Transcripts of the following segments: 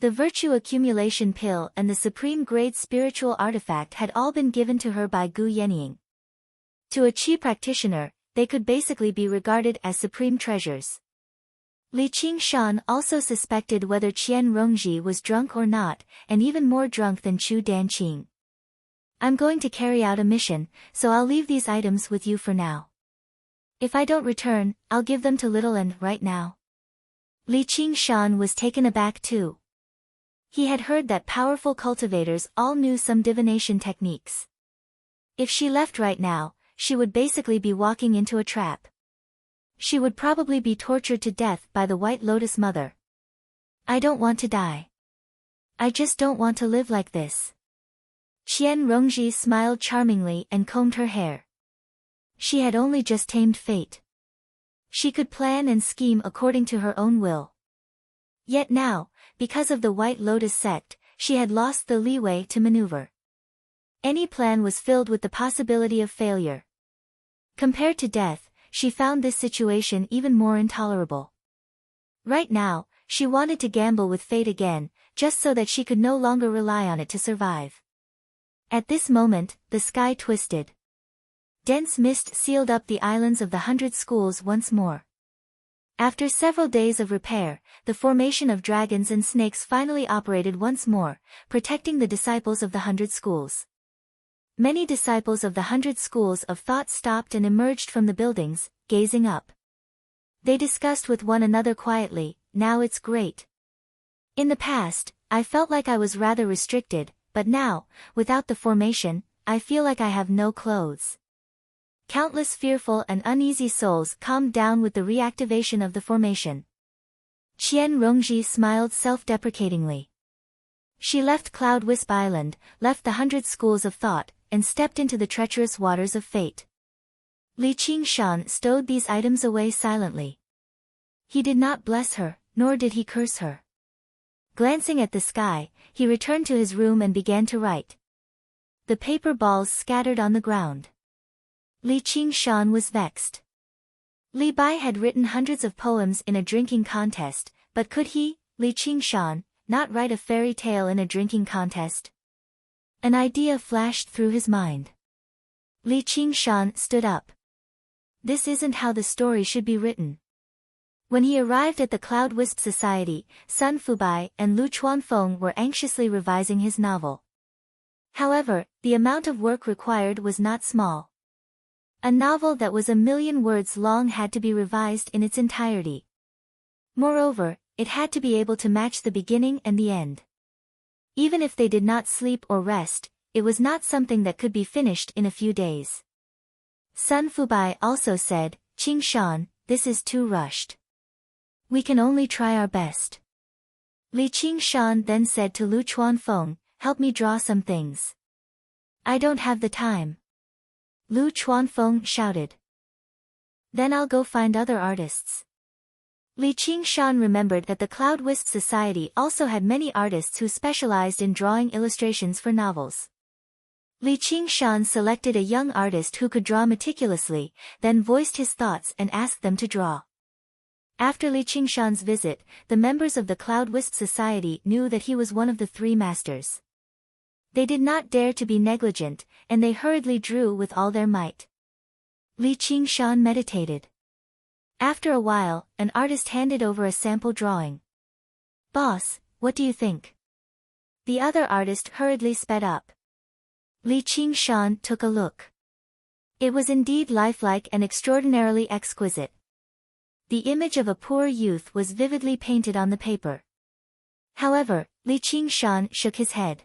The virtue accumulation pill and the supreme grade spiritual artifact had all been given to her by Gu Yenying. To a Qi practitioner, they could basically be regarded as supreme treasures. Li Qingshan also suspected whether Qian Rongji was drunk or not, and even more drunk than Chu Danqing. I'm going to carry out a mission, so I'll leave these items with you for now. If I don't return, I'll give them to Little N right now. Li Qingshan was taken aback too. He had heard that powerful cultivators all knew some divination techniques. If she left right now, she would basically be walking into a trap. She would probably be tortured to death by the White Lotus Mother. I don't want to die. I just don't want to live like this. Qian Rongji smiled charmingly and combed her hair. She had only just tamed fate. She could plan and scheme according to her own will. Yet now, because of the White Lotus sect, she had lost the leeway to maneuver. Any plan was filled with the possibility of failure. Compared to death, she found this situation even more intolerable. Right now, she wanted to gamble with fate again, just so that she could no longer rely on it to survive. At this moment, the sky twisted. Dense mist sealed up the islands of the 100 Schools once more. After several days of repair, the formation of dragons and snakes finally operated once more, protecting the disciples of the 100 Schools. Many disciples of the 100 Schools of thought stopped and emerged from the buildings, gazing up. They discussed with one another quietly, now it's great. In the past, I felt like I was rather restricted, but now, without the formation, I feel like I have no clothes. Countless fearful and uneasy souls calmed down with the reactivation of the formation. Qian Rongji smiled self-deprecatingly. She left Cloud Wisp Island, left the 100 Schools of thought, and stepped into the treacherous waters of fate. Li Qingshan stowed these items away silently. He did not bless her, nor did he curse her. Glancing at the sky, he returned to his room and began to write. The paper balls scattered on the ground. Li Qingshan was vexed. Li Bai had written hundreds of poems in a drinking contest, but could he, Li Qingshan, not write a fairy tale in a drinking contest? An idea flashed through his mind. Li Qingshan stood up. This isn't how the story should be written. When he arrived at the Cloud Wisp Society, Sun Fubai and Lu Chuanfeng were anxiously revising his novel. However, the amount of work required was not small. A novel that was 1,000,000 words long had to be revised in its entirety. Moreover, it had to be able to match the beginning and the end. Even if they did not sleep or rest, it was not something that could be finished in a few days. Sun Fubai also said, Qingshan, this is too rushed. We can only try our best. Li Qingshan then said to Lu Chuanfeng, help me draw some things. I don't have the time. Lu Chuanfeng shouted. Then I'll go find other artists. Li Qingshan remembered that the Cloud Wisp Society also had many artists who specialized in drawing illustrations for novels. Li Qingshan selected a young artist who could draw meticulously, then voiced his thoughts and asked them to draw. After Li Qingshan's visit, the members of the Cloud Wisp Society knew that he was one of the 3 masters. They did not dare to be negligent, and they hurriedly drew with all their might. Li Qingshan meditated. After a while, an artist handed over a sample drawing. Boss, what do you think? The other artist hurriedly sped up. Li Qingshan took a look. It was indeed lifelike and extraordinarily exquisite. The image of a poor youth was vividly painted on the paper. However, Li Qingshan shook his head.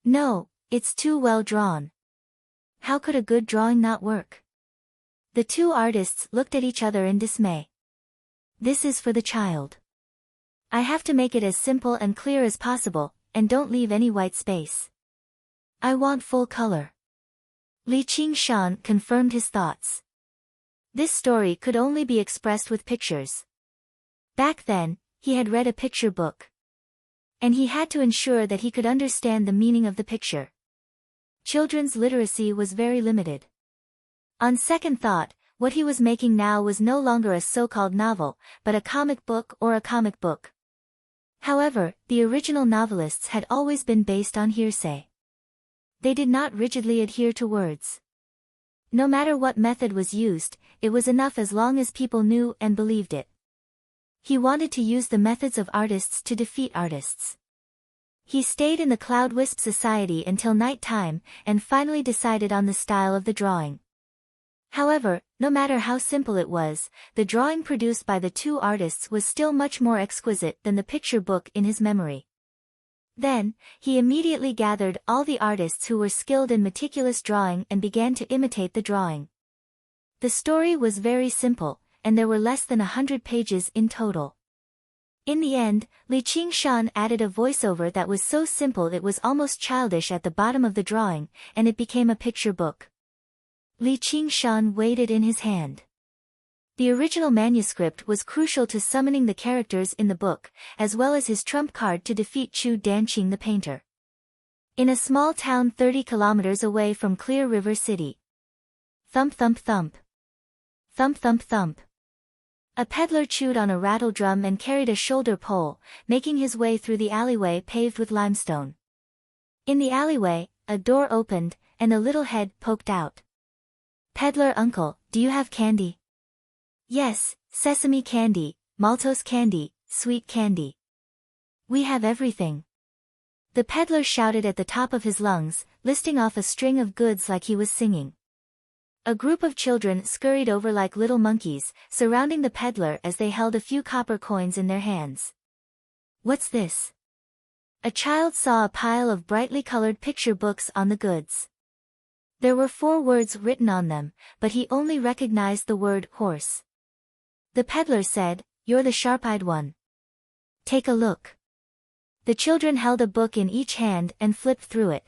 No, it's too well drawn. How could a good drawing not work? The 2 artists looked at each other in dismay. This is for the child. I have to make it as simple and clear as possible, and don't leave any white space. I want full color. Li Qingshan confirmed his thoughts. This story could only be expressed with pictures. Back then, he had read a picture book. And he had to ensure that he could understand the meaning of the picture. Children's literacy was very limited. On second thought, what he was making now was no longer a so-called novel, but a comic book or a comic book. However, the original novelists had always been based on hearsay. They did not rigidly adhere to words. No matter what method was used, it was enough as long as people knew and believed it. He wanted to use the methods of artists to defeat artists. He stayed in the Cloud Wisp Society until night time, and finally decided on the style of the drawing. However, no matter how simple it was, the drawing produced by the two artists was still much more exquisite than the picture book in his memory. Then, he immediately gathered all the artists who were skilled in meticulous drawing and began to imitate the drawing. The story was very simple, and there were less than 100 pages in total. In the end, Li Qingshan added a voiceover that was so simple it was almost childish at the bottom of the drawing, and it became a picture book. Li Qingshan weighed it in his hand. The original manuscript was crucial to summoning the characters in the book, as well as his trump card to defeat Chu Danqing the painter. In a small town 30 kilometers away from Clear River City. Thump thump thump. Thump thump thump. A peddler chewed on a rattle drum and carried a shoulder pole, making his way through the alleyway paved with limestone. In the alleyway, a door opened, and a little head poked out. "Peddler uncle, do you have candy?" "Yes, sesame candy, maltose candy, sweet candy. We have everything." The peddler shouted at the top of his lungs, listing off a string of goods like he was singing. A group of children scurried over like little monkeys, surrounding the peddler as they held a few copper coins in their hands. "What's this?" A child saw a pile of brightly colored picture books on the goods. There were 4 words written on them, but he only recognized the word horse. The peddler said, "You're the sharp-eyed one. Take a look." The children held a book in each hand and flipped through it.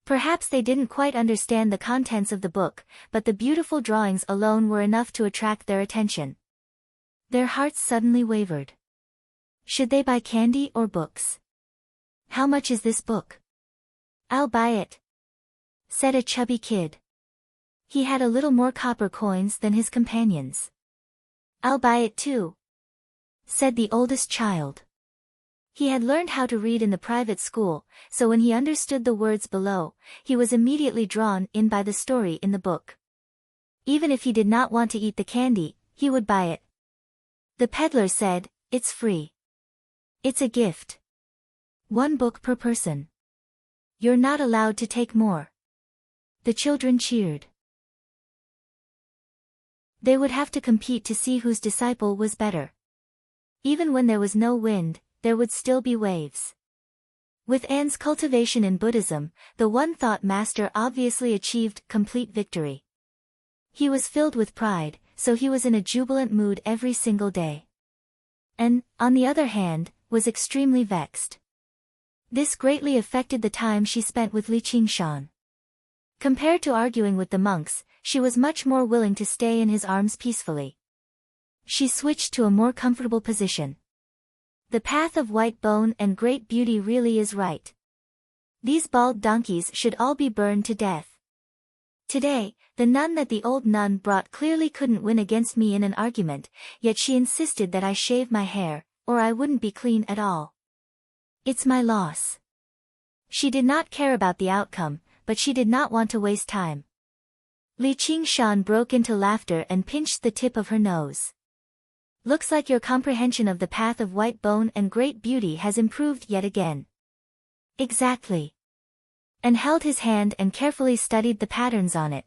Perhaps they didn't quite understand the contents of the book, but the beautiful drawings alone were enough to attract their attention. Their hearts suddenly wavered. Should they buy candy or books? "How much is this book?" "I'll buy it," said a chubby kid. He had a little more copper coins than his companions. "I'll buy it too," said the oldest child. He had learned how to read in the private school, so when he understood the words below, he was immediately drawn in by the story in the book. Even if he did not want to eat the candy, he would buy it. The peddler said, "It's free. It's a gift. 1 book per person. You're not allowed to take more." The children cheered. They would have to compete to see whose disciple was better. Even when there was no wind, there would still be waves. With An's cultivation in Buddhism, the one-thought master obviously achieved complete victory. He was filled with pride, so he was in a jubilant mood every single day. An, on the other hand, was extremely vexed. This greatly affected the time she spent with Li Qingshan. Compared to arguing with the monks, she was much more willing to stay in his arms peacefully. She switched to a more comfortable position. The path of white bone and great beauty really is right. These bald donkeys should all be burned to death. Today, the nun that the old nun brought clearly couldn't win against me in an argument, yet she insisted that I shave my hair, or I wouldn't be clean at all. It's my loss. She did not care about the outcome, but she did not want to waste time. Li Qingshan broke into laughter and pinched the tip of her nose. "Looks like your comprehension of the path of white bone and great beauty has improved yet again." "Exactly." And held his hand and carefully studied the patterns on it.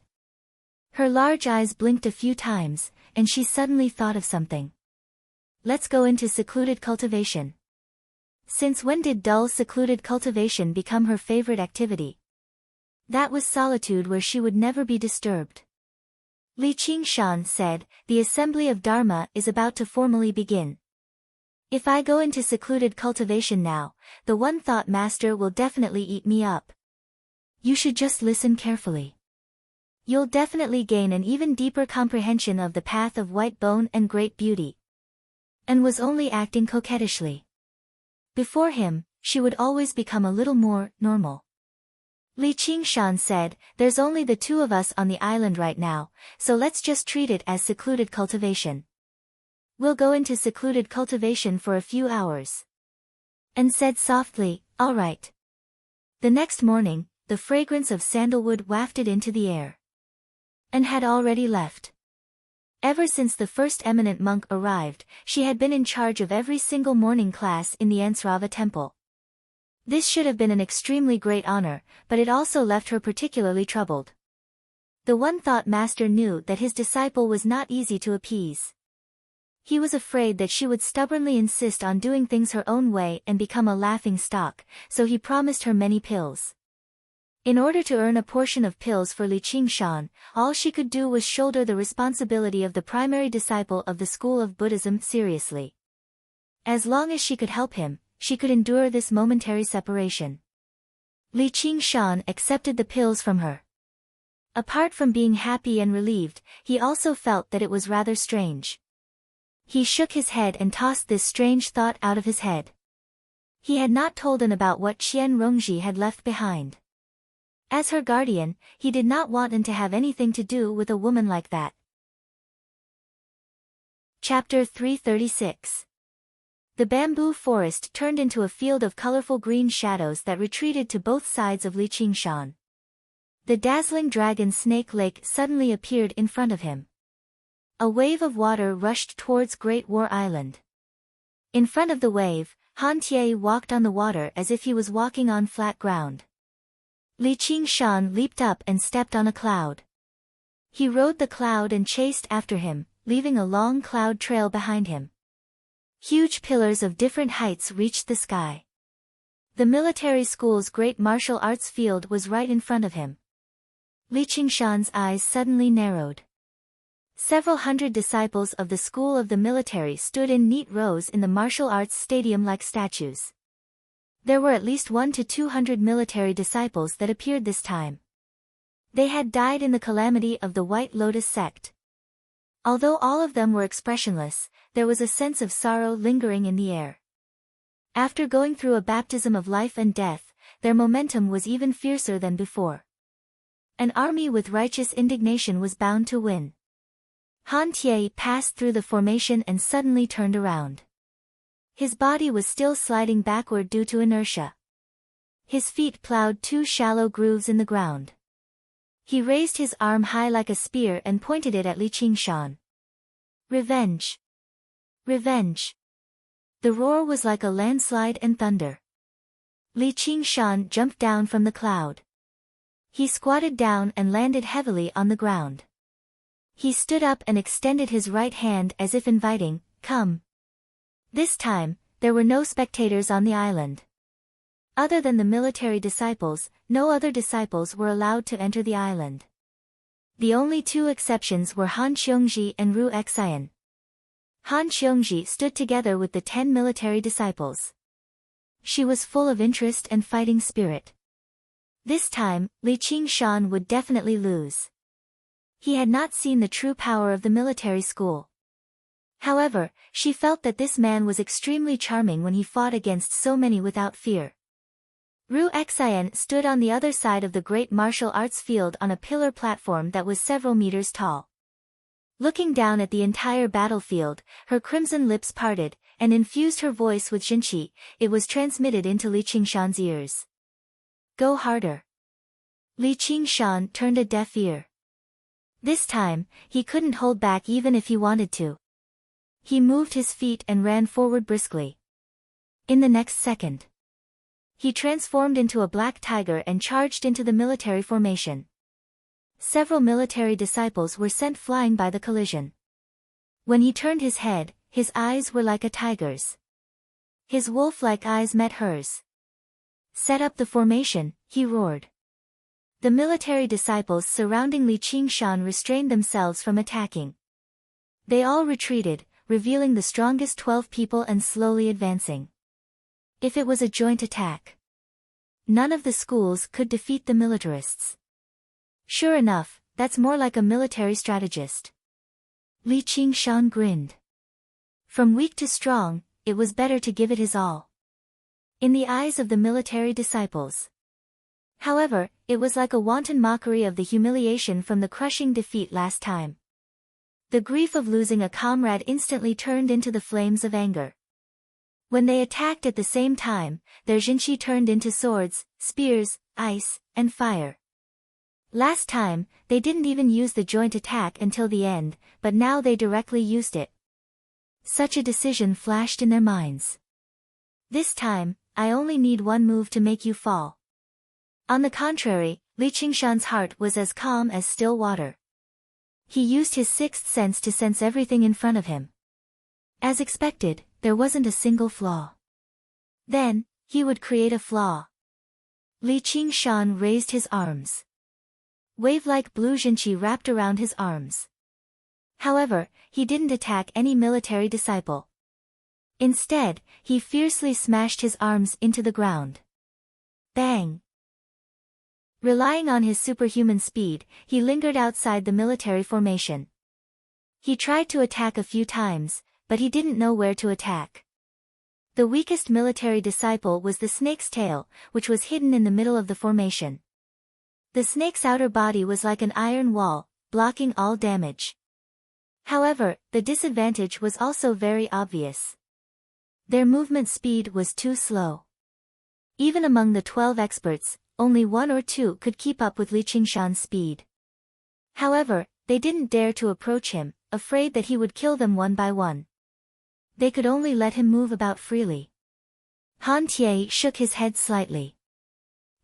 Her large eyes blinked a few times, and she suddenly thought of something. "Let's go into secluded cultivation." Since when did dull secluded cultivation become her favorite activity? That was solitude where she would never be disturbed. Li Qingshan said, "The assembly of Dharma is about to formally begin. If I go into secluded cultivation now, the one-thought master will definitely eat me up. You should just listen carefully. You'll definitely gain an even deeper comprehension of the path of white bone and great beauty." And was only acting coquettishly. Before him, she would always become a little more normal. Li Qingshan said, "There's only the 2 of us on the island right now, so let's just treat it as secluded cultivation. We'll go into secluded cultivation for a few hours. and said softly, "All right." The next morning, the fragrance of sandalwood wafted into the air, and had already left. Ever since the first eminent monk arrived, she had been in charge of every single morning class in the Ansrava temple. This should have been an extremely great honor, but it also left her particularly troubled. The one-thought master knew that his disciple was not easy to appease. He was afraid that she would stubbornly insist on doing things her own way and become a laughing stock, so he promised her many pills. In order to earn a portion of pills for Li Qingshan, all she could do was shoulder the responsibility of the primary disciple of the school of Buddhism seriously. As long as she could help him, she could endure this momentary separation. Li Qingshan accepted the pills from her. Apart from being happy and relieved, he also felt that it was rather strange. He shook his head and tossed this strange thought out of his head. He had not told An about what Qian Rongji had left behind. As her guardian, he did not want An to have anything to do with a woman like that. Chapter 336. The bamboo forest turned into a field of colorful green shadows that retreated to both sides of Li Qingshan. The dazzling dragon Snake Lake suddenly appeared in front of him. A wave of water rushed towards Great War Island. In front of the wave, Han Tie walked on the water as if he was walking on flat ground. Li Qingshan leaped up and stepped on a cloud. He rode the cloud and chased after him, leaving a long cloud trail behind him. Huge pillars of different heights reached the sky. The military school's great martial arts field was right in front of him. Li Qingshan's eyes suddenly narrowed. Several hundred disciples of the school of the military stood in neat rows in the martial arts stadium like statues. There were at least 100 to 200 military disciples that appeared this time. They had died in the calamity of the White Lotus sect. Although all of them were expressionless, there was a sense of sorrow lingering in the air. After going through a baptism of life and death, their momentum was even fiercer than before. An army with righteous indignation was bound to win. Han Tie passed through the formation and suddenly turned around. His body was still sliding backward due to inertia. His feet plowed 2 shallow grooves in the ground. He raised his arm high like a spear and pointed it at Li Qingshan. Revenge! Revenge! The roar was like a landslide and thunder. Li Qingshan jumped down from the cloud. He squatted down and landed heavily on the ground. He stood up and extended his right hand as if inviting, "Come." This time, there were no spectators on the island. Other than the military disciples, no other disciples were allowed to enter the island. The only 2 exceptions were Han Qiongji and Ru Xian. Han Qiongji stood together with the 10 military disciples. She was full of interest and fighting spirit. This time, Li Qingshan would definitely lose. He had not seen the true power of the military school. However, she felt that this man was extremely charming when he fought against so many without fear. Ru Xian stood on the other side of the great martial arts field on a pillar platform that was several meters tall. Looking down at the entire battlefield, her crimson lips parted, and infused her voice with jinqi. It was transmitted into Li Qingshan's ears. "Go harder." Li Qingshan turned a deaf ear. This time, he couldn't hold back even if he wanted to. He moved his feet and ran forward briskly. In the next second, he transformed into a black tiger and charged into the military formation. Several military disciples were sent flying by the collision. When he turned his head, his eyes were like a tiger's. His wolf-like eyes met hers. "Set up the formation," he roared. The military disciples surrounding Li Qingshan restrained themselves from attacking. They all retreated, revealing the strongest 12 people and slowly advancing. If it was a joint attack, none of the schools could defeat the militarists. Sure enough, that's more like a military strategist. Li Qingshan grinned. From weak to strong, it was better to give it his all. In the eyes of the military disciples, however, it was like a wanton mockery of the humiliation from the crushing defeat last time. The grief of losing a comrade instantly turned into the flames of anger. When they attacked at the same time, their jinchi turned into swords, spears, ice, and fire. Last time, they didn't even use the joint attack until the end, but now they directly used it. Such a decision flashed in their minds. This time, I only need one move to make you fall. On the contrary, Li Qingshan's heart was as calm as still water. He used his sixth sense to sense everything in front of him. As expected, there wasn't a single flaw. Then, he would create a flaw. Li Qingshan raised his arms. Wave-like blue jinchi wrapped around his arms. However, he didn't attack any military disciple. Instead, he fiercely smashed his arms into the ground. Bang! Relying on his superhuman speed, he lingered outside the military formation. He tried to attack a few times, but he didn't know where to attack. The weakest military disciple was the snake's tail, which was hidden in the middle of the formation. The snake's outer body was like an iron wall, blocking all damage. However, the disadvantage was also very obvious. Their movement speed was too slow. Even among the 12 experts, only 1 or 2 could keep up with Li Qingshan's speed. However, they didn't dare to approach him, afraid that he would kill them one by one. They could only let him move about freely. Han Tie shook his head slightly.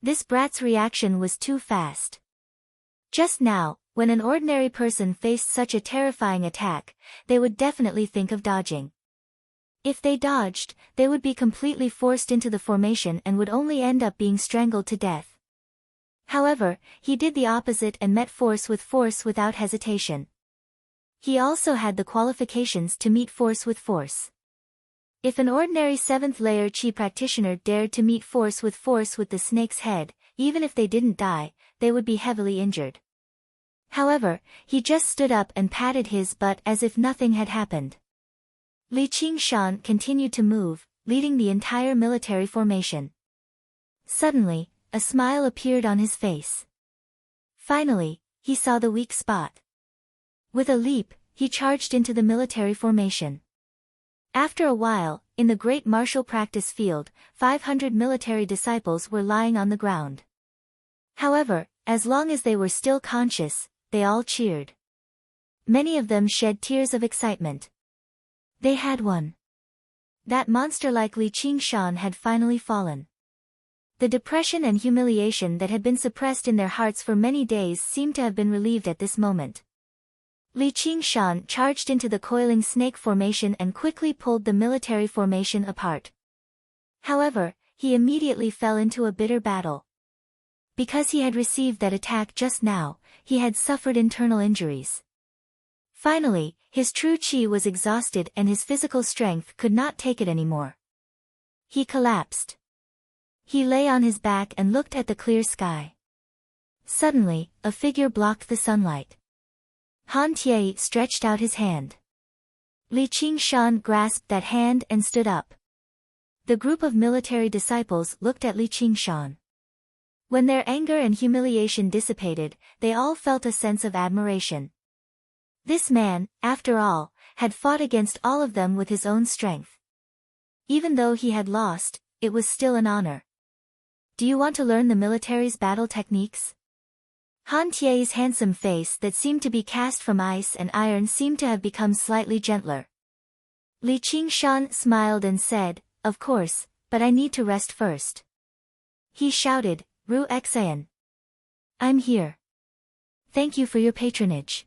This brat's reaction was too fast. Just now, when an ordinary person faced such a terrifying attack, they would definitely think of dodging. If they dodged, they would be completely forced into the formation and would only end up being strangled to death. However, he did the opposite and met force without hesitation. He also had the qualifications to meet force with force. If an ordinary 7th layer Qi practitioner dared to meet force with the snake's head, even if they didn't die, they would be heavily injured. However, he just stood up and patted his butt as if nothing had happened. Li Qingshan continued to move, leading the entire military formation. Suddenly, a smile appeared on his face. Finally, he saw the weak spot. With a leap, he charged into the military formation. After a while, in the great martial practice field, 500 military disciples were lying on the ground. However, as long as they were still conscious, they all cheered. Many of them shed tears of excitement. They had won. That monster like Li Qingshan had finally fallen. The depression and humiliation that had been suppressed in their hearts for many days seemed to have been relieved at this moment. Li Qingshan charged into the coiling snake formation and quickly pulled the military formation apart. However, he immediately fell into a bitter battle. Because he had received that attack just now, he had suffered internal injuries. Finally, his true qi was exhausted and his physical strength could not take it anymore. He collapsed. He lay on his back and looked at the clear sky. Suddenly, a figure blocked the sunlight. Han Tie stretched out his hand. Li Qingshan grasped that hand and stood up. The group of military disciples looked at Li Qingshan. When their anger and humiliation dissipated, they all felt a sense of admiration. This man, after all, had fought against all of them with his own strength. Even though he had lost, it was still an honor. Do you want to learn the military's battle techniques? Han Tie's handsome face that seemed to be cast from ice and iron seemed to have become slightly gentler. Li Qingshan smiled and said, "Of course, but I need to rest first." He shouted, "Ru Xian. I'm here. Thank you for your patronage."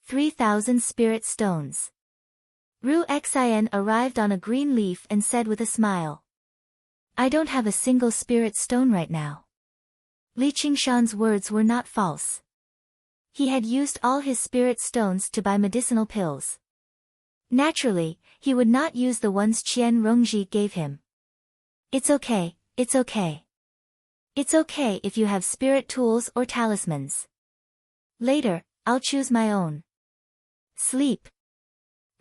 3,000 spirit stones. Ru Xian arrived on a green leaf and said with a smile, "I don't have a single spirit stone right now." Li Qingshan's words were not false. He had used all his spirit stones to buy medicinal pills. Naturally, he would not use the ones Qian Rongji gave him. It's okay, it's okay. It's okay if you have spirit tools or talismans. Later, I'll choose my own. Sleep.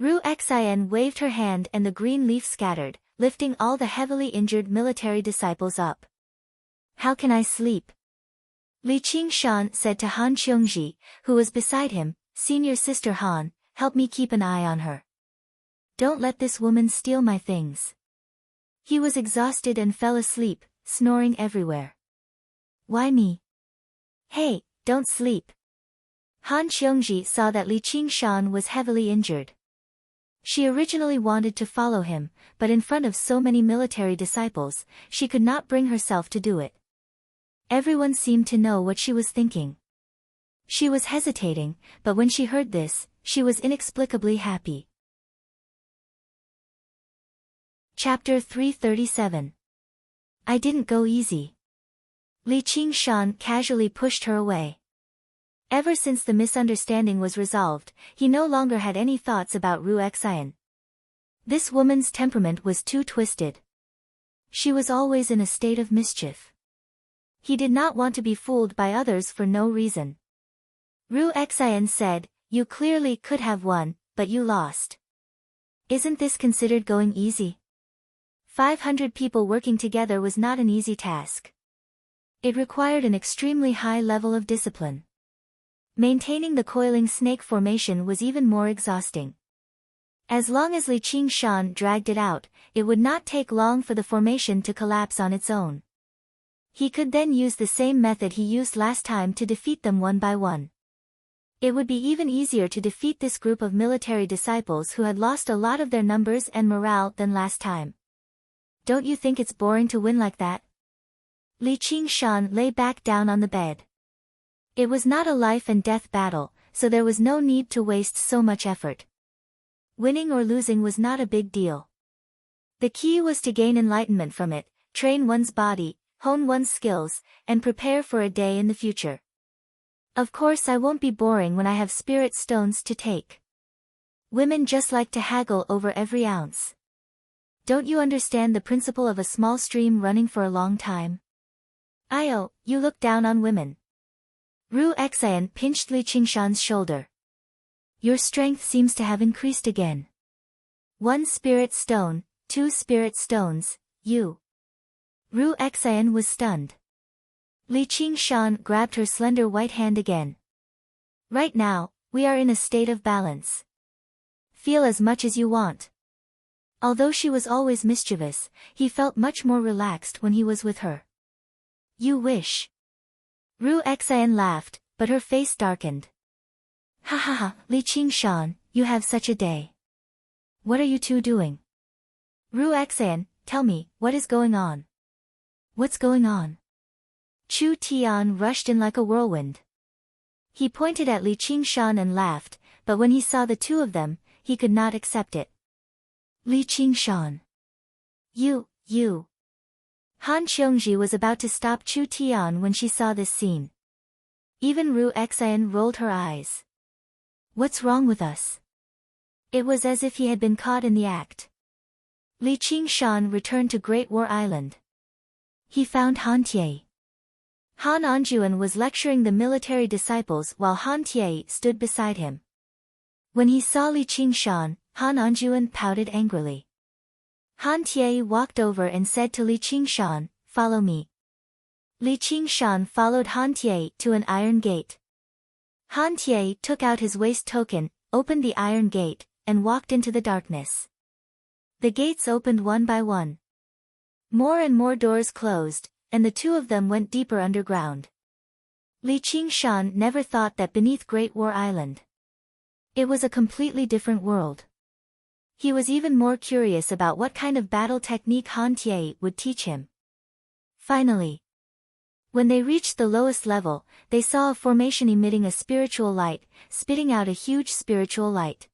Ru Xian waved her hand and the green leaf scattered, lifting all the heavily injured military disciples up. How can I sleep? Li Qingshan said to Han Qiongji, who was beside him, "Senior sister Han, help me keep an eye on her. Don't let this woman steal my things." He was exhausted and fell asleep, snoring everywhere. Why me? Hey, don't sleep. Han Qiongji saw that Li Qingshan was heavily injured. She originally wanted to follow him, but in front of so many military disciples, she could not bring herself to do it. Everyone seemed to know what she was thinking. She was hesitating, but when she heard this, she was inexplicably happy. Chapter 337. I didn't go easy. Li Qingshan casually pushed her away. Ever since the misunderstanding was resolved, he no longer had any thoughts about Ru Xian. This woman's temperament was too twisted. She was always in a state of mischief. He did not want to be fooled by others for no reason. Ru Xian said, "You clearly could have won, but you lost. Isn't this considered going easy? 500 people working together was not an easy task. It required an extremely high level of discipline. Maintaining the coiling snake formation was even more exhausting. As long as Li Qingshan dragged it out, it would not take long for the formation to collapse on its own. He could then use the same method he used last time to defeat them one by one. It would be even easier to defeat this group of military disciples who had lost a lot of their numbers and morale than last time. Don't you think it's boring to win like that?" Li Qingshan lay back down on the bed. It was not a life and death battle, so there was no need to waste so much effort. Winning or losing was not a big deal. The key was to gain enlightenment from it, train one's body, hone one's skills, and prepare for a day in the future. Of course I won't be boring when I have spirit stones to take. Women just like to haggle over every ounce. Don't you understand the principle of a small stream running for a long time? Io, you look down on women. Ru Xian pinched Li Qingshan's shoulder. Your strength seems to have increased again. 1 spirit stone, 2 spirit stones, you. Ru Xian was stunned. Li Qingshan grabbed her slender white hand again. Right now, we are in a state of balance. Feel as much as you want. Although she was always mischievous, he felt much more relaxed when he was with her. You wish. Ru Xian laughed, but her face darkened. Ha ha ha, Li Qingshan, you have such a day. What are you two doing? Ru Xian, tell me, what is going on? What's going on? Chu Tian rushed in like a whirlwind. He pointed at Li Qingshan and laughed, but when he saw the two of them, he could not accept it. Li Qingshan. You. Han Qiongji was about to stop Chu Tian when she saw this scene. Even Ru Xian rolled her eyes. What's wrong with us? It was as if he had been caught in the act. Li Qingshan returned to Great War Island. He found Han Tie. Han Anjuan was lecturing the military disciples while Han Tie stood beside him. When he saw Li Qingshan, Han Anjuan pouted angrily. Han Tie walked over and said to Li Qingshan, "Follow me." Li Qingshan followed Han Tie to an iron gate. Han Tie took out his waist token, opened the iron gate, and walked into the darkness. The gates opened one by one. More and more doors closed, and the two of them went deeper underground. Li Qingshan never thought that beneath Great War Island. It was a completely different world. He was even more curious about what kind of battle technique Han Tie would teach him. Finally, when they reached the lowest level, they saw a formation emitting a spiritual light, spitting out a huge spiritual light.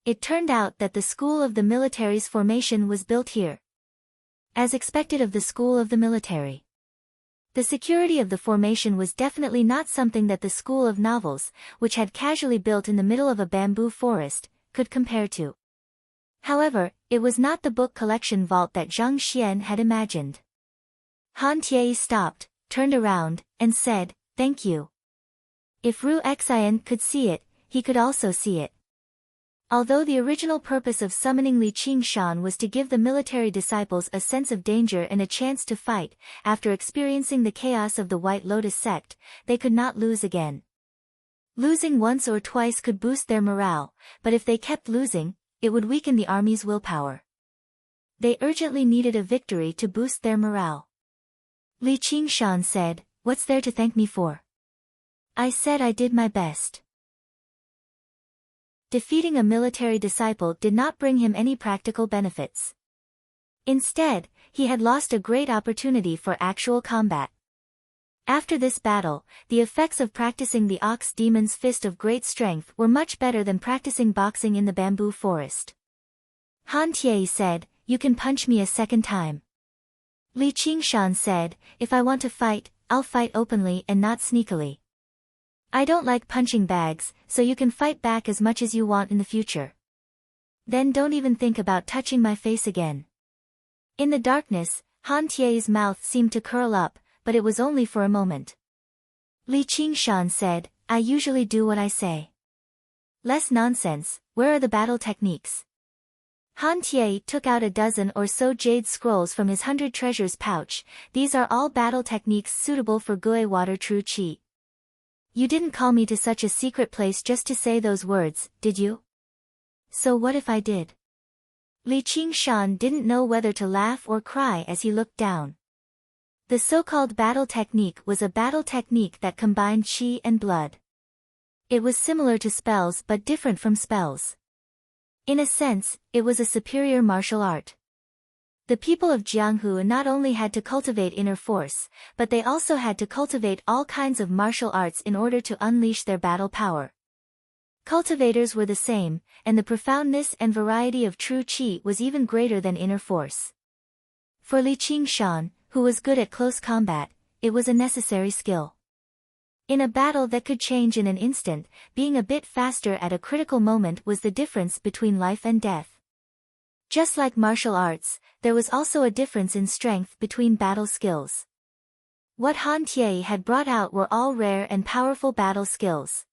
It turned out that the school of the military's formation was built here. As expected of the school of the military. The security of the formation was definitely not something that the school of novels, which had casually built in the middle of a bamboo forest, could compare to. However, it was not the book collection vault that Zhang Xian had imagined. Han Tie stopped, turned around, and said, "Thank you." If Ru Xian could see it, he could also see it. Although the original purpose of summoning Li Qingshan was to give the military disciples a sense of danger and a chance to fight, after experiencing the chaos of the White Lotus sect, they could not lose again. Losing once or twice could boost their morale, but if they kept losing, it would weaken the army's willpower. They urgently needed a victory to boost their morale. Li Qingshan said, "What's there to thank me for? I said I did my best." Defeating a military disciple did not bring him any practical benefits. Instead, he had lost a great opportunity for actual combat. After this battle, the effects of practicing the ox demon's fist of great strength were much better than practicing boxing in the bamboo forest. Han Tie said, "You can punch me a second time." Li Qingshan said, "If I want to fight, I'll fight openly and not sneakily. I don't like punching bags, so you can fight back as much as you want in the future. Then don't even think about touching my face again." In the darkness, Han Tie's mouth seemed to curl up, but it was only for a moment. Li Qingshan said, "I usually do what I say." "Less nonsense, where are the battle techniques?" Han Tie took out a dozen or so jade scrolls from his 100 treasures pouch. "These are all battle techniques suitable for Gue Water True Qi." "You didn't call me to such a secret place just to say those words, did you?" "So what if I did?" Li Qingshan didn't know whether to laugh or cry as he looked down. The so-called battle technique was a battle technique that combined qi and blood. It was similar to spells but different from spells. In a sense, it was a superior martial art. The people of Jianghu not only had to cultivate inner force, but they also had to cultivate all kinds of martial arts in order to unleash their battle power. Cultivators were the same, and the profoundness and variety of true qi was even greater than inner force. For Li Qingshan, who was good at close combat, it was a necessary skill. In a battle that could change in an instant, being a bit faster at a critical moment was the difference between life and death. Just like martial arts, there was also a difference in strength between battle skills. What Han Tie had brought out were all rare and powerful battle skills.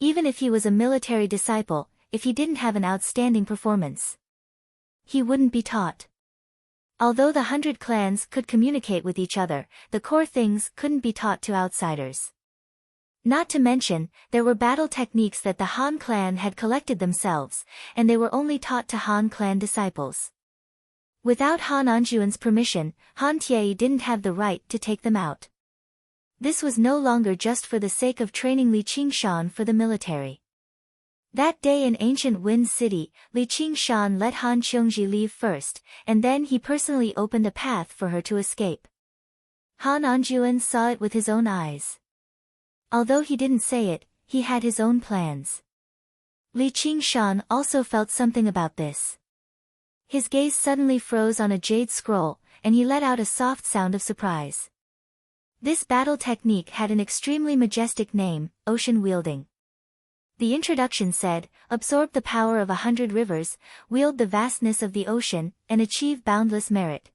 Even if he was a military disciple, if he didn't have an outstanding performance, he wouldn't be taught. Although the 100 clans could communicate with each other, the core things couldn't be taught to outsiders. Not to mention, there were battle techniques that the Han clan had collected themselves, and they were only taught to Han clan disciples. Without Han Anjuan's permission, Han Tie didn't have the right to take them out. This was no longer just for the sake of training Li Qingshan for the military. That day in ancient Wind City, Li Qingshan let Han Qiongji leave first, and then he personally opened a path for her to escape. Han Anjuan saw it with his own eyes. Although he didn't say it, he had his own plans. Li Qingshan also felt something about this. His gaze suddenly froze on a jade scroll, and he let out a soft sound of surprise. This battle technique had an extremely majestic name, Ocean Wielding. The introduction said, "Absorb the power of 100 rivers, wield the vastness of the ocean, and achieve boundless merit."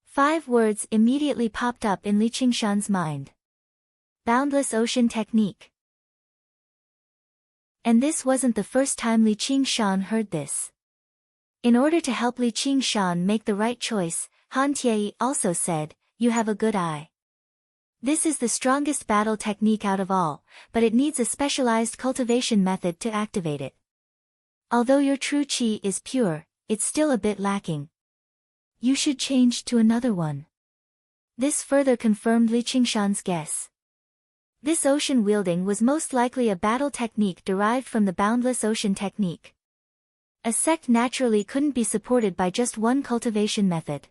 5 words immediately popped up in Li Qingshan's mind. Boundless Ocean Technique. And this wasn't the first time Li Qingshan heard this. In order to help Li Qingshan make the right choice, Han Tie also said, "You have a good eye. This is the strongest battle technique out of all, but it needs a specialized cultivation method to activate it. Although your true qi is pure, it's still a bit lacking. You should change to another one." This further confirmed Li Qingshan's guess. This ocean wielding was most likely a battle technique derived from the boundless ocean technique. A sect naturally couldn't be supported by just one cultivation method.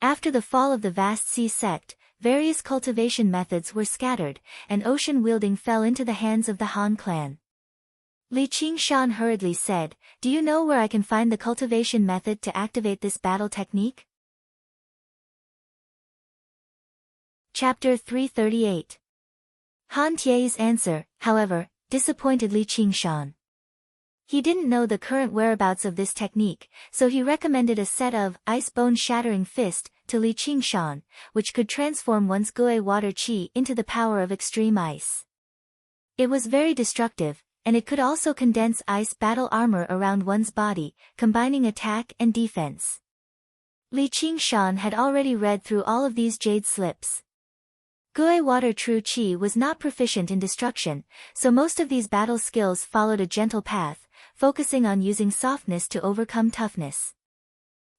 After the fall of the vast sea sect, various cultivation methods were scattered, and ocean wielding fell into the hands of the Han clan. Li Qingshan hurriedly said, "Do you know where I can find the cultivation method to activate this battle technique?" Chapter 338. Han Tie's answer, however, disappointed Li Qingshan. He didn't know the current whereabouts of this technique, so he recommended a set of ice bone-shattering fist to Li Qingshan, which could transform one's Gue water qi into the power of extreme ice. It was very destructive, and it could also condense ice battle armor around one's body, combining attack and defense. Li Qingshan had already read through all of these jade slips. Gue water true qi was not proficient in destruction, so most of these battle skills followed a gentle path, focusing on using softness to overcome toughness.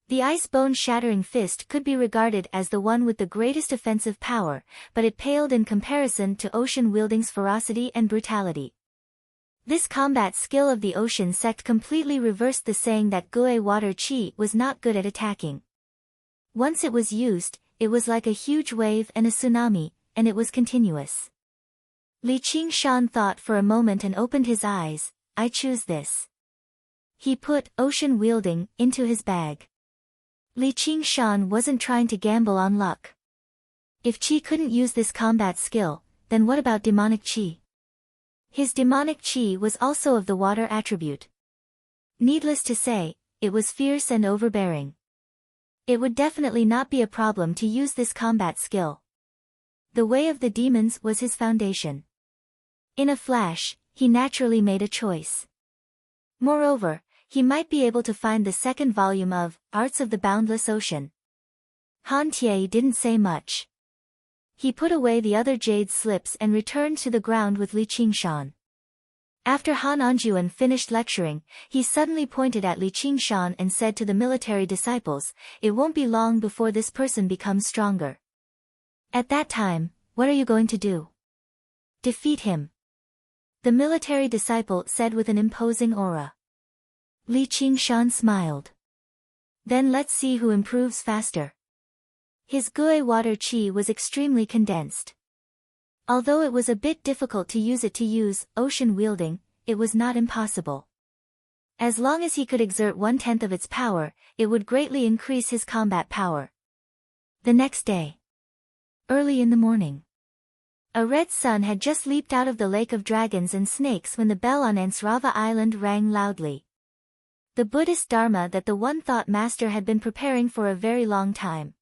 The ice bone-shattering fist could be regarded as the one with the greatest offensive power, but it paled in comparison to ocean-wielding's ferocity and brutality. This combat skill of the ocean sect completely reversed the saying that Gue water chi was not good at attacking. Once it was used, it was like a huge wave and a tsunami, and it was continuous. Li Qingshan thought for a moment and opened his eyes. I choose this. He put ocean wielding into his bag. Li Qingshan wasn't trying to gamble on luck. If Qi couldn't use this combat skill, then what about demonic Qi? His demonic Qi was also of the water attribute. Needless to say, it was fierce and overbearing. It would definitely not be a problem to use this combat skill. The way of the demons was his foundation. In a flash, he naturally made a choice. Moreover, he might be able to find the second volume of Arts of the Boundless Ocean. Han Tie didn't say much. He put away the other jade slips and returned to the ground with Li Qingshan. After Han Anjuan finished lecturing, he suddenly pointed at Li Qingshan and said to the military disciples, "It won't be long before this person becomes stronger. At that time, what are you going to do?" "Defeat him," the military disciple said with an imposing aura. Li Qingshan smiled. "Then let's see who improves faster." His Gue water chi was extremely condensed. Although it was a bit difficult to use ocean wielding, it was not impossible. As long as he could exert 1/10 of its power, it would greatly increase his combat power. The next day. Early in the morning. A red sun had just leaped out of the lake of dragons and snakes when the bell on Ansrava Island rang loudly. The Buddhist Dharma that the One Thought Master had been preparing for a very long time.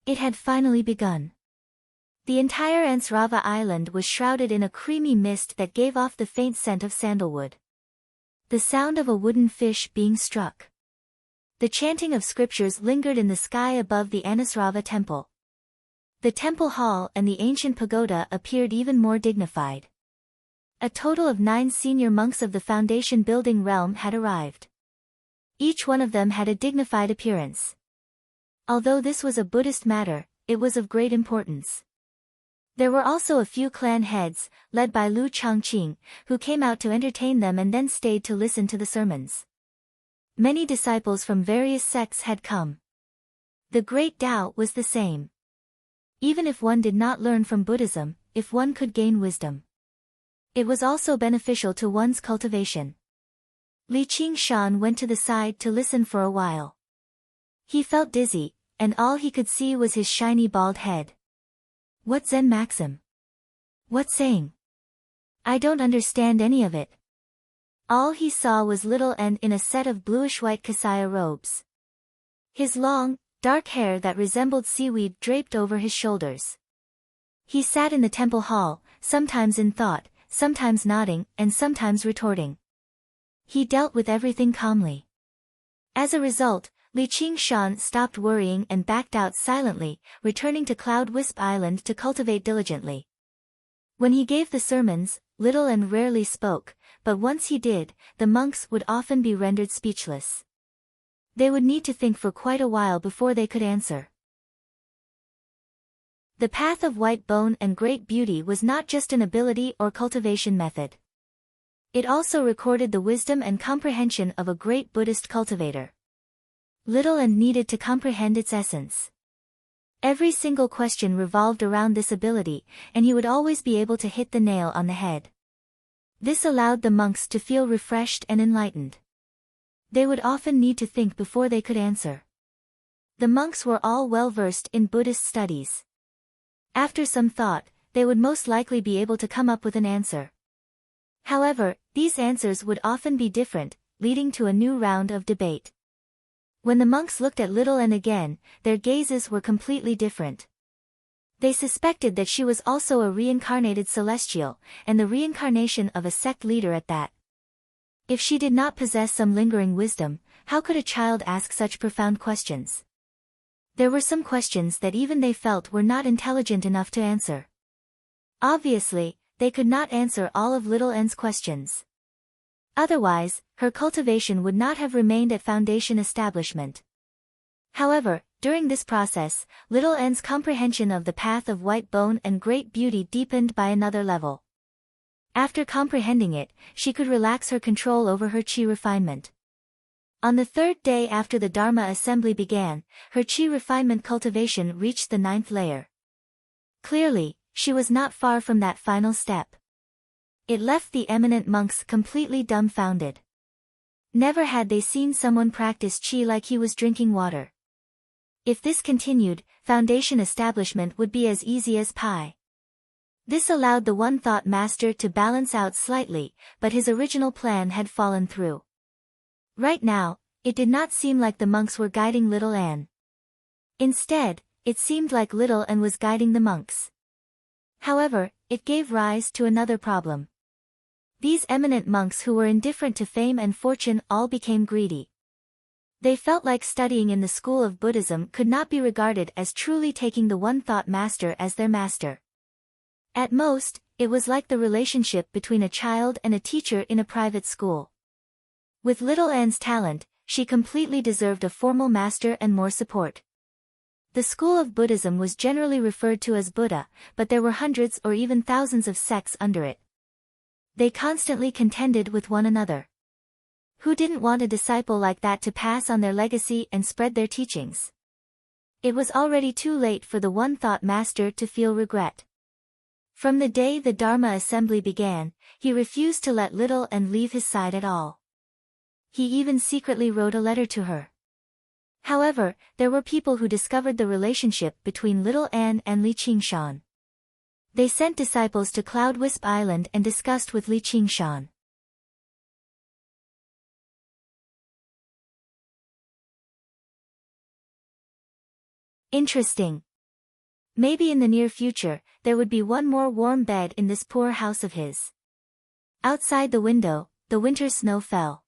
It had finally begun. The entire Ansrava Island was shrouded in a creamy mist that gave off the faint scent of sandalwood. The sound of a wooden fish being struck. The chanting of scriptures lingered in the sky above the Anasrava temple. The temple hall and the ancient pagoda appeared even more dignified. A total of 9 senior monks of the foundation building realm had arrived. Each one of them had a dignified appearance. Although this was a Buddhist matter, it was of great importance. There were also a few clan heads, led by Lu Changqing, who came out to entertain them and then stayed to listen to the sermons. Many disciples from various sects had come. The Great Tao was the same. Even if one did not learn from Buddhism, if one could gain wisdom, it was also beneficial to one's cultivation. Li Qingshan went to the side to listen for a while. He felt dizzy, and all he could see was his shiny bald head. What Zen maxim? What saying? I don't understand any of it. All he saw was little N in a set of bluish-white kasaya robes. His long, dark hair that resembled seaweed draped over his shoulders. He sat in the temple hall, sometimes in thought, sometimes nodding, and sometimes retorting. He dealt with everything calmly. As a result, Li Qingshan stopped worrying and backed out silently, returning to Cloud Wisp Island to cultivate diligently. When he gave the sermons, little and rarely spoke, but once he did, the monks would often be rendered speechless. They would need to think for quite a while before they could answer. The path of white bone and great beauty was not just an ability or cultivation method. It also recorded the wisdom and comprehension of a great Buddhist cultivator. Little and needed to comprehend its essence. Every single question revolved around this ability, and he would always be able to hit the nail on the head. This allowed the monks to feel refreshed and enlightened. They would often need to think before they could answer. The monks were all well versed in Buddhist studies. After some thought, they would most likely be able to come up with an answer. However, these answers would often be different, leading to a new round of debate. When the monks looked at Little N again, their gazes were completely different. They suspected that she was also a reincarnated celestial, and the reincarnation of a sect leader at that. If she did not possess some lingering wisdom, how could a child ask such profound questions? There were some questions that even they felt were not intelligent enough to answer. Obviously, they could not answer all of Little N's questions. Otherwise, her cultivation would not have remained at foundation establishment. However, during this process, little N's comprehension of the path of white bone and great beauty deepened by another level. After comprehending it, she could relax her control over her chi refinement. On the third day after the Dharma assembly began, her chi refinement cultivation reached the 9th layer. Clearly, she was not far from that final step. It left the eminent monks completely dumbfounded. Never had they seen someone practice chi like he was drinking water. If this continued, foundation establishment would be as easy as pie. This allowed the one-thought master to balance out slightly, but his original plan had fallen through. Right now, it did not seem like the monks were guiding little Anne. Instead, it seemed like little Anne was guiding the monks. However, it gave rise to another problem. These eminent monks who were indifferent to fame and fortune all became greedy. They felt like studying in the school of Buddhism could not be regarded as truly taking the one-thought master as their master. At most, it was like the relationship between a child and a teacher in a private school. With little Anne's talent, she completely deserved a formal master and more support. The school of Buddhism was generally referred to as Buddha, but there were hundreds or even thousands of sects under it. They constantly contended with one another. Who didn't want a disciple like that to pass on their legacy and spread their teachings? It was already too late for the one-thought master to feel regret. From the day the Dharma assembly began, he refused to let little Anne leave his side at all. He even secretly wrote a letter to her. However, there were people who discovered the relationship between little Anne and Li Qingshan. They sent disciples to Cloud Wisp Island and discussed with Li Qingshan. Interesting. Maybe in the near future, there would be one more warm bed in this poor house of his. Outside the window, the winter snow fell.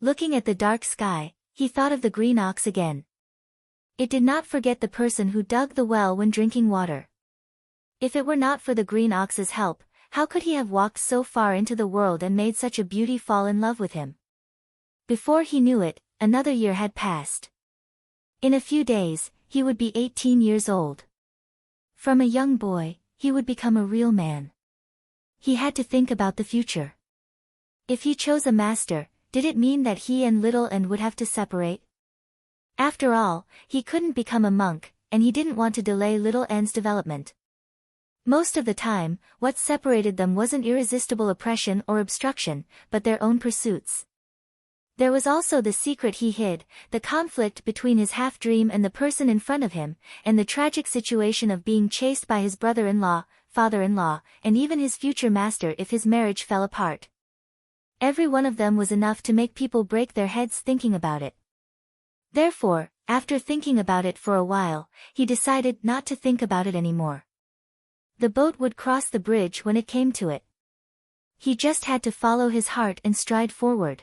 Looking at the dark sky, he thought of the green ox again. It did not forget the person who dug the well when drinking water. If it were not for the green ox's help, how could he have walked so far into the world and made such a beauty fall in love with him? Before he knew it, another year had passed. In a few days, he would be 18 years old. From a young boy, he would become a real man. He had to think about the future. If he chose a master, did it mean that he and little Anne would have to separate? After all, he couldn't become a monk, and he didn't want to delay little Anne's development. Most of the time, what separated them wasn't irresistible oppression or obstruction, but their own pursuits. There was also the secret he hid, the conflict between his half-dream and the person in front of him, and the tragic situation of being chased by his brother-in-law, father-in-law, and even his future master if his marriage fell apart. Every one of them was enough to make people break their heads thinking about it. Therefore, after thinking about it for a while, he decided not to think about it anymore. The boat would cross the bridge when it came to it. He just had to follow his heart and stride forward.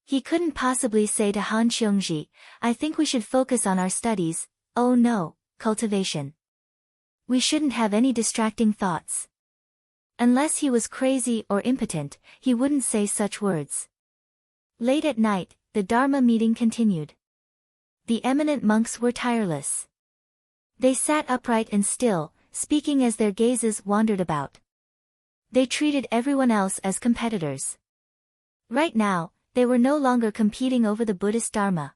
He couldn't possibly say to Han Xiongji, "I think we should focus on our studies." Oh no, cultivation. We shouldn't have any distracting thoughts. Unless he was crazy or impotent, he wouldn't say such words. Late at night, the Dharma meeting continued. The eminent monks were tireless. They sat upright and still, speaking as their gazes wandered about. They treated everyone else as competitors. Right now, they were no longer competing over the Buddhist Dharma.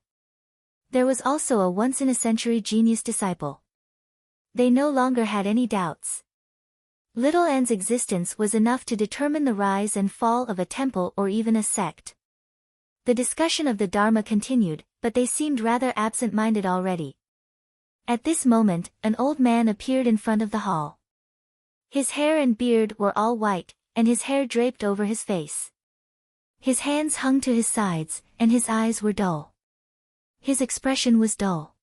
There was also a once-in-a-century genius disciple. They no longer had any doubts. Little Anne's existence was enough to determine the rise and fall of a temple or even a sect. The discussion of the Dharma continued, but they seemed rather absent-minded already. At this moment, an old man appeared in front of the hall. His hair and beard were all white, and his hair draped over his face. His hands hung to his sides, and his eyes were dull. His expression was dull.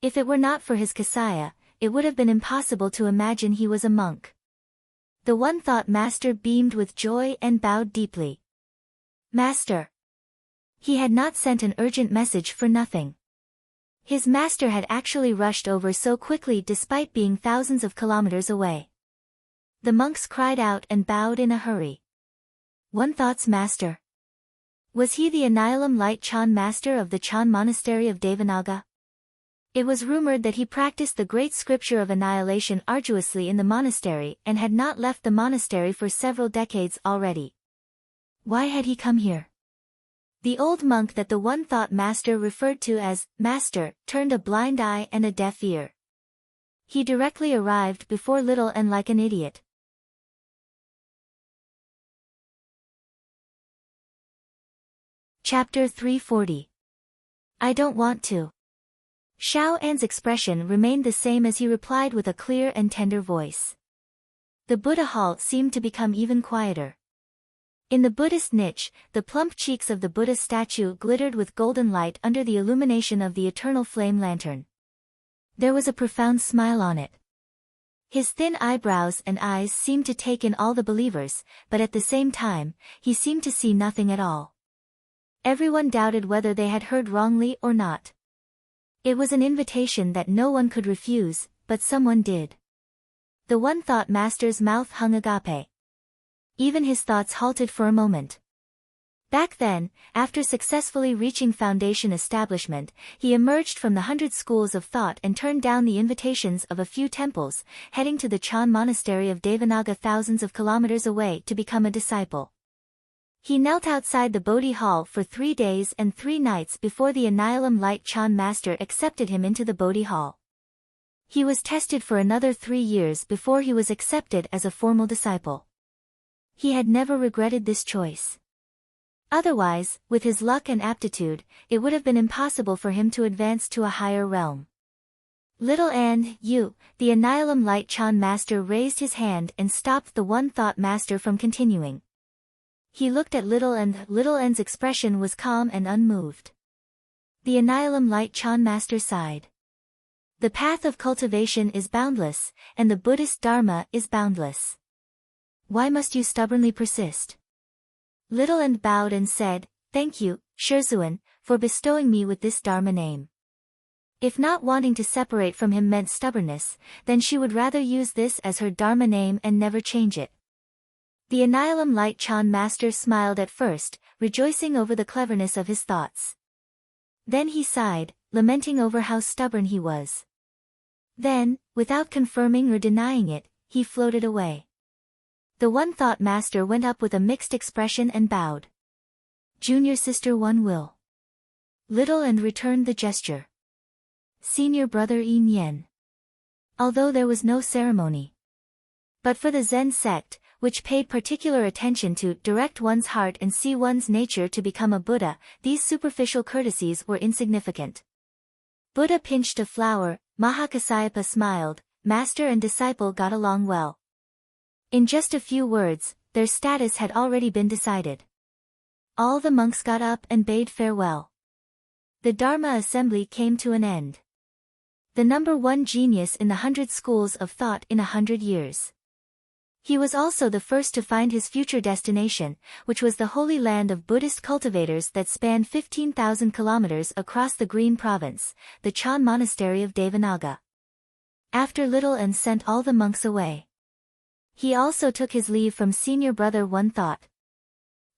If it were not for his kasaya, it would have been impossible to imagine he was a monk. The one-thought master beamed with joy and bowed deeply. Master! He had not sent an urgent message for nothing. His master had actually rushed over so quickly despite being thousands of kilometers away. The monks cried out and bowed in a hurry. One thought's master. Was he the Annihilum Light Chan master of the Chan monastery of Devanaga? It was rumored that he practiced the great scripture of annihilation arduously in the monastery and had not left the monastery for several decades already. Why had he come here? The old monk that the One Thought Master referred to as Master turned a blind eye and a deaf ear. He directly arrived before Little and like an idiot. Chapter 340. I don't want to. Xiao An's expression remained the same as he replied with a clear and tender voice. The Buddha hall seemed to become even quieter. In the Buddhist niche, the plump cheeks of the Buddha statue glittered with golden light under the illumination of the eternal flame lantern. There was a profound smile on it. His thin eyebrows and eyes seemed to take in all the believers, but at the same time, he seemed to see nothing at all. Everyone doubted whether they had heard wrongly or not. It was an invitation that no one could refuse, but someone did. The One Thought Master's mouth hung agape. Even his thoughts halted for a moment. Back then, after successfully reaching foundation establishment, he emerged from the 100 schools of thought and turned down the invitations of a few temples, heading to the Chan monastery of Devanaga thousands of kilometers away to become a disciple. He knelt outside the Bodhi hall for 3 days and 3 nights before the Annihilum Light Chan master accepted him into the Bodhi hall. He was tested for another 3 years before he was accepted as a formal disciple. He had never regretted this choice. Otherwise, with his luck and aptitude, it would have been impossible for him to advance to a higher realm. Little and you, the Annihilum Light Chan master raised his hand and stopped the One Thought Master from continuing. He looked at Little N's expression was calm and unmoved. The Annihilum Light Chan master sighed. The path of cultivation is boundless, and the Buddhist Dharma is boundless. Why must you stubbornly persist? Little N bowed and said, Thank you, Shurzuan, for bestowing me with this Dharma name. If not wanting to separate from him meant stubbornness, then she would rather use this as her Dharma name and never change it. The Annihilum Light Chan master smiled at first, rejoicing over the cleverness of his thoughts. Then he sighed, lamenting over how stubborn he was. Then, without confirming or denying it, he floated away. The One Thought Master went up with a mixed expression and bowed. Junior sister One will. Little and returned the gesture. Senior brother Yin Yen. Although there was no ceremony. But for the Zen sect, which paid particular attention to direct one's heart and see one's nature to become a Buddha, these superficial courtesies were insignificant. Buddha pinched a flower, Mahakassapa smiled, master and disciple got along well. In just a few words, their status had already been decided. All the monks got up and bade farewell. The Dharma assembly came to an end. The number 1 genius in the 100 schools of thought in 100 years. He was also the first to find his future destination, which was the holy land of Buddhist cultivators that spanned 15,000 kilometers across the Green Province, the Chan monastery of Devanaga. After Little and sent all the monks away. He also took his leave from senior brother One Thought.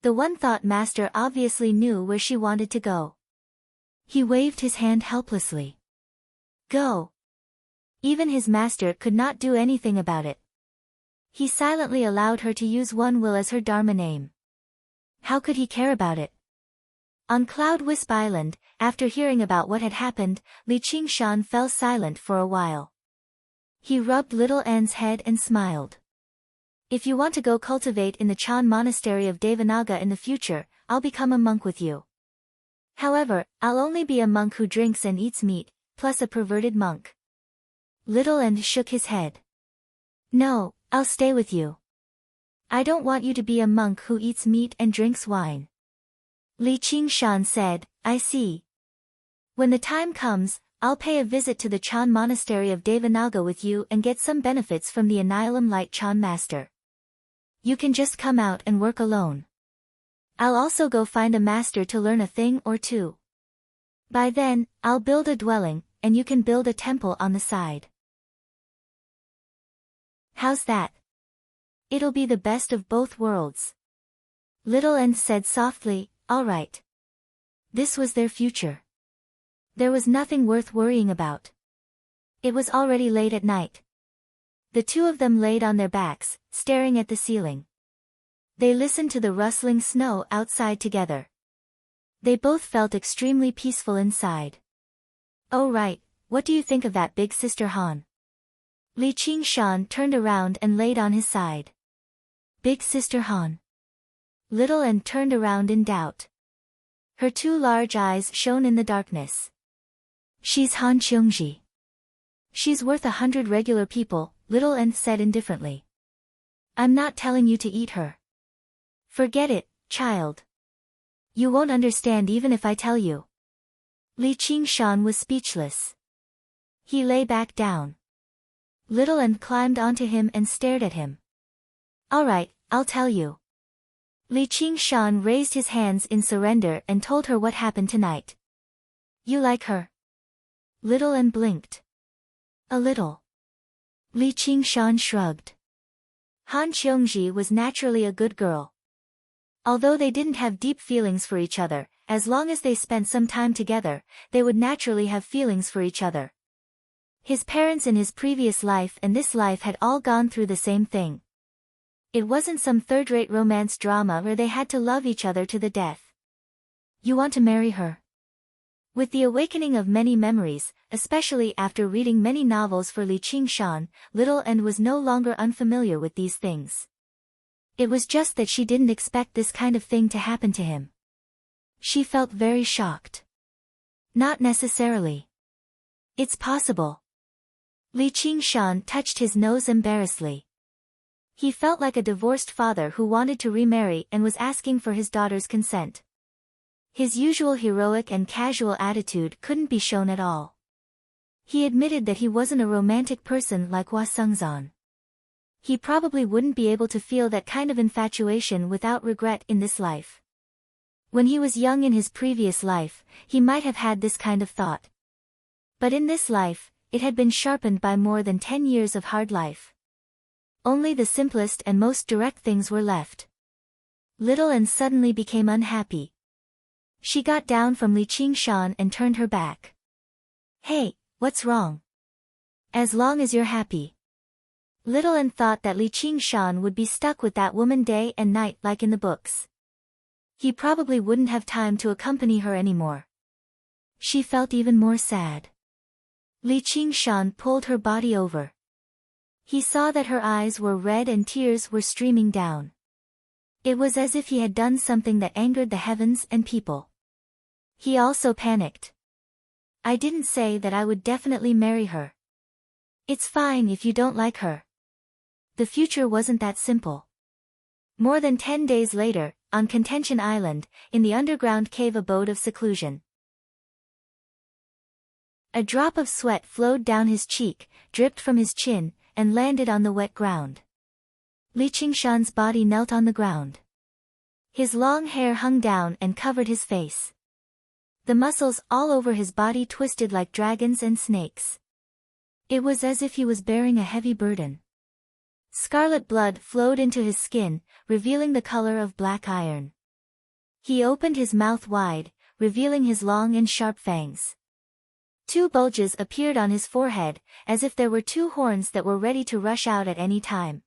The One Thought Master obviously knew where she wanted to go. He waved his hand helplessly. Go. Even his master could not do anything about it. He silently allowed her to use One Will as her Dharma name. How could he care about it? On Cloud Wisp Island, after hearing about what had happened, Li Qingshan fell silent for a while. He rubbed Little N's head and smiled. If you want to go cultivate in the Chan monastery of Devanaga in the future, I'll become a monk with you. However, I'll only be a monk who drinks and eats meat, plus a perverted monk. Little N shook his head. No, I'll stay with you. I don't want you to be a monk who eats meat and drinks wine. Li Qingshan said, I see. When the time comes, I'll pay a visit to the Chan monastery of Devanaga with you and get some benefits from the Annihilum Light Chan master. You can just come out and work alone. I'll also go find a master to learn a thing or two. By then, I'll build a dwelling, and you can build a temple on the side. How's that? It'll be the best of both worlds. Little N said softly, all right. This was their future. There was nothing worth worrying about. It was already late at night. The two of them laid on their backs, staring at the ceiling. They listened to the rustling snow outside together. They both felt extremely peaceful inside. Oh right, what do you think of that, big sister Han? Li Qingshan turned around and laid on his side. Big sister Han. Little N turned around in doubt. Her two large eyes shone in the darkness. She's Han Qiongji. She's worth 100 regular people, Little N said indifferently. I'm not telling you to eat her. Forget it, child. You won't understand even if I tell you. Li Qingshan was speechless. He lay back down. Little N climbed onto him and stared at him. All right, I'll tell you. Li Qingshan raised his hands in surrender and told her what happened tonight. You like her? Little N blinked. A little. Li Qingshan shrugged. Han Qiongji was naturally a good girl. Although they didn't have deep feelings for each other, as long as they spent some time together, they would naturally have feelings for each other. His parents in his previous life and this life had all gone through the same thing. It wasn't some third-rate romance drama where they had to love each other to the death. You want to marry her? With the awakening of many memories, especially after reading many novels for Li Qingshan, Little N was no longer unfamiliar with these things. It was just that she didn't expect this kind of thing to happen to him. She felt very shocked. Not necessarily. It's possible. Li Qingshan touched his nose embarrassedly. He felt like a divorced father who wanted to remarry and was asking for his daughter's consent. His usual heroic and casual attitude couldn't be shown at all. He admitted that he wasn't a romantic person like Hua Sengzan. He probably wouldn't be able to feel that kind of infatuation without regret in this life. When he was young in his previous life, he might have had this kind of thought. But in this life, it had been sharpened by more than 10 years of hard life. Only the simplest and most direct things were left. Little N suddenly became unhappy. She got down from Li Qingshan and turned her back. Hey, what's wrong? As long as you're happy. Little N thought that Li Qingshan would be stuck with that woman day and night like in the books. He probably wouldn't have time to accompany her anymore. She felt even more sad. Li Qingshan pulled her body over. He saw that her eyes were red and tears were streaming down. It was as if he had done something that angered the heavens and people. He also panicked. I didn't say that I would definitely marry her. It's fine if you don't like her. The future wasn't that simple. More than 10 days later, on Contention Island, in the underground cave abode of seclusion. A drop of sweat flowed down his cheek, dripped from his chin, and landed on the wet ground. Li Qingshan's body knelt on the ground. His long hair hung down and covered his face. The muscles all over his body twisted like dragons and snakes. It was as if he was bearing a heavy burden. Scarlet blood flowed into his skin, revealing the color of black iron. He opened his mouth wide, revealing his long and sharp fangs. 2 bulges appeared on his forehead, as if there were 2 horns that were ready to rush out at any time.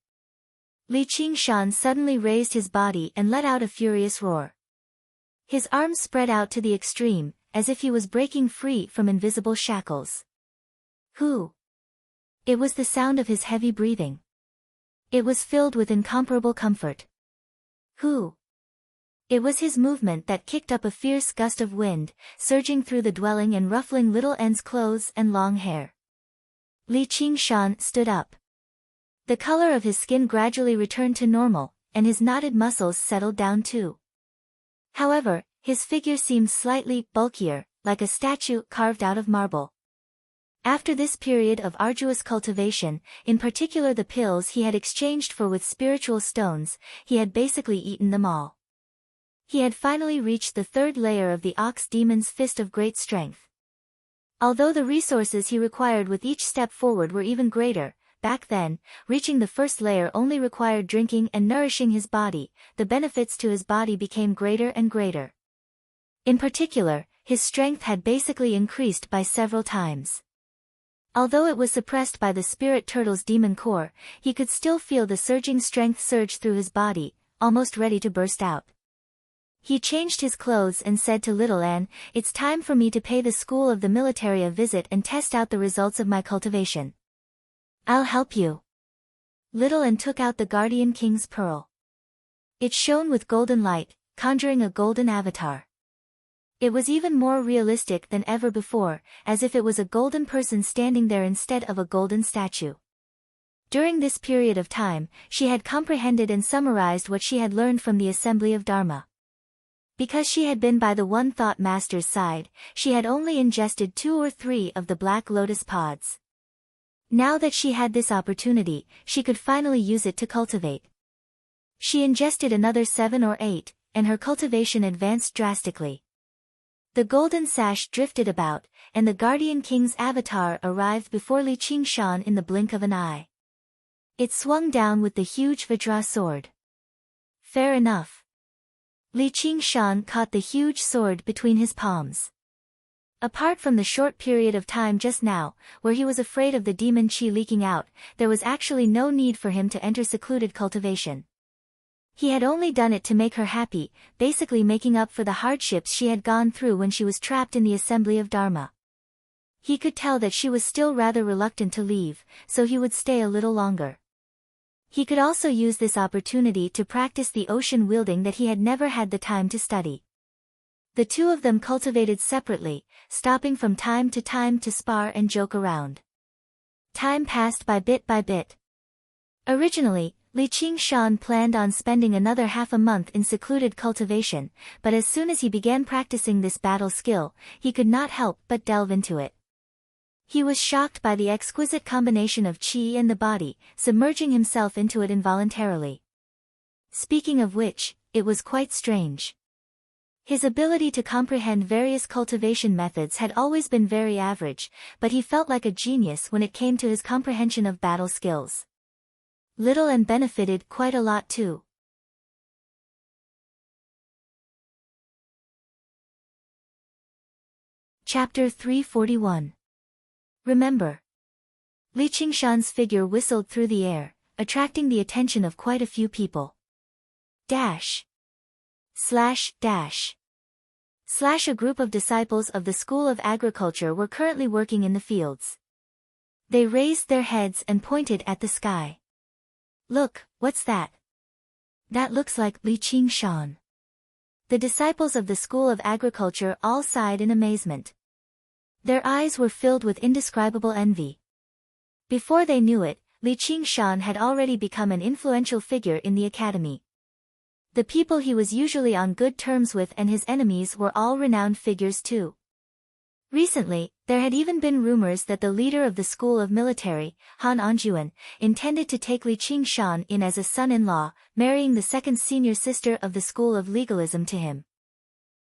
Li Qingshan suddenly raised his body and let out a furious roar. His arms spread out to the extreme, as if he was breaking free from invisible shackles. Who? It was the sound of his heavy breathing. It was filled with incomparable comfort. Who? It was his movement that kicked up a fierce gust of wind, surging through the dwelling and ruffling Little N's clothes and long hair. Li Qingshan stood up. The color of his skin gradually returned to normal, and his knotted muscles settled down too. However, his figure seemed slightly bulkier, like a statue carved out of marble. After this period of arduous cultivation, in particular the pills he had exchanged for with spiritual stones, he had basically eaten them all. He had finally reached the 3rd layer of the ox demon's fist of great strength. Although the resources he required with each step forward were even greater, back then, reaching the 1st layer only required drinking and nourishing his body, the benefits to his body became greater and greater. In particular, his strength had basically increased by several times. Although it was suppressed by the spirit turtle's demon core, he could still feel the surging strength surge through his body, almost ready to burst out. He changed his clothes and said to Little Anne, "It's time for me to pay the school of the military a visit and test out the results of my cultivation." "I'll help you." Little Anne took out the Guardian King's pearl. It shone with golden light, conjuring a golden avatar. It was even more realistic than ever before, as if it was a golden person standing there instead of a golden statue. During this period of time, she had comprehended and summarized what she had learned from the Assembly of Dharma. Because she had been by the One Thought Master's side, she had only ingested 2 or 3 of the black lotus pods. Now that she had this opportunity, she could finally use it to cultivate. She ingested another 7 or 8, and her cultivation advanced drastically. The golden sash drifted about, and the Guardian King's avatar arrived before Li Qingshan in the blink of an eye. It swung down with the huge Vajra sword. Fair enough. Li Qingshan caught the huge sword between his palms. Apart from the short period of time just now, where he was afraid of the demon chi leaking out, there was actually no need for him to enter secluded cultivation. He had only done it to make her happy, basically making up for the hardships she had gone through when she was trapped in the Assembly of Dharma. He could tell that she was still rather reluctant to leave, so he would stay a little longer. He could also use this opportunity to practice the ocean wielding that he had never had the time to study. The two of them cultivated separately, stopping from time to spar and joke around. Time passed by bit. Originally, Li Qingshan planned on spending another half a month in secluded cultivation, but as soon as he began practicing this battle skill, he could not help but delve into it. He was shocked by the exquisite combination of qi and the body, submerging himself into it involuntarily. Speaking of which, it was quite strange. His ability to comprehend various cultivation methods had always been very average, but he felt like a genius when it came to his comprehension of battle skills. Little Anne benefited quite a lot too. Chapter 341. Remember. Li Qingshan's figure whistled through the air, attracting the attention of quite a few people. Dash. Slash. A group of disciples of the School of Agriculture were currently working in the fields. They raised their heads and pointed at the sky. "Look, what's that?" "That looks like Li Qingshan." The disciples of the School of Agriculture all sighed in amazement. Their eyes were filled with indescribable envy. Before they knew it, Li Qingshan had already become an influential figure in the academy. The people he was usually on good terms with and his enemies were all renowned figures too. Recently, there had even been rumors that the leader of the School of Military, Han Anjuan, intended to take Li Qingshan in as a son-in-law, marrying the second senior sister of the School of Legalism to him.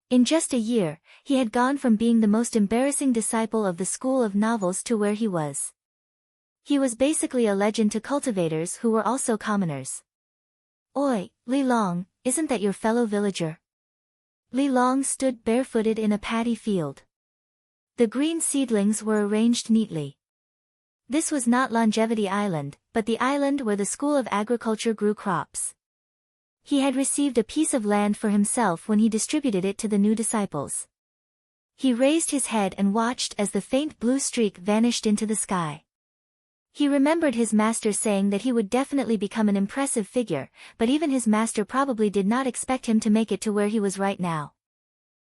In just a year, he had gone from being the most embarrassing disciple of the School of Novels to where he was. He was basically a legend to cultivators who were also commoners. "Oi, Li Long, isn't that your fellow villager?" Li Long stood barefooted in a paddy field. The green seedlings were arranged neatly. This was not Longevity Island, but the island where the School of Agriculture grew crops. He had received a piece of land for himself when he distributed it to the new disciples. He raised his head and watched as the faint blue streak vanished into the sky. He remembered his master saying that he would definitely become an impressive figure, but even his master probably did not expect him to make it to where he was right now.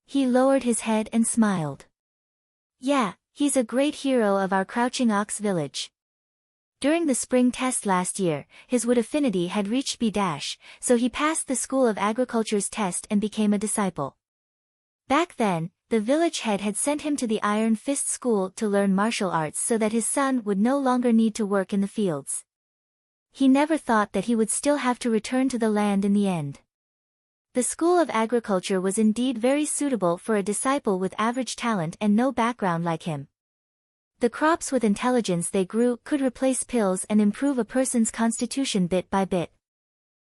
He lowered his head and smiled. "Yeah, he's a great hero of our Crouching Ox village." During the spring test last year, his wood affinity had reached B-, so he passed the School of Agriculture's test and became a disciple. Back then, the village head had sent him to the Iron Fist School to learn martial arts so that his son would no longer need to work in the fields. He never thought that he would still have to return to the land in the end. The School of Agriculture was indeed very suitable for a disciple with average talent and no background like him. The crops with intelligence they grew could replace pills and improve a person's constitution bit by bit.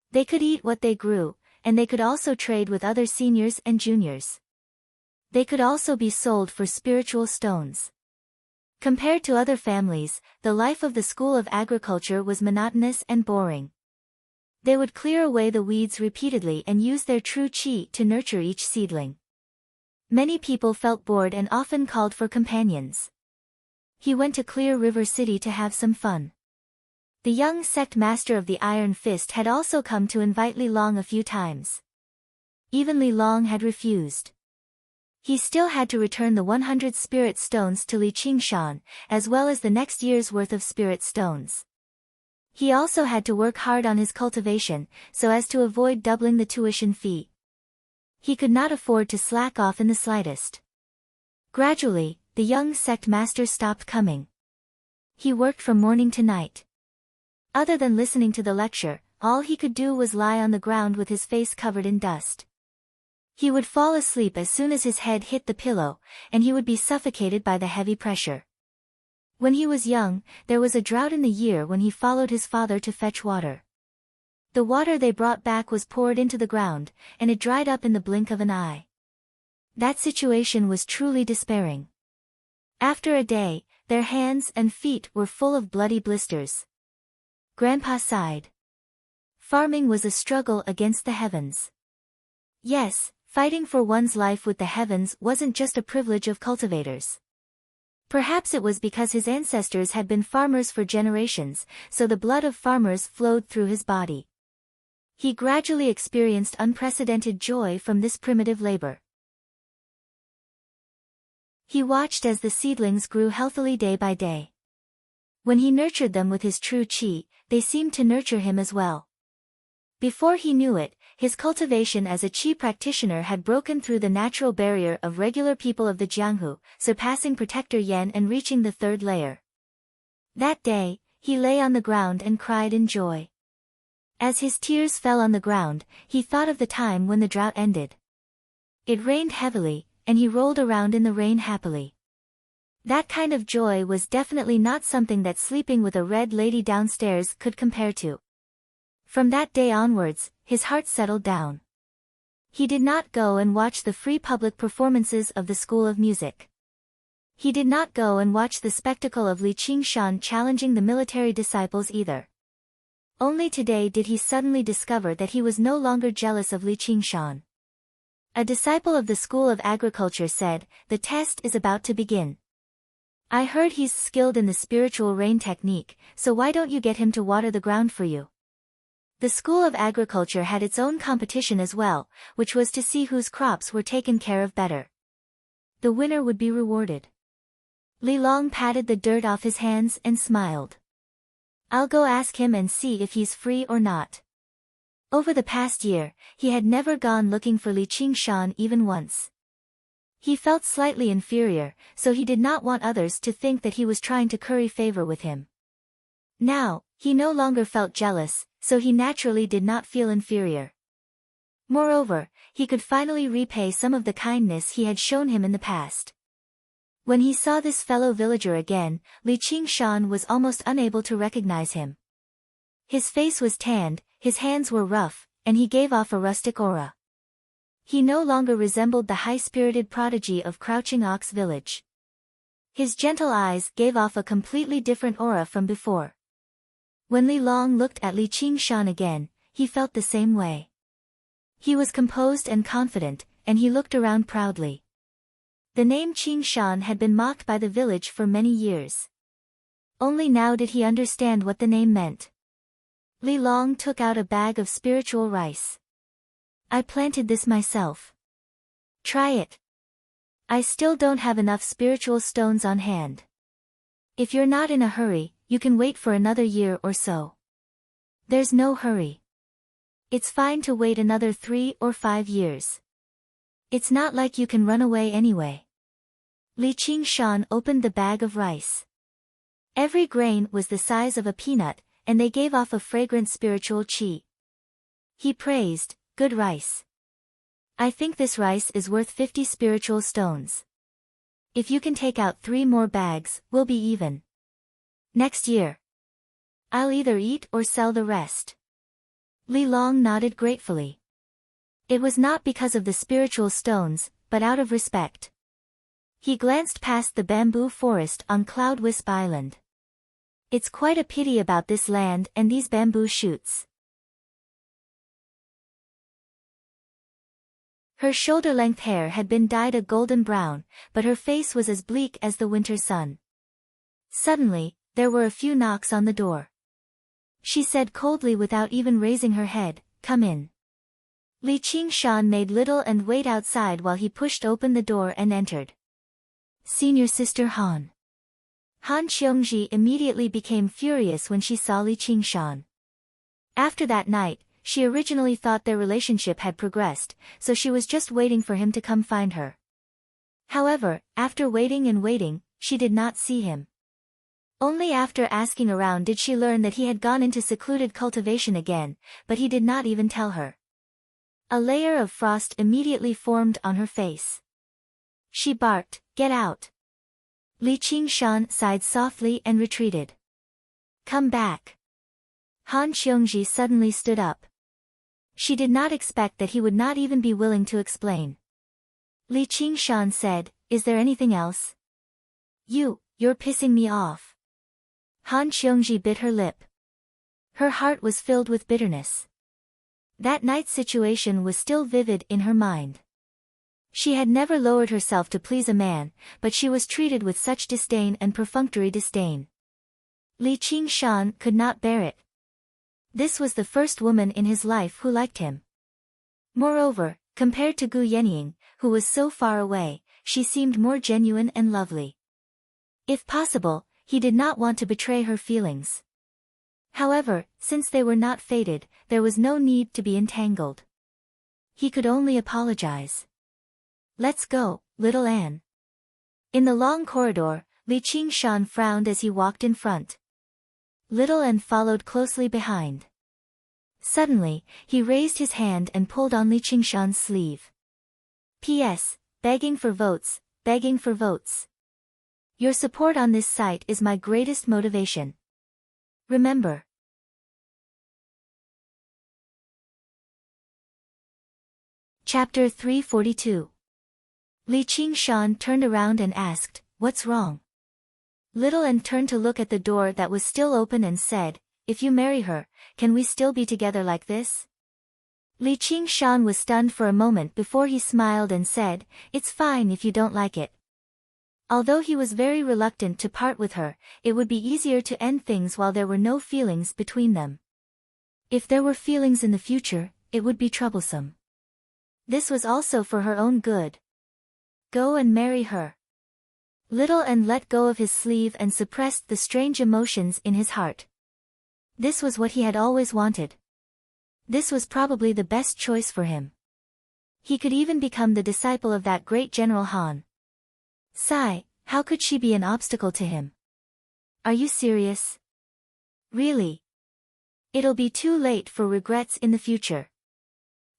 They could eat what they grew, and they could also trade with other seniors and juniors. They could also be sold for spiritual stones. Compared to other families, the life of the School of Agriculture was monotonous and boring. They would clear away the weeds repeatedly and use their true chi to nurture each seedling. Many people felt bored and often called for companions. He went to Clear River City to have some fun. The young sect master of the Iron Fist had also come to invite Li Long a few times. Even Li Long had refused. He still had to return the 100 spirit stones to Li Qingshan, as well as the next year's worth of spirit stones. He also had to work hard on his cultivation, so as to avoid doubling the tuition fee. He could not afford to slack off in the slightest. Gradually, the young sect master stopped coming. He worked from morning to night. Other than listening to the lecture, all he could do was lie on the ground with his face covered in dust. He would fall asleep as soon as his head hit the pillow, and he would be suffocated by the heavy pressure. When he was young, there was a drought in the year when he followed his father to fetch water. The water they brought back was poured into the ground, and it dried up in the blink of an eye. That situation was truly despairing. After a day, their hands and feet were full of bloody blisters. Grandpa sighed. Farming was a struggle against the heavens. Yes, fighting for one's life with the heavens wasn't just a privilege of cultivators. Perhaps it was because his ancestors had been farmers for generations, so the blood of farmers flowed through his body. He gradually experienced unprecedented joy from this primitive labor. He watched as the seedlings grew healthily day by day. When he nurtured them with his true chi, they seemed to nurture him as well. Before he knew it, his cultivation as a chi practitioner had broken through the natural barrier of regular people of the Jianghu, surpassing Protector Yan and reaching the third layer. That day, he lay on the ground and cried in joy. As his tears fell on the ground, he thought of the time when the drought ended. It rained heavily, and he rolled around in the rain happily. That kind of joy was definitely not something that sleeping with a red lady downstairs could compare to. From that day onwards, his heart settled down. He did not go and watch the free public performances of the School of Music. He did not go and watch the spectacle of Li Qingshan challenging the military disciples either. Only today did he suddenly discover that he was no longer jealous of Li Qingshan. A disciple of the School of Agriculture said, "The test is about to begin. I heard he's skilled in the spiritual rain technique, so why don't you get him to water the ground for you?" The School of Agriculture had its own competition as well, which was to see whose crops were taken care of better. The winner would be rewarded. Li Long patted the dirt off his hands and smiled. "I'll go ask him and see if he's free or not." Over the past year, he had never gone looking for Li Qingshan even once. He felt slightly inferior, so he did not want others to think that he was trying to curry favor with him. Now, he no longer felt jealous, so he naturally did not feel inferior. Moreover, he could finally repay some of the kindness he had shown him in the past. When he saw this fellow villager again, Li Qingshan was almost unable to recognize him. His face was tanned, his hands were rough, and he gave off a rustic aura. He no longer resembled the high-spirited prodigy of Crouching Ox Village. His gentle eyes gave off a completely different aura from before. When Li Long looked at Li Qingshan again, he felt the same way. He was composed and confident, and he looked around proudly. The name Qingshan had been mocked by the village for many years. Only now did he understand what the name meant. Li Long took out a bag of spiritual rice. "I planted this myself. Try it. I still don't have enough spiritual stones on hand. If you're not in a hurry, you can wait for another year or so." "There's no hurry. It's fine to wait another 3 or 5 years. It's not like you can run away anyway." Li Qingshan opened the bag of rice. Every grain was the size of a peanut, and they gave off a fragrant spiritual qi. He praised, "Good rice. I think this rice is worth 50 spiritual stones. If you can take out 3 more bags, we'll be even. Next year, I'll either eat or sell the rest." Li Long nodded gratefully. It was not because of the spiritual stones, but out of respect. He glanced past the bamboo forest on Cloud Wisp Island. It's quite a pity about this land and these bamboo shoots. Her shoulder-length hair had been dyed a golden brown, but her face was as bleak as the winter sun. Suddenly, there were a few knocks on the door. She said coldly without even raising her head, "Come in." Li Qingshan made little and wait outside while he pushed open the door and entered. "Senior Sister Han." Han Qiongji immediately became furious when she saw Li Qingshan. After that night, she originally thought their relationship had progressed, so she was just waiting for him to come find her. However, after waiting and waiting, she did not see him. Only after asking around did she learn that he had gone into secluded cultivation again, but he did not even tell her. A layer of frost immediately formed on her face. She barked, "Get out!" Li Qingshan sighed softly and retreated. "Come back." Han Qiongji suddenly stood up. She did not expect that he would not even be willing to explain. Li Qingshan said, "Is there anything else?" You're pissing me off." Han Qiongji bit her lip. Her heart was filled with bitterness. That night's situation was still vivid in her mind. She had never lowered herself to please a man, but she was treated with such disdain and perfunctory disdain. Li Qingshan could not bear it. This was the first woman in his life who liked him. Moreover, compared to Gu Yenying, who was so far away, she seemed more genuine and lovely. If possible, he did not want to betray her feelings. However, since they were not fated, there was no need to be entangled. He could only apologize. "Let's go, little Anne." In the long corridor, Li Qingshan frowned as he walked in front. Little Anne followed closely behind. Suddenly, he raised his hand and pulled on Li Qingshan's sleeve. "P.S. Begging for votes, begging for votes. Your support on this site is my greatest motivation. Remember." Chapter 342. Li Qingshan turned around and asked, "What's wrong?" Little Anne turned to look at the door that was still open and said, "If you marry her, can we still be together like this?" Li Qingshan was stunned for a moment before he smiled and said, "It's fine if you don't like it." Although he was very reluctant to part with her, it would be easier to end things while there were no feelings between them. If there were feelings in the future, it would be troublesome. This was also for her own good. Go and marry her. Little Anne let go of his sleeve and suppressed the strange emotions in his heart. This was what he had always wanted. This was probably the best choice for him. He could even become the disciple of that great General Han. Sigh, how could she be an obstacle to him? Are you serious? Really? It'll be too late for regrets in the future.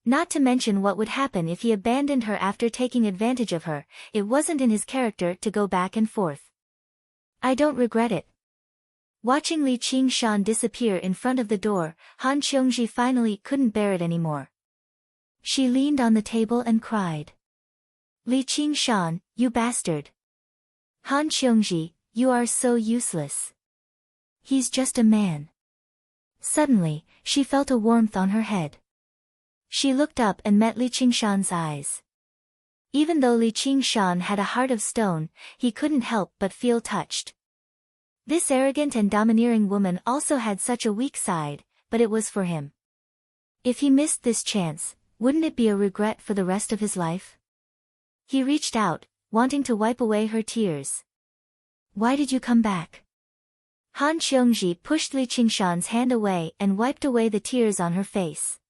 Not to mention what would happen if he abandoned her after taking advantage of her. It wasn't in his character to go back and forth. I don't regret it. Watching Li Qingshan disappear in front of the door, Han Qiongji finally couldn't bear it anymore. She leaned on the table and cried. Li Qingshan, you bastard. Han Qiongji, you are so useless. He's just a man. Suddenly, she felt a warmth on her head. She looked up and met Li Qingshan's eyes. Even though Li Qingshan had a heart of stone, he couldn't help but feel touched. This arrogant and domineering woman also had such a weak side, but it was for him. If he missed this chance, wouldn't it be a regret for the rest of his life? He reached out, wanting to wipe away her tears. Why did you come back? Han Qiongji pushed Li Qingshan's hand away and wiped away the tears on her face.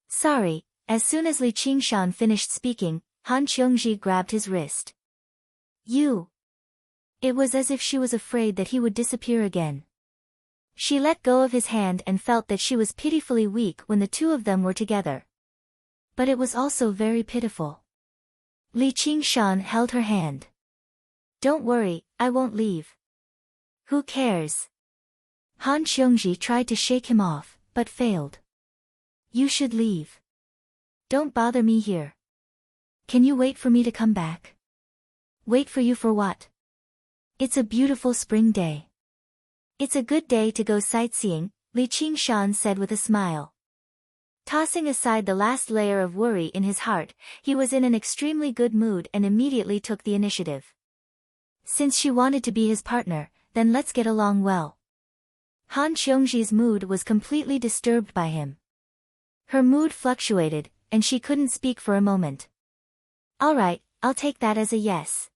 Sorry. As soon as Li Qingshan finished speaking, Han Qiongji grabbed his wrist. You. It was as if she was afraid that he would disappear again. She let go of his hand and felt that she was pitifully weak when the two of them were together. But it was also very pitiful. Li Qingshan held her hand. Don't worry, I won't leave. Who cares? Han Qiongji tried to shake him off, but failed. You should leave. Don't bother me here. Can you wait for me to come back? Wait for you for what? It's a beautiful spring day. It's a good day to go sightseeing, Li Qingshan said with a smile. Tossing aside the last layer of worry in his heart, he was in an extremely good mood and immediately took the initiative. Since she wanted to be his partner, then let's get along well. Han Xiongji's mood was completely disturbed by him. Her mood fluctuated, and she couldn't speak for a moment. All right, I'll take that as a yes.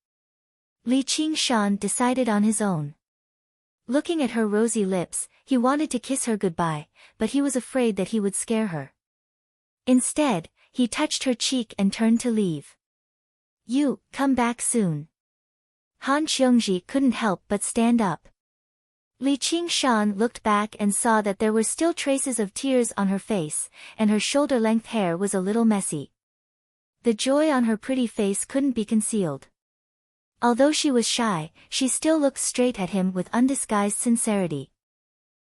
Li Qingshan decided on his own. Looking at her rosy lips, he wanted to kiss her goodbye, but he was afraid that he would scare her. Instead, he touched her cheek and turned to leave. You, come back soon. Han Xiongji couldn't help but stand up. Li Qingshan looked back and saw that there were still traces of tears on her face, and her shoulder-length hair was a little messy. The joy on her pretty face couldn't be concealed. Although she was shy, she still looked straight at him with undisguised sincerity.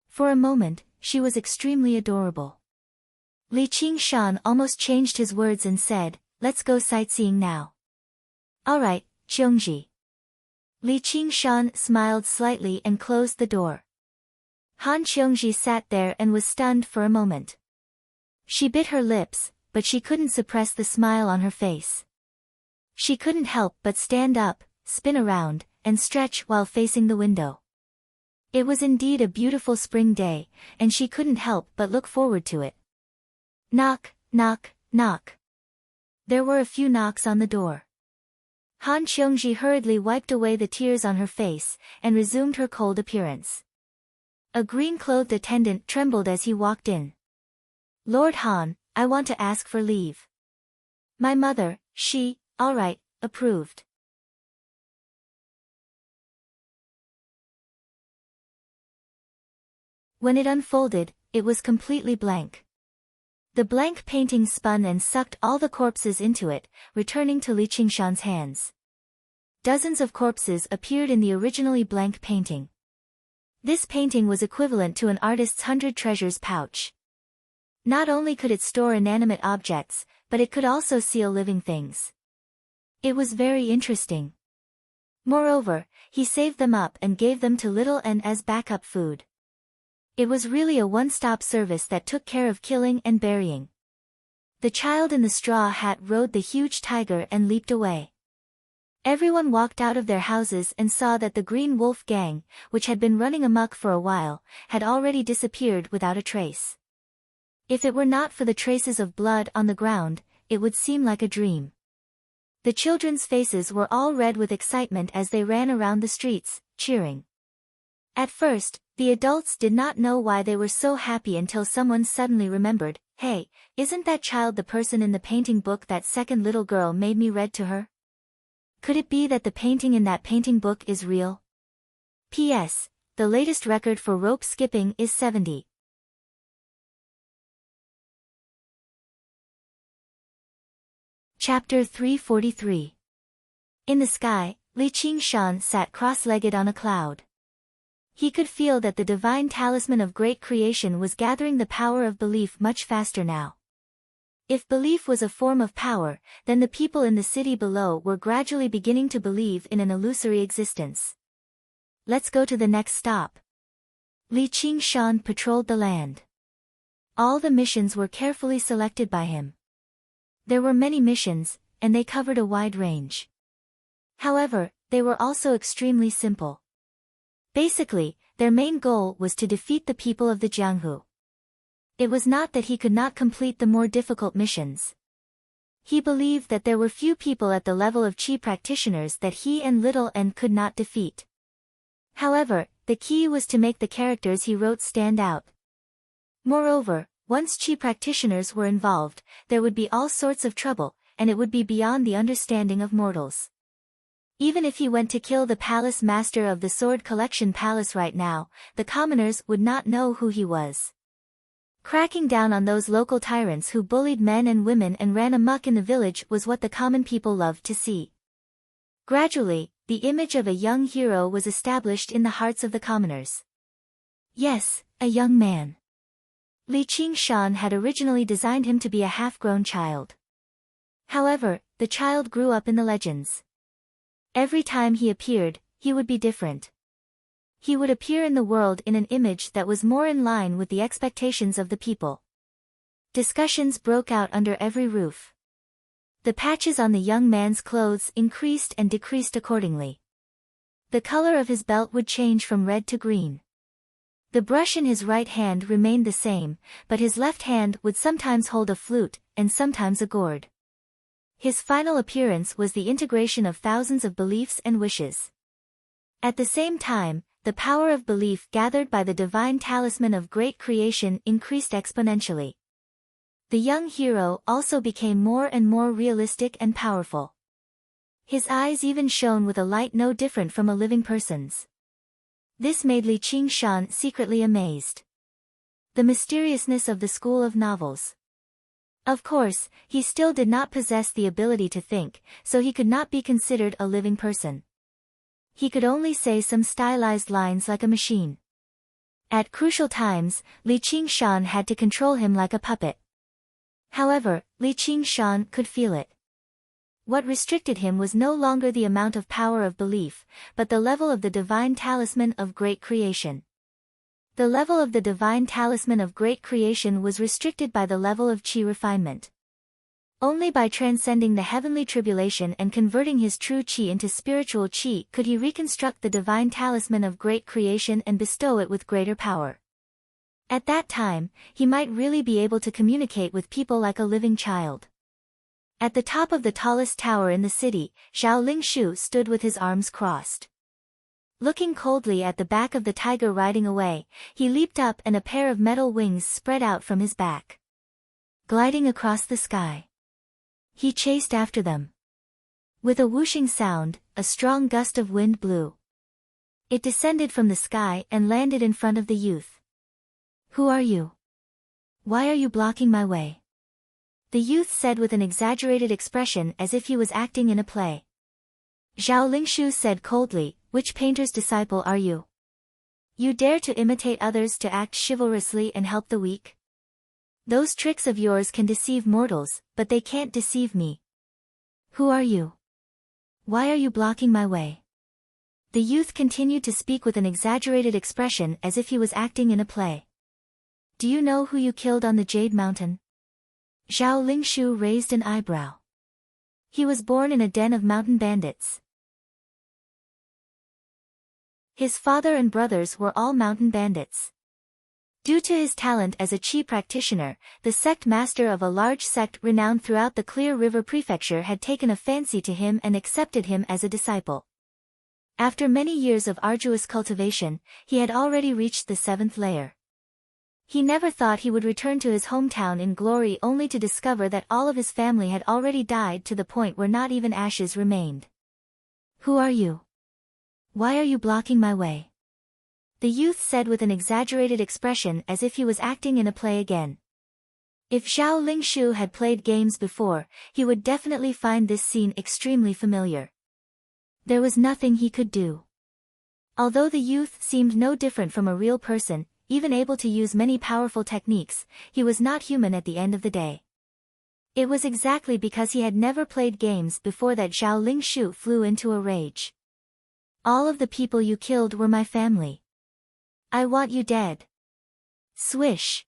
For a moment, she was extremely adorable. Li Qingshan almost changed his words and said, let's go sightseeing now. All right, Qiongji. Li Qingshan smiled slightly and closed the door. Han Qiongji sat there and was stunned for a moment. She bit her lips, but she couldn't suppress the smile on her face. She couldn't help but stand up, spin around, and stretch while facing the window. It was indeed a beautiful spring day, and she couldn't help but look forward to it. Knock, knock, knock. There were a few knocks on the door. Han Xiongji hurriedly wiped away the tears on her face, and resumed her cold appearance. A green-clothed attendant trembled as he walked in. Lord Han, I want to ask for leave. My mother, all right, approved. When it unfolded, it was completely blank. The blank painting spun and sucked all the corpses into it, returning to Li Qingshan's hands. Dozens of corpses appeared in the originally blank painting. This painting was equivalent to an artist's 100 treasures pouch. Not only could it store inanimate objects, but it could also seal living things. It was very interesting. Moreover, he saved them up and gave them to Little N as backup food. It was really a one-stop service that took care of killing and burying. The child in the straw hat rode the huge tiger and leaped away. Everyone walked out of their houses and saw that the Green Wolf gang, which had been running amok for a while, had already disappeared without a trace. If it were not for the traces of blood on the ground, it would seem like a dream. The children's faces were all red with excitement as they ran around the streets, cheering. At first, the adults did not know why they were so happy until someone suddenly remembered, hey, isn't that child the person in the painting book that second little girl made me read to her? Could it be that the painting in that painting book is real? P.S. The latest record for rope skipping is 70. Chapter 343. In the sky, Li Qingshan sat cross-legged on a cloud. He could feel that the divine talisman of great creation was gathering the power of belief much faster now. If belief was a form of power, then the people in the city below were gradually beginning to believe in an illusory existence. Let's go to the next stop. Li Qingshan patrolled the land. All the missions were carefully selected by him. There were many missions, and they covered a wide range. However, they were also extremely simple. Basically, their main goal was to defeat the people of the Jianghu. It was not that he could not complete the more difficult missions. He believed that there were few people at the level of Qi practitioners that he and Little N could not defeat. However, the key was to make the characters he wrote stand out. Moreover, once Qi practitioners were involved, there would be all sorts of trouble, and it would be beyond the understanding of mortals. Even if he went to kill the palace master of the Sword Collection Palace right now, the commoners would not know who he was. Cracking down on those local tyrants who bullied men and women and ran amok in the village was what the common people loved to see. Gradually, the image of a young hero was established in the hearts of the commoners. Yes, a young man. Li Qingshan had originally designed him to be a half-grown child. However, the child grew up in the legends. Every time he appeared, he would be different. He would appear in the world in an image that was more in line with the expectations of the people. Discussions broke out under every roof. The patches on the young man's clothes increased and decreased accordingly. The color of his belt would change from red to green. The brush in his right hand remained the same, but his left hand would sometimes hold a flute, and sometimes a gourd. His final appearance was the integration of thousands of beliefs and wishes. At the same time, the power of belief gathered by the divine talisman of great creation increased exponentially. The young hero also became more and more realistic and powerful. His eyes even shone with a light no different from a living person's. This made Li Qingshan secretly amazed. The mysteriousness of the school of novels. Of course, he still did not possess the ability to think, so he could not be considered a living person. He could only say some stylized lines like a machine. At crucial times, Li Qingshan had to control him like a puppet. However, Li Qingshan could feel it. What restricted him was no longer the amount of power of belief, but the level of the divine talisman of great creation. The level of the divine talisman of great creation was restricted by the level of qi refinement. Only by transcending the heavenly tribulation and converting his true qi into spiritual qi could he reconstruct the divine talisman of great creation and bestow it with greater power. At that time, he might really be able to communicate with people like a living child. At the top of the tallest tower in the city, Zhao Lingshu stood with his arms crossed. Looking coldly at the back of the tiger riding away, he leaped up and a pair of metal wings spread out from his back. Gliding across the sky, he chased after them. With a whooshing sound, a strong gust of wind blew. It descended from the sky and landed in front of the youth. "Who are you? Why are you blocking my way?" the youth said with an exaggerated expression as if he was acting in a play. Zhao Lingshu said coldly, "Which painter's disciple are you? You dare to imitate others to act chivalrously and help the weak? Those tricks of yours can deceive mortals, but they can't deceive me. Who are you? Why are you blocking my way?" The youth continued to speak with an exaggerated expression as if he was acting in a play. "Do you know who you killed on the Jade Mountain?" Zhao Lingshu raised an eyebrow. He was born in a den of mountain bandits. His father and brothers were all mountain bandits. Due to his talent as a qi practitioner, the sect master of a large sect renowned throughout the Clear River Prefecture had taken a fancy to him and accepted him as a disciple. After many years of arduous cultivation, he had already reached the 7th layer. He never thought he would return to his hometown in glory only to discover that all of his family had already died to the point where not even ashes remained. "Who are you? Why are you blocking my way?" the youth said with an exaggerated expression as if he was acting in a play again. If Zhao Lingshu had played games before, he would definitely find this scene extremely familiar. There was nothing he could do. Although the youth seemed no different from a real person, even able to use many powerful techniques, he was not human at the end of the day. It was exactly because he had never played games before that Zhao Lingshu flew into a rage. "All of the people you killed were my family. I want you dead." Swish!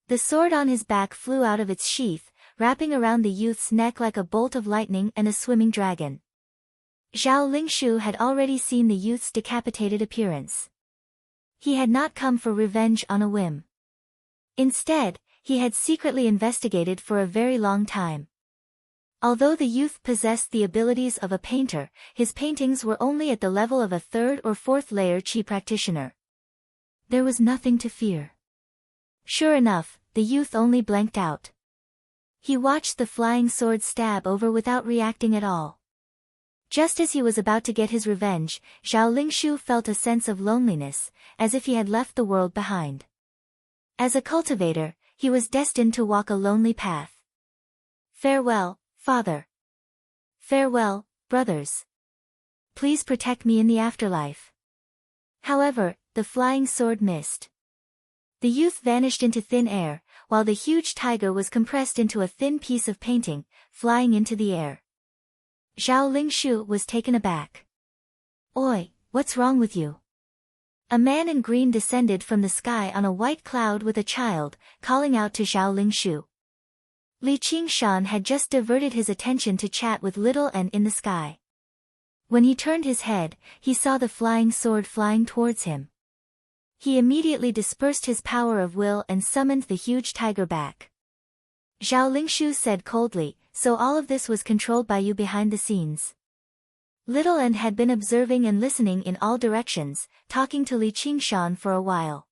The sword on his back flew out of its sheath, wrapping around the youth's neck like a bolt of lightning and a swimming dragon. Zhao Lingshu had already seen the youth's decapitated appearance. He had not come for revenge on a whim. Instead, he had secretly investigated for a very long time. Although the youth possessed the abilities of a painter, his paintings were only at the level of a 3rd or 4th layer qi practitioner. There was nothing to fear. Sure enough, the youth only blanked out. He watched the flying sword stab over without reacting at all. Just as he was about to get his revenge, Zhao Lingshu felt a sense of loneliness, as if he had left the world behind. As a cultivator, he was destined to walk a lonely path. "Farewell, father. Farewell, brothers. Please protect me in the afterlife." However, the flying sword missed. The youth vanished into thin air, while the huge tiger was compressed into a thin piece of painting, flying into the air. Zhao Lingshu was taken aback. "Oi, what's wrong with you?" A man in green descended from the sky on a white cloud with a child, calling out to Zhao Lingshu. Li Qingshan had just diverted his attention to chat with Little and in the sky. When he turned his head, he saw the flying sword flying towards him. He immediately dispersed his power of will and summoned the huge tiger back. Zhao Lingshu said coldly, "So all of this was controlled by you behind the scenes." Little and had been observing and listening in all directions, talking to Li Qingshan for a while.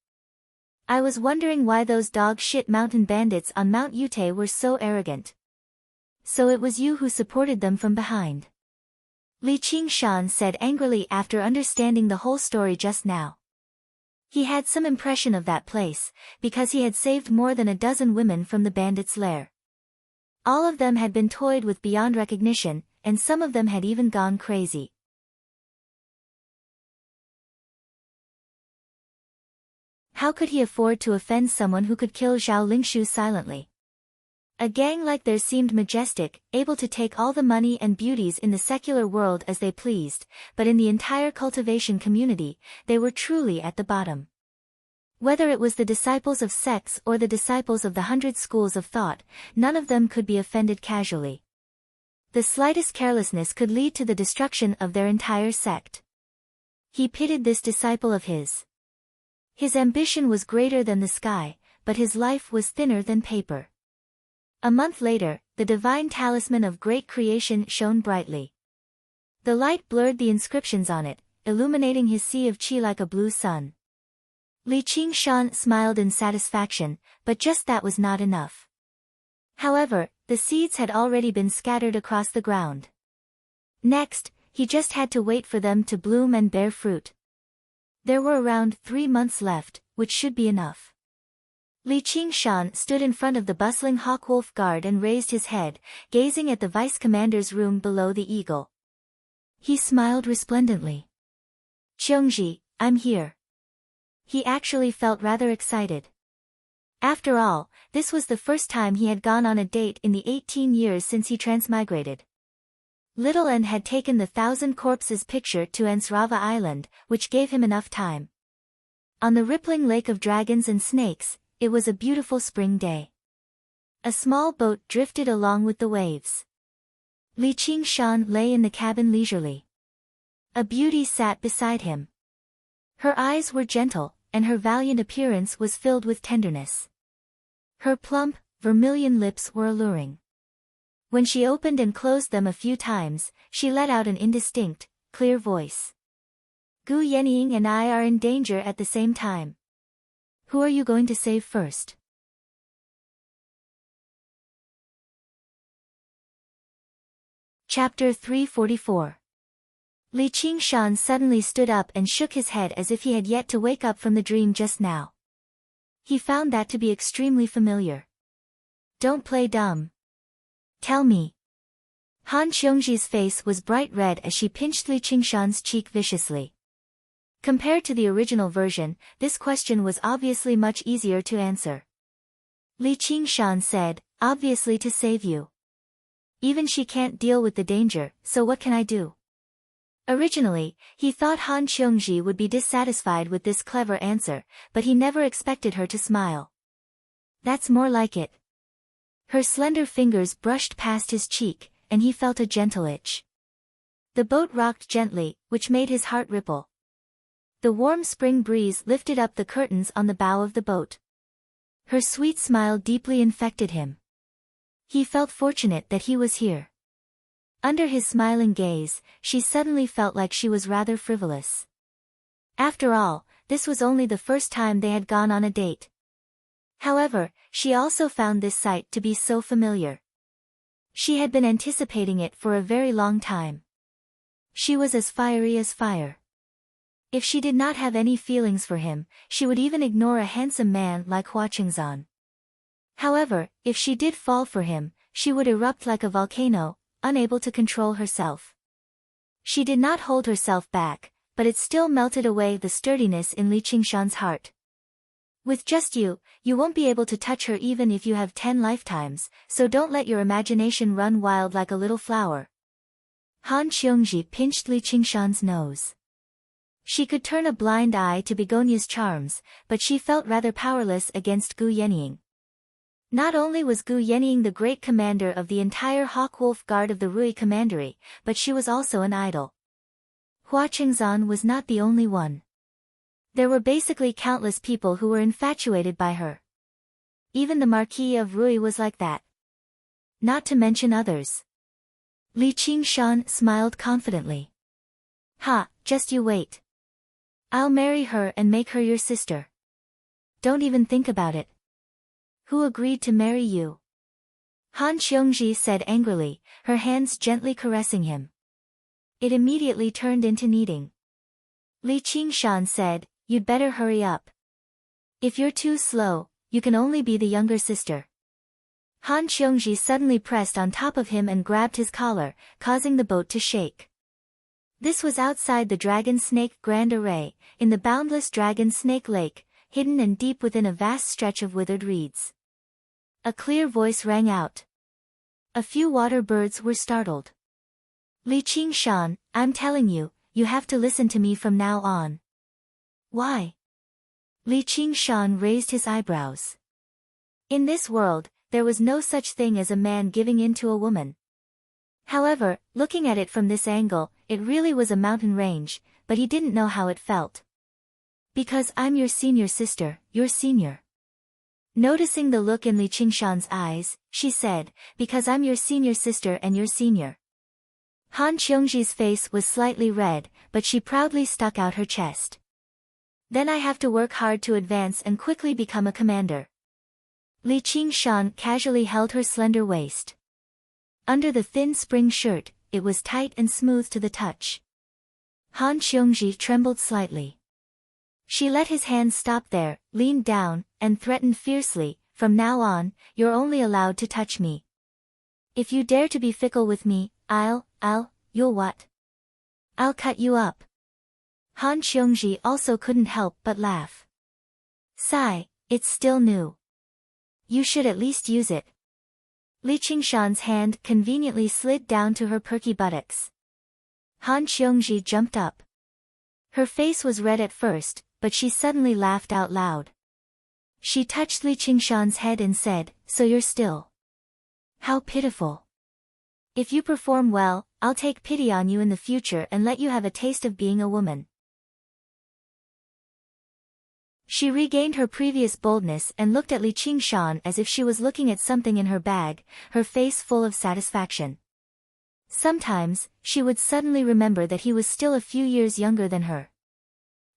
"I was wondering why those dog-shit mountain bandits on Mount Yute were so arrogant. So it was you who supported them from behind?" Li Qingshan said angrily after understanding the whole story just now. He had some impression of that place, because he had saved more than a dozen women from the bandits' lair. All of them had been toyed with beyond recognition, and some of them had even gone crazy. How could he afford to offend someone who could kill Zhao Lingshu silently? A gang like theirs seemed majestic, able to take all the money and beauties in the secular world as they pleased, but in the entire cultivation community, they were truly at the bottom. Whether it was the disciples of sects or the disciples of the 100 schools of thought, none of them could be offended casually. The slightest carelessness could lead to the destruction of their entire sect. He pitied this disciple of his. His ambition was greater than the sky, but his life was thinner than paper. A month later, the divine talisman of great creation shone brightly. The light blurred the inscriptions on it, illuminating his sea of qi like a blue sun. Li Qingshan smiled in satisfaction, but just that was not enough. However, the seeds had already been scattered across the ground. Next, he just had to wait for them to bloom and bear fruit. There were around 3 months left, which should be enough. Li Qingshan stood in front of the bustling Hawkwolf guard and raised his head, gazing at the vice-commander's room below the eagle. He smiled resplendently. "Qiongji, I'm here." He actually felt rather excited. After all, this was the first time he had gone on a date in the 18 years since he transmigrated. Little N had taken the 1,000 corpses picture to Ansrava Island, which gave him enough time. On the rippling lake of dragons and snakes, it was a beautiful spring day. A small boat drifted along with the waves. Li Qingshan lay in the cabin leisurely. A beauty sat beside him. Her eyes were gentle, and her valiant appearance was filled with tenderness. Her plump, vermilion lips were alluring. When she opened and closed them a few times, she let out an indistinct, clear voice. "Gu Yenying and I are in danger at the same time. Who are you going to save first?" Chapter 344. Li Qingshan suddenly stood up and shook his head as if he had yet to wake up from the dream just now. He found that to be extremely familiar. "Don't play dumb. Tell me." Han Xiongji's face was bright red as she pinched Li Qingshan's cheek viciously. Compared to the original version, this question was obviously much easier to answer. Li Qingshan said, "Obviously to save you. Even she can't deal with the danger, so what can I do?" Originally, he thought Han Xiongji would be dissatisfied with this clever answer, but he never expected her to smile. "That's more like it." Her slender fingers brushed past his cheek, and he felt a gentle itch. The boat rocked gently, which made his heart ripple. The warm spring breeze lifted up the curtains on the bow of the boat. Her sweet smile deeply infected him. He felt fortunate that he was here. Under his smiling gaze, she suddenly felt like she was rather frivolous. After all, this was only the first time they had gone on a date. However, she also found this sight to be so familiar. She had been anticipating it for a very long time. She was as fiery as fire. If she did not have any feelings for him, she would even ignore a handsome man like Hua Qingzan. However, if she did fall for him, she would erupt like a volcano, unable to control herself. She did not hold herself back, but it still melted away the sturdiness in Li Qingshan's heart. With just you, you won't be able to touch her even if you have 10 lifetimes, so don't let your imagination run wild like a little flower. Han Qiongji pinched Li Qingshan's nose. She could turn a blind eye to Begonia's charms, but she felt rather powerless against Gu Yenying. Not only was Gu Yenying the great commander of the entire Hawkwolf Guard of the Rui Commandery, but she was also an idol. Hua Qingzan was not the only one. There were basically countless people who were infatuated by her. Even the Marquis of Rui was like that. Not to mention others. Li Qingshan smiled confidently. Ha, just you wait. I'll marry her and make her your sister. Don't even think about it. Who agreed to marry you? Han Qiongji said angrily, her hands gently caressing him. It immediately turned into kneading. Li Qingshan said, you'd better hurry up. If you're too slow, you can only be the younger sister. Han Qiongji suddenly pressed on top of him and grabbed his collar, causing the boat to shake. This was outside the Dragon Snake Grand Array, in the boundless Dragon Snake Lake, hidden and deep within a vast stretch of withered reeds. A clear voice rang out. A few water birds were startled. Li Qingshan, I'm telling you, you have to listen to me from now on. Why? Li Qingshan raised his eyebrows. In this world, there was no such thing as a man giving in to a woman. However, looking at it from this angle, it really was a mountain range, but he didn't know how it felt. Because I'm your senior sister, your senior. Noticing the look in Li Qingshan's eyes, she said, because I'm your senior sister and your senior. Han Qiongji's face was slightly red, but she proudly stuck out her chest. Then I have to work hard to advance and quickly become a commander. Li Qingshan casually held her slender waist. Under the thin spring shirt, it was tight and smooth to the touch. Han Qiongji trembled slightly. She let his hand stop there, leaned down, and threatened fiercely, from now on, you're only allowed to touch me. If you dare to be fickle with me, you'll what? I'll cut you up. Han Qiongji also couldn't help but laugh. Sigh, it's still new. You should at least use it. Li Qingshan's hand conveniently slid down to her perky buttocks. Han Qiongji jumped up. Her face was red at first, but she suddenly laughed out loud. She touched Li Qingshan's head and said, so you're still. How pitiful. If you perform well, I'll take pity on you in the future and let you have a taste of being a woman. She regained her previous boldness and looked at Li Qingshan as if she was looking at something in her bag, her face full of satisfaction. Sometimes, she would suddenly remember that he was still a few years younger than her.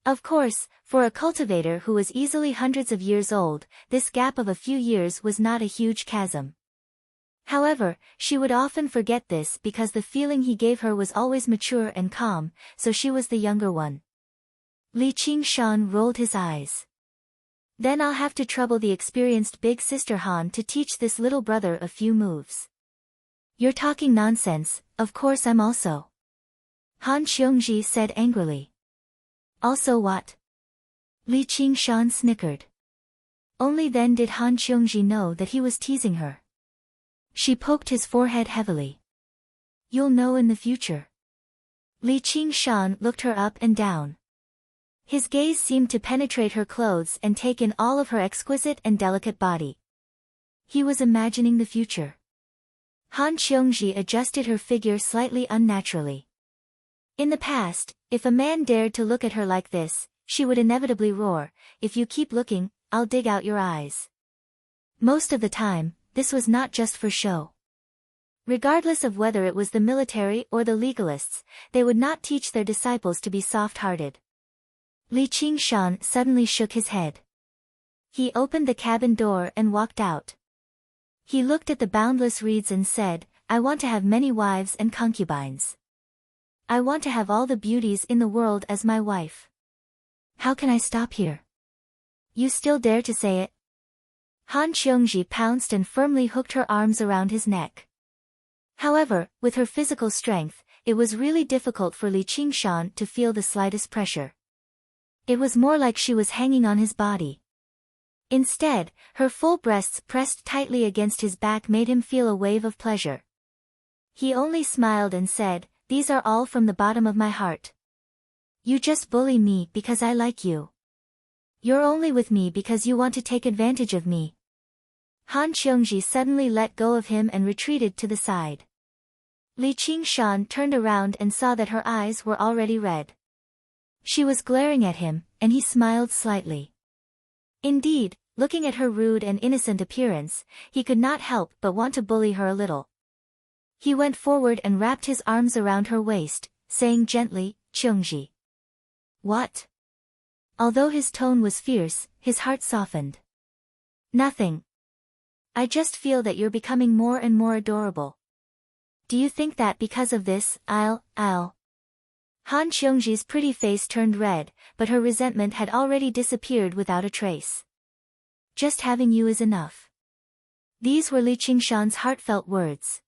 Of course, for a cultivator who was easily hundreds of years old, this gap of a few years was not a huge chasm. However, she would often forget this because the feeling he gave her was always mature and calm, so she was the younger one. Li Qingshan rolled his eyes. Then I'll have to trouble the experienced big sister Han to teach this little brother a few moves. You're talking nonsense, of course I'm also. Han Qiongji said angrily. Also what? Li Qingshan snickered. Only then did Han Qiongji know that he was teasing her. She poked his forehead heavily. You'll know in the future. Li Qingshan looked her up and down. His gaze seemed to penetrate her clothes and take in all of her exquisite and delicate body. He was imagining the future. Han Qiongji adjusted her figure slightly unnaturally. In the past, if a man dared to look at her like this, she would inevitably roar, if you keep looking, I'll dig out your eyes. Most of the time, this was not just for show. Regardless of whether it was the military or the legalists, they would not teach their disciples to be soft-hearted. Li Qingshan suddenly shook his head. He opened the cabin door and walked out. He looked at the boundless reeds and said, I want to have many wives and concubines. I want to have all the beauties in the world as my wife. How can I stop here? You still dare to say it? Han Qiongji pounced and firmly hooked her arms around his neck. However, with her physical strength, it was really difficult for Li Qingshan to feel the slightest pressure. It was more like she was hanging on his body. Instead, her full breasts pressed tightly against his back made him feel a wave of pleasure. He only smiled and said, "These are all from the bottom of my heart. You just bully me because I like you. You're only with me because you want to take advantage of me." Han Qiongji suddenly let go of him and retreated to the side. Li Qingshan turned around and saw that her eyes were already red. She was glaring at him, and he smiled slightly. Indeed, looking at her rude and innocent appearance, he could not help but want to bully her a little. He went forward and wrapped his arms around her waist, saying gently, "Qiongji." "What?" Although his tone was fierce, his heart softened. "Nothing. I just feel that you're becoming more and more adorable. Do you think that because of this, I'll... Han Qiongji's pretty face turned red, but her resentment had already disappeared without a trace. "Just having you is enough." These were Li Qingshan's heartfelt words.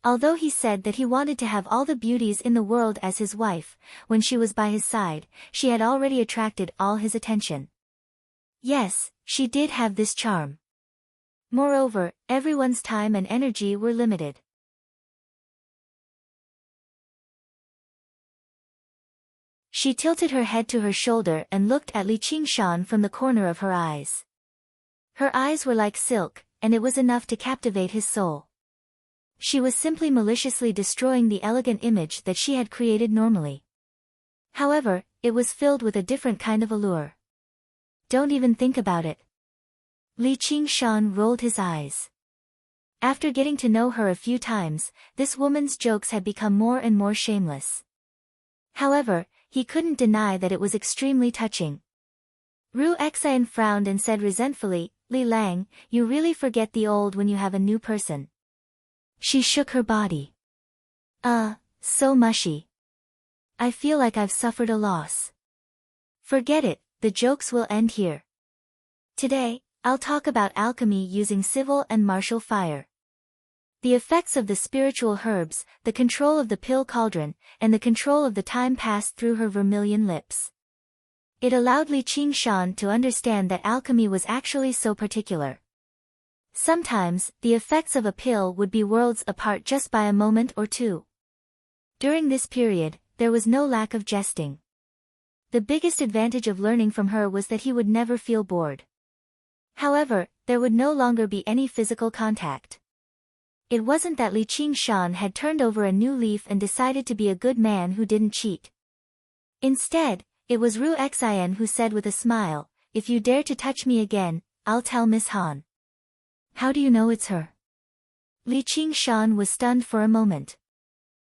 Although he said that he wanted to have all the beauties in the world as his wife, when she was by his side, she had already attracted all his attention. Yes, she did have this charm. Moreover, everyone's time and energy were limited. She tilted her head to her shoulder and looked at Li Qingshan from the corner of her eyes. Her eyes were like silk, and it was enough to captivate his soul. She was simply maliciously destroying the elegant image that she had created normally. However, it was filled with a different kind of allure. "Don't even think about it." Li Qingshan rolled his eyes. After getting to know her a few times, this woman's jokes had become more and more shameless. However, he couldn't deny that it was extremely touching. Ru Xian frowned and said resentfully, "Li Lang, you really forget the old when you have a new person." She shook her body. So mushy. I feel like I've suffered a loss." "Forget it, the jokes will end here. Today, I'll talk about alchemy using civil and martial fire. The effects of the spiritual herbs, the control of the pill cauldron, and the control of the time passed through her vermilion lips. It allowed Li Qingshan to understand that alchemy was actually so particular. Sometimes, the effects of a pill would be worlds apart just by a moment or two. During this period, there was no lack of jesting. The biggest advantage of learning from her was that he would never feel bored. However, there would no longer be any physical contact. It wasn't that Li Qingshan had turned over a new leaf and decided to be a good man who didn't cheat. Instead, it was Ru Xian who said with a smile, "If you dare to touch me again, I'll tell Miss Han." "How do you know it's her?" Li Qingshan was stunned for a moment.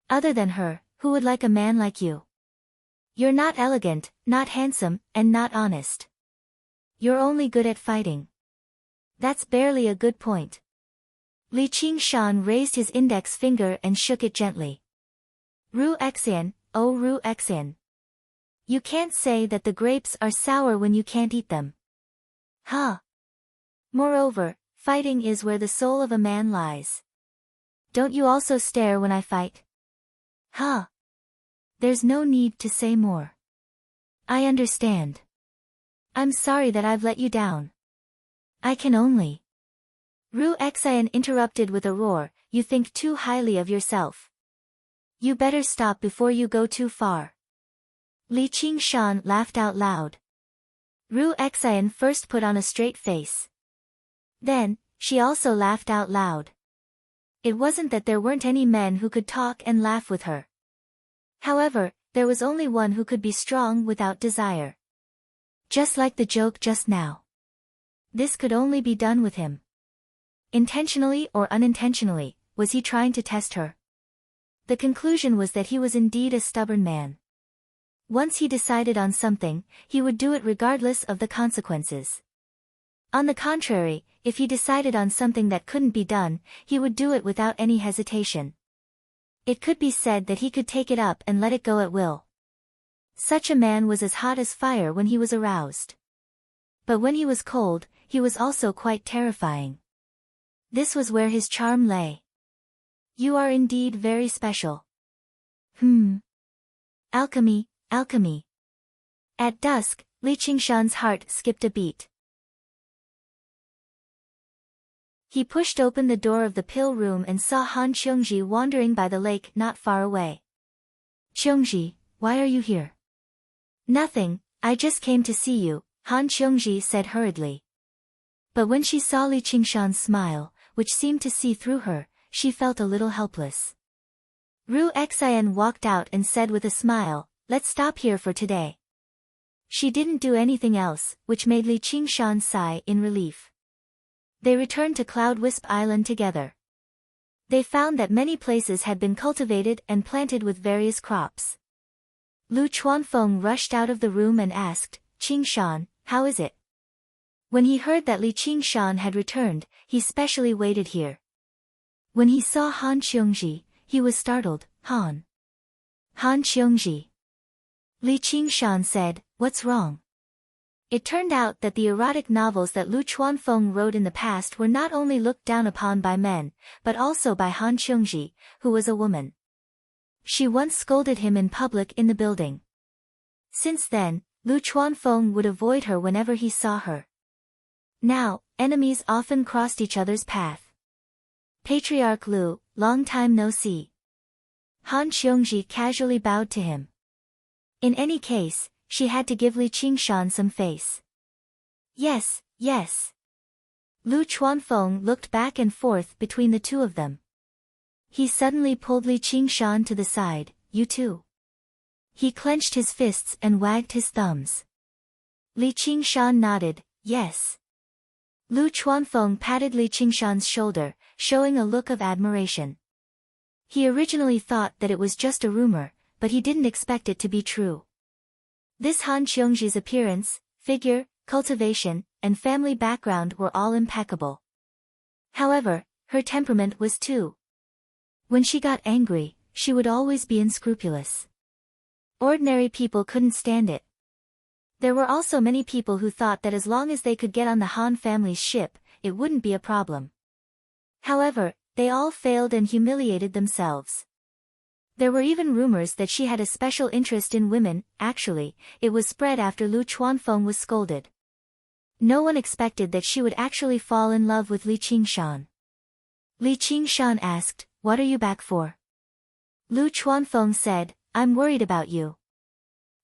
"Other than her, who would like a man like you? You're not elegant, not handsome, and not honest. You're only good at fighting. That's barely a good point." Li Qingshan raised his index finger and shook it gently. "Ru Xian, oh Ru Xian. You can't say that the grapes are sour when you can't eat them. Huh? Moreover, fighting is where the soul of a man lies. Don't you also stare when I fight? Huh? There's no need to say more. I understand. I'm sorry that I've let you down. I can only..." Ru Xian interrupted with a roar, "You think too highly of yourself. You better stop before you go too far." Li Qingshan laughed out loud. Ru Xian first put on a straight face. Then, she also laughed out loud. It wasn't that there weren't any men who could talk and laugh with her. However, there was only one who could be strong without desire. Just like the joke just now. This could only be done with him. Intentionally or unintentionally, was he trying to test her? The conclusion was that he was indeed a stubborn man. Once he decided on something, he would do it regardless of the consequences. On the contrary, if he decided on something that couldn't be done, he would do it without any hesitation. It could be said that he could take it up and let it go at will. Such a man was as hot as fire when he was aroused. But when he was cold, he was also quite terrifying. This was where his charm lay. "You are indeed very special." Alchemy, alchemy. At dusk, Li Qingshan's heart skipped a beat. He pushed open the door of the pill room and saw Han Qiongji wandering by the lake not far away. "Qiongji, why are you here?" "Nothing, I just came to see you," Han Qiongji said hurriedly. But when she saw Li Qingshan's smile, which seemed to see through her, she felt a little helpless. Ru Xian walked out and said with a smile, "Let's stop here for today." She didn't do anything else, which made Li Qingshan sigh in relief. They returned to Cloud Wisp Island together. They found that many places had been cultivated and planted with various crops. Lu Chuanfeng rushed out of the room and asked, "Qingshan, how is it?" When he heard that Li Qingshan had returned, he specially waited here. When he saw Han Qiongji, he was startled. Han Qiongji." Li Qingshan said, "What's wrong?" It turned out that the erotic novels that Lu Chuanfeng wrote in the past were not only looked down upon by men, but also by Han Qiongji, who was a woman. She once scolded him in public in the building. Since then, Lu Chuanfeng would avoid her whenever he saw her. Now, enemies often crossed each other's path. "Patriarch Lu, long time no see." Han Qiongji casually bowed to him. In any case, she had to give Li Qingshan some face. Yes. Lu Chuanfeng looked back and forth between the two of them. He suddenly pulled Li Qingshan to the side. "You too?" He clenched his fists and wagged his thumbs. Li Qingshan nodded, "Yes." Lu Chuanfeng patted Li Qingshan's shoulder, showing a look of admiration. He originally thought that it was just a rumor, but he didn't expect it to be true. This Han Qiongji's appearance, figure, cultivation, and family background were all impeccable. However, her temperament was too. When she got angry, she would always be unscrupulous. Ordinary people couldn't stand it. There were also many people who thought that as long as they could get on the Han family's ship, it wouldn't be a problem. However, they all failed and humiliated themselves. There were even rumors that she had a special interest in women. Actually, it was spread after Lu Chuanfeng was scolded. No one expected that she would actually fall in love with Li Qingshan. Li Qingshan asked, "What are you back for?" Lu Chuanfeng said, "I'm worried about you.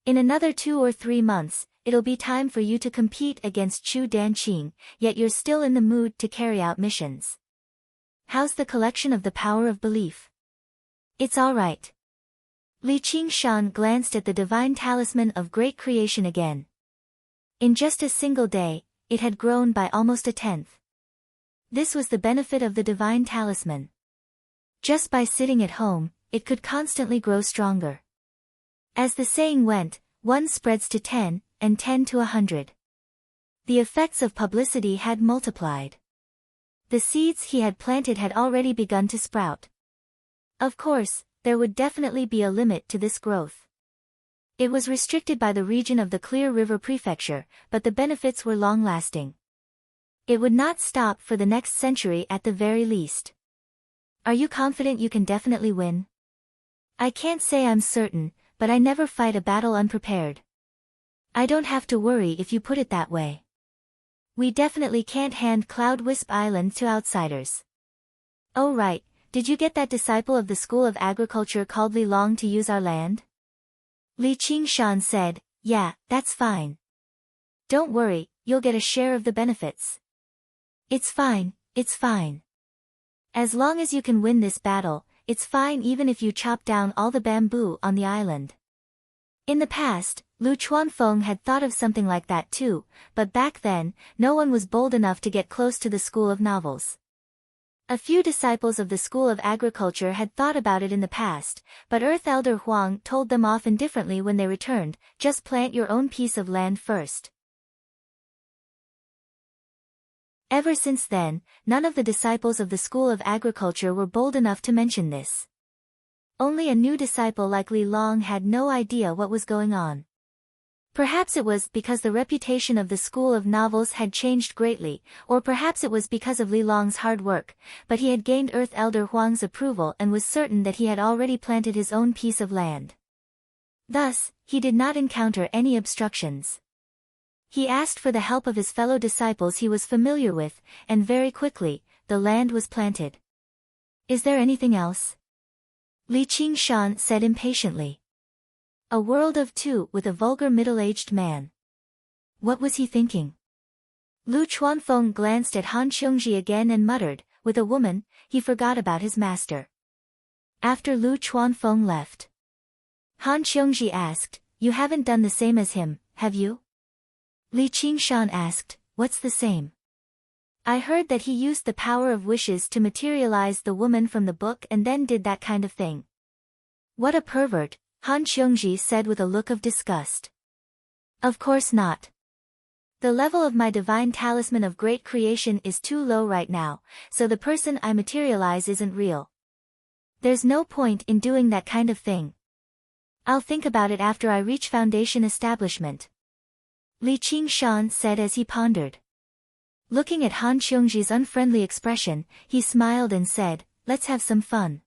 In another 2 or 3 months, it'll be time for you to compete against Chu Danqing, yet you're still in the mood to carry out missions. How's the collection of the power of belief?" "It's all right." Li Qingshan glanced at the divine talisman of great creation again. In just a single day, it had grown by almost 1/10. This was the benefit of the divine talisman. Just by sitting at home, it could constantly grow stronger. As the saying went, 1 spreads to 10, and 10 to 100. The effects of publicity had multiplied. The seeds he had planted had already begun to sprout. Of course, there would definitely be a limit to this growth. It was restricted by the region of the Clear River Prefecture, but the benefits were long-lasting. It would not stop for the next century at the very least. "Are you confident you can definitely win?" "I can't say I'm certain, but I never fight a battle unprepared." "I don't have to worry if you put it that way. We definitely can't hand Cloud Wisp Island to outsiders." "Oh right, did you get that disciple of the School of Agriculture called Li Long to use our land?" Li Qingshan said, "Yeah, that's fine. Don't worry, you'll get a share of the benefits." It's fine. As long as you can win this battle, it's fine even if you chop down all the bamboo on the island." In the past, Lu Chuanfeng had thought of something like that too, but back then, no one was bold enough to get close to the School of Novels. A few disciples of the School of Agriculture had thought about it in the past, but Earth Elder Huang told them off indifferently when they returned, "Just plant your own piece of land first." Ever since then, none of the disciples of the School of Agriculture were bold enough to mention this. Only a new disciple like Li Long had no idea what was going on. Perhaps it was because the reputation of the School of Novels had changed greatly, or perhaps it was because of Li Long's hard work, but he had gained Earth Elder Huang's approval and was certain that he had already planted his own piece of land. Thus, he did not encounter any obstructions. He asked for the help of his fellow disciples he was familiar with, and very quickly, the land was planted. Is there anything else? Li Qingshan said impatiently. A world of two with a vulgar middle-aged man. What was he thinking? Lu Chuanfeng glanced at Han Qiongji again and muttered, with a woman, he forgot about his master. After Lu Chuanfeng left, Han Qiongji asked, you haven't done the same as him, have you? Li Qingshan asked, what's the same? I heard that he used the power of wishes to materialize the woman from the book and then did that kind of thing. What a pervert, Han Qiongji said with a look of disgust. Of course not. The level of my divine talisman of great creation is too low right now, so the person I materialize isn't real. There's no point in doing that kind of thing. I'll think about it after I reach foundation establishment. Li Qingshan said as he pondered. Looking at Han Qiongji's unfriendly expression, he smiled and said, let's have some fun.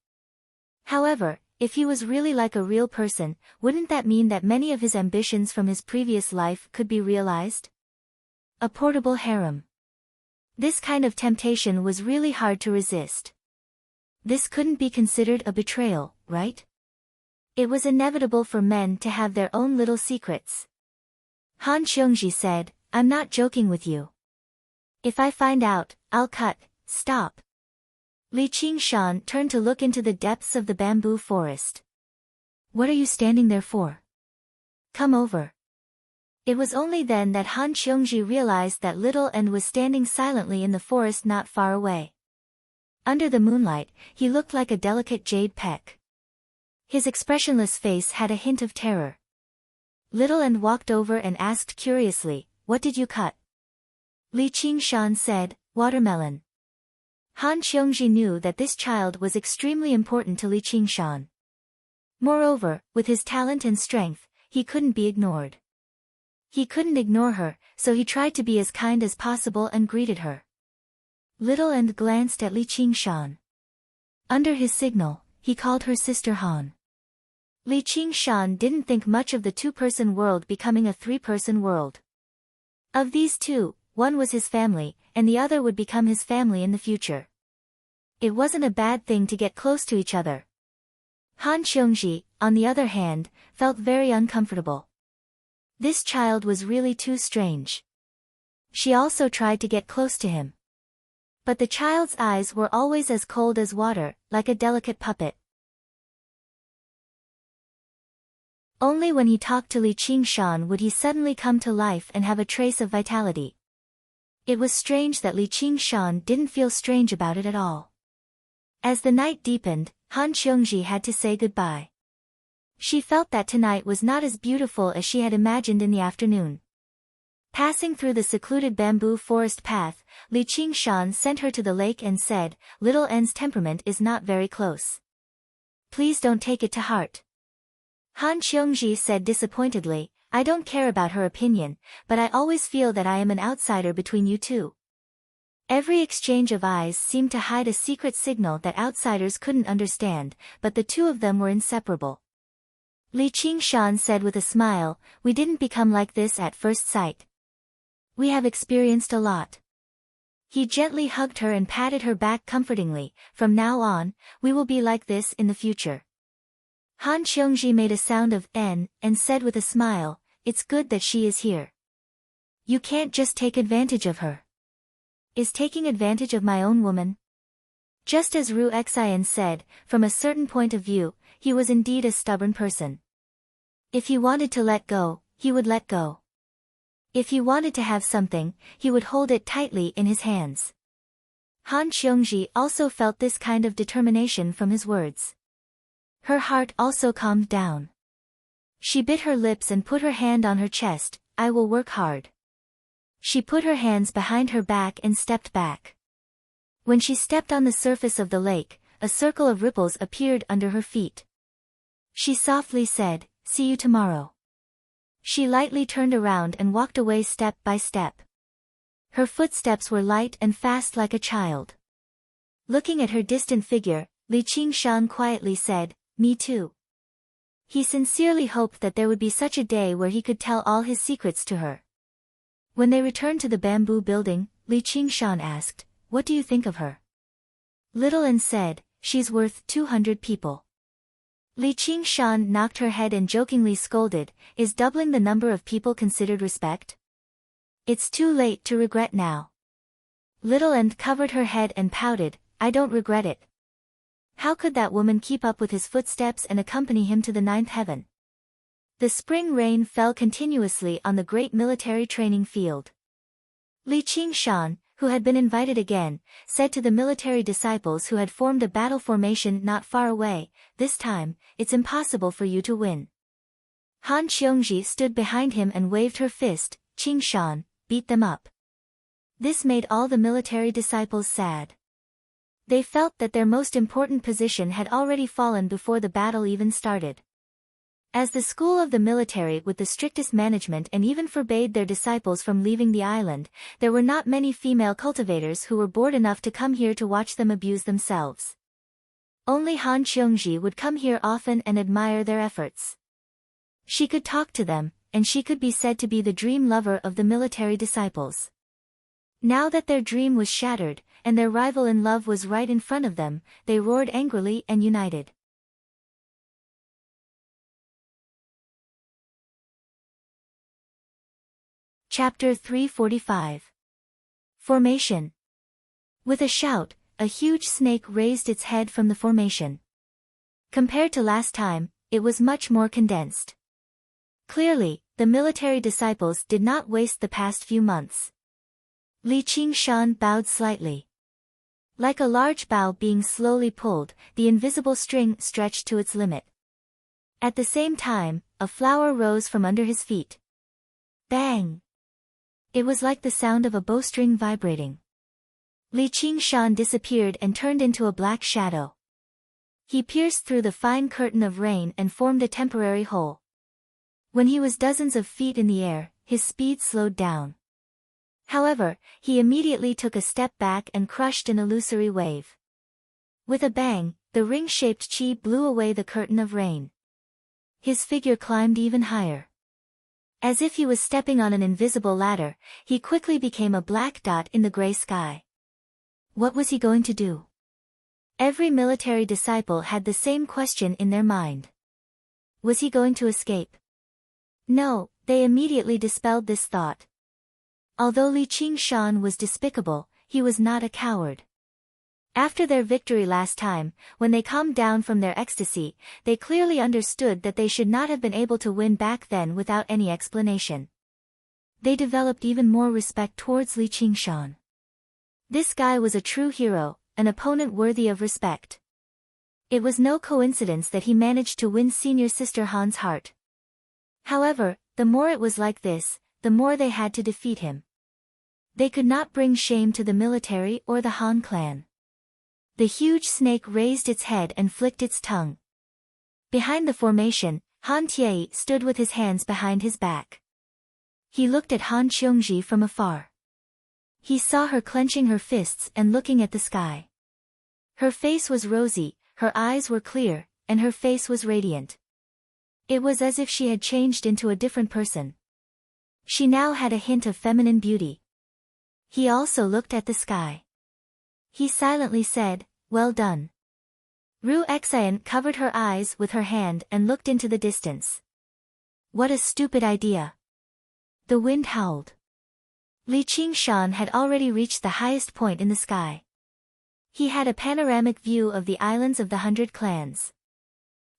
However, if he was really like a real person, wouldn't that mean that many of his ambitions from his previous life could be realized? A portable harem. This kind of temptation was really hard to resist. This couldn't be considered a betrayal, right? It was inevitable for men to have their own little secrets. Han Qiongji said, I'm not joking with you. If I find out, I'll stop. Li Qingshan turned to look into the depths of the bamboo forest. What are you standing there for? Come over. It was only then that Han Qiongji realized that Little End was standing silently in the forest not far away. Under the moonlight, he looked like a delicate jade peck. His expressionless face had a hint of terror. Little End walked over and asked curiously, what did you cut? Li Qingshan said, watermelon. Han Qiongji knew that this child was extremely important to Li Qingshan. Moreover, with his talent and strength, he couldn't be ignored. He couldn't ignore her, so he tried to be as kind as possible and greeted her. Little End glanced at Li Qingshan. Under his signal, he called her Sister Han. Li Qingshan didn't think much of the two-person world becoming a three-person world. Of these two, one was his family, and the other would become his family in the future. It wasn't a bad thing to get close to each other. Han Qiongji, on the other hand, felt very uncomfortable. This child was really too strange. She also tried to get close to him. But the child's eyes were always as cold as water, like a delicate puppet. Only when he talked to Li Qingshan would he suddenly come to life and have a trace of vitality. It was strange that Li Qingshan didn't feel strange about it at all. As the night deepened, Han Qiongji had to say goodbye. She felt that tonight was not as beautiful as she had imagined in the afternoon. Passing through the secluded bamboo forest path, Li Qingshan sent her to the lake and said, Little End's temperament is not very close. Please don't take it to heart. Han Qiongji said disappointedly, I don't care about her opinion, but I always feel that I am an outsider between you two. Every exchange of eyes seemed to hide a secret signal that outsiders couldn't understand, but the two of them were inseparable. Li Qingshan said with a smile, we didn't become like this at first sight. We have experienced a lot. He gently hugged her and patted her back comfortingly, from now on, we will be like this in the future. Han Qiongji made a sound of N, and said with a smile, it's good that she is here. You can't just take advantage of her. Is taking advantage of my own woman? Just as Ru Xian said, from a certain point of view, he was indeed a stubborn person. If he wanted to let go, he would let go. If he wanted to have something, he would hold it tightly in his hands. Han Qiongji also felt this kind of determination from his words. Her heart also calmed down. She bit her lips and put her hand on her chest, I will work hard. She put her hands behind her back and stepped back. When she stepped on the surface of the lake, a circle of ripples appeared under her feet. She softly said, see you tomorrow. She lightly turned around and walked away step by step. Her footsteps were light and fast like a child. Looking at her distant figure, Li Qingshan quietly said, me too. He sincerely hoped that there would be such a day where he could tell all his secrets to her. When they returned to the bamboo building, Li Qingshan asked, what do you think of her? Little and said, "She's worth 200 people." Li Qingshan knocked her head and jokingly scolded, "Is doubling the number of people considered respect? It's too late to regret now." Little and covered her head and pouted, "I don't regret it. How could that woman keep up with his footsteps and accompany him to the ninth heaven?" The spring rain fell continuously on the great military training field. Li Qingshan, who had been invited again, said to the military disciples who had formed a battle formation not far away, "This time, it's impossible for you to win." Han Qiongji stood behind him and waved her fist, "Qingshan, beat them up." This made all the military disciples sad. They felt that their most important position had already fallen before the battle even started. As the school of the military with the strictest management and even forbade their disciples from leaving the island, there were not many female cultivators who were bored enough to come here to watch them abuse themselves. Only Han Qiongji would come here often and admire their efforts. She could talk to them, and she could be said to be the dream lover of the military disciples. Now that their dream was shattered, and their rival in love was right in front of them, they roared angrily and united. Chapter 345. Formation. With a shout, a huge snake raised its head from the formation. Compared to last time, it was much more condensed. Clearly, the military disciples did not waste the past few months. Li Qingshan bowed slightly. Like a large bow being slowly pulled, the invisible string stretched to its limit. At the same time, a flower rose from under his feet. Bang! It was like the sound of a bowstring vibrating. Li Qingshan disappeared and turned into a black shadow. He pierced through the fine curtain of rain and formed a temporary hole. When he was dozens of feet in the air, his speed slowed down. However, he immediately took a step back and crushed an illusory wave. With a bang, the ring-shaped chi blew away the curtain of rain. His figure climbed even higher. As if he was stepping on an invisible ladder, he quickly became a black dot in the gray sky. What was he going to do? Every military disciple had the same question in their mind. Was he going to escape? No, they immediately dispelled this thought. Although Li Qingshan was despicable, he was not a coward. After their victory last time, when they calmed down from their ecstasy, they clearly understood that they should not have been able to win back then without any explanation. They developed even more respect towards Li Qingshan. This guy was a true hero, an opponent worthy of respect. It was no coincidence that he managed to win senior sister Han's heart. However, the more it was like this, the more they had to defeat him. They could not bring shame to the military or the Han clan. The huge snake raised its head and flicked its tongue. Behind the formation, Han Tie stood with his hands behind his back. He looked at Han Qiongji from afar. He saw her clenching her fists and looking at the sky. Her face was rosy, her eyes were clear, and her face was radiant. It was as if she had changed into a different person. She now had a hint of feminine beauty. He also looked at the sky. He silently said, "Well done." Ru Xian covered her eyes with her hand and looked into the distance. What a stupid idea. The wind howled. Li Qingshan had already reached the highest point in the sky. He had a panoramic view of the islands of the 100 clans.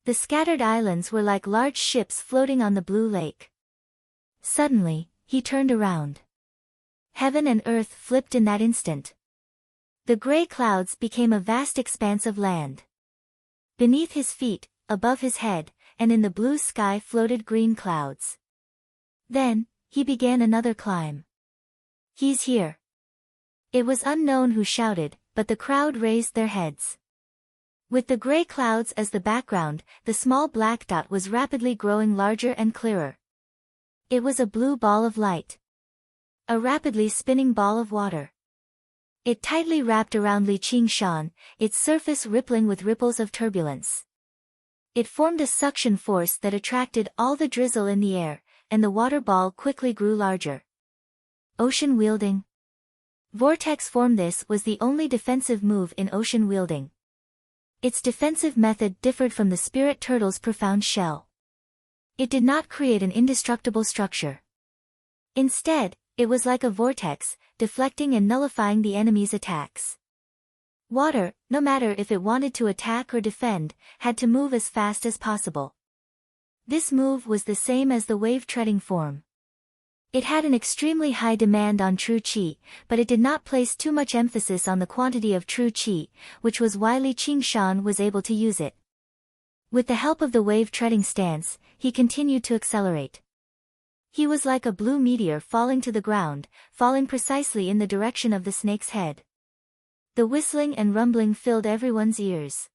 The scattered islands were like large ships floating on the blue lake. Suddenly, he turned around. Heaven and earth flipped in that instant. The gray clouds became a vast expanse of land. Beneath his feet, above his head, and in the blue sky floated green clouds. Then, he began another climb. "He's here." It was unknown who shouted, but the crowd raised their heads. With the gray clouds as the background, the small black dot was rapidly growing larger and clearer. It was a blue ball of light. A rapidly spinning ball of water. It tightly wrapped around Li Qingshan, its surface rippling with ripples of turbulence. It formed a suction force that attracted all the drizzle in the air, and the water ball quickly grew larger. Ocean wielding. Vortex form. This was the only defensive move in ocean wielding. Its defensive method differed from the spirit turtle's profound shell. It did not create an indestructible structure. Instead, it was like a vortex, deflecting and nullifying the enemy's attacks. Water, no matter if it wanted to attack or defend, had to move as fast as possible. This move was the same as the wave-treading form. It had an extremely high demand on true qi, but it did not place too much emphasis on the quantity of true qi, which was why Li Qingshan was able to use it. With the help of the wave-treading stance, he continued to accelerate. He was like a blue meteor falling to the ground, falling precisely in the direction of the snake's head. The whistling and rumbling filled everyone's ears.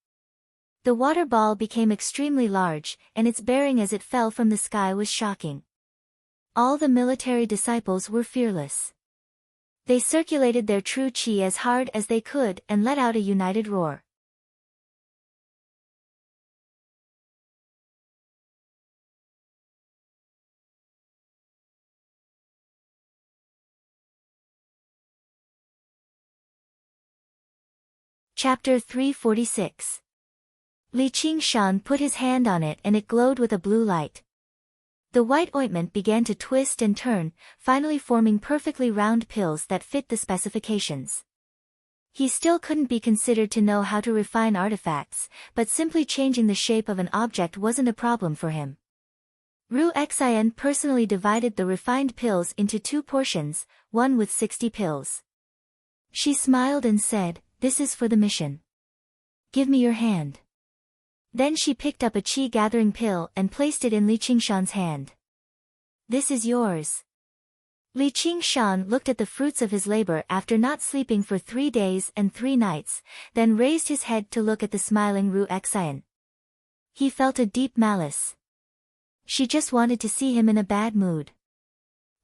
The water ball became extremely large, and its bearing as it fell from the sky was shocking. All the military disciples were fearless. They circulated their true qi as hard as they could and let out a united roar. Chapter 346. Li Qingshan put his hand on it and it glowed with a blue light. The white ointment began to twist and turn, finally forming perfectly round pills that fit the specifications. He still couldn't be considered to know how to refine artifacts, but simply changing the shape of an object wasn't a problem for him. Ru Xian personally divided the refined pills into 2 portions, one with 60 pills. She smiled and said, "This is for the mission. Give me your hand." Then she picked up a qi-gathering pill and placed it in Li Qingshan's hand. "This is yours." Li Qingshan looked at the fruits of his labor after not sleeping for 3 days and 3 nights, then raised his head to look at the smiling Ru Xian. He felt a deep malice. She just wanted to see him in a bad mood.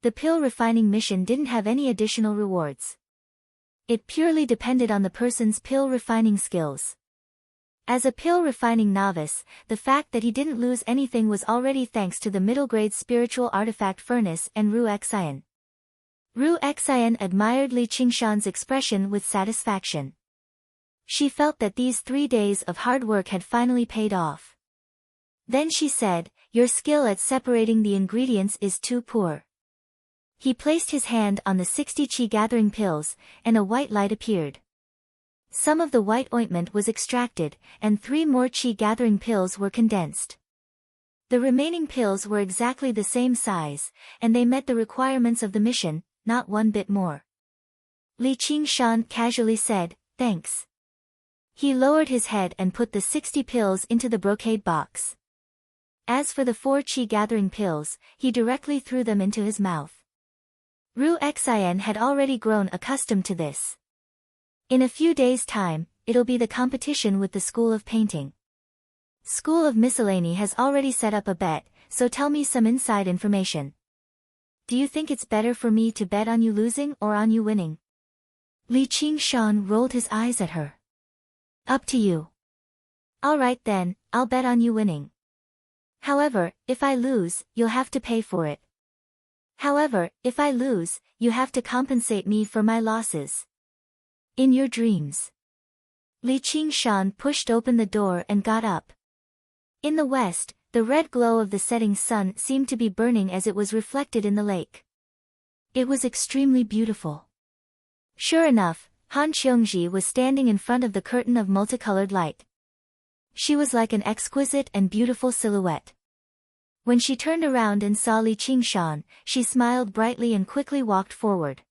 The pill refining mission didn't have any additional rewards. It purely depended on the person's pill refining skills. As a pill refining novice, the fact that he didn't lose anything was already thanks to the middle-grade spiritual artifact furnace and Ru Xian. Ru Xian admired Li Qingshan's expression with satisfaction. She felt that these 3 days of hard work had finally paid off. Then she said, "Your skill at separating the ingredients is too poor." He placed his hand on the 60 qi-gathering pills, and a white light appeared. Some of the white ointment was extracted, and 3 more qi-gathering pills were condensed. The remaining pills were exactly the same size, and they met the requirements of the mission, not one bit more. Li Qingshan casually said, "Thanks." He lowered his head and put the 60 pills into the brocade box. As for the 4 qi-gathering pills, he directly threw them into his mouth. Ru Xian had already grown accustomed to this. In a few days' time, it'll be the competition with the School of Painting. School of Miscellany has already set up a bet, so tell me some inside information. Do you think it's better for me to bet on you losing or on you winning? Li Qingshan rolled his eyes at her. Up to you. All right then, I'll bet on you winning. However, if I lose, you'll have to pay for it. However, if I lose, you have to compensate me for my losses. In your dreams. Li Qingshan pushed open the door and got up. In the west, the red glow of the setting sun seemed to be burning as it was reflected in the lake. It was extremely beautiful. Sure enough, Han Qiongji was standing in front of the curtain of multicolored light. She was like an exquisite and beautiful silhouette. When she turned around and saw Li Qingshan, she smiled brightly and quickly walked forward.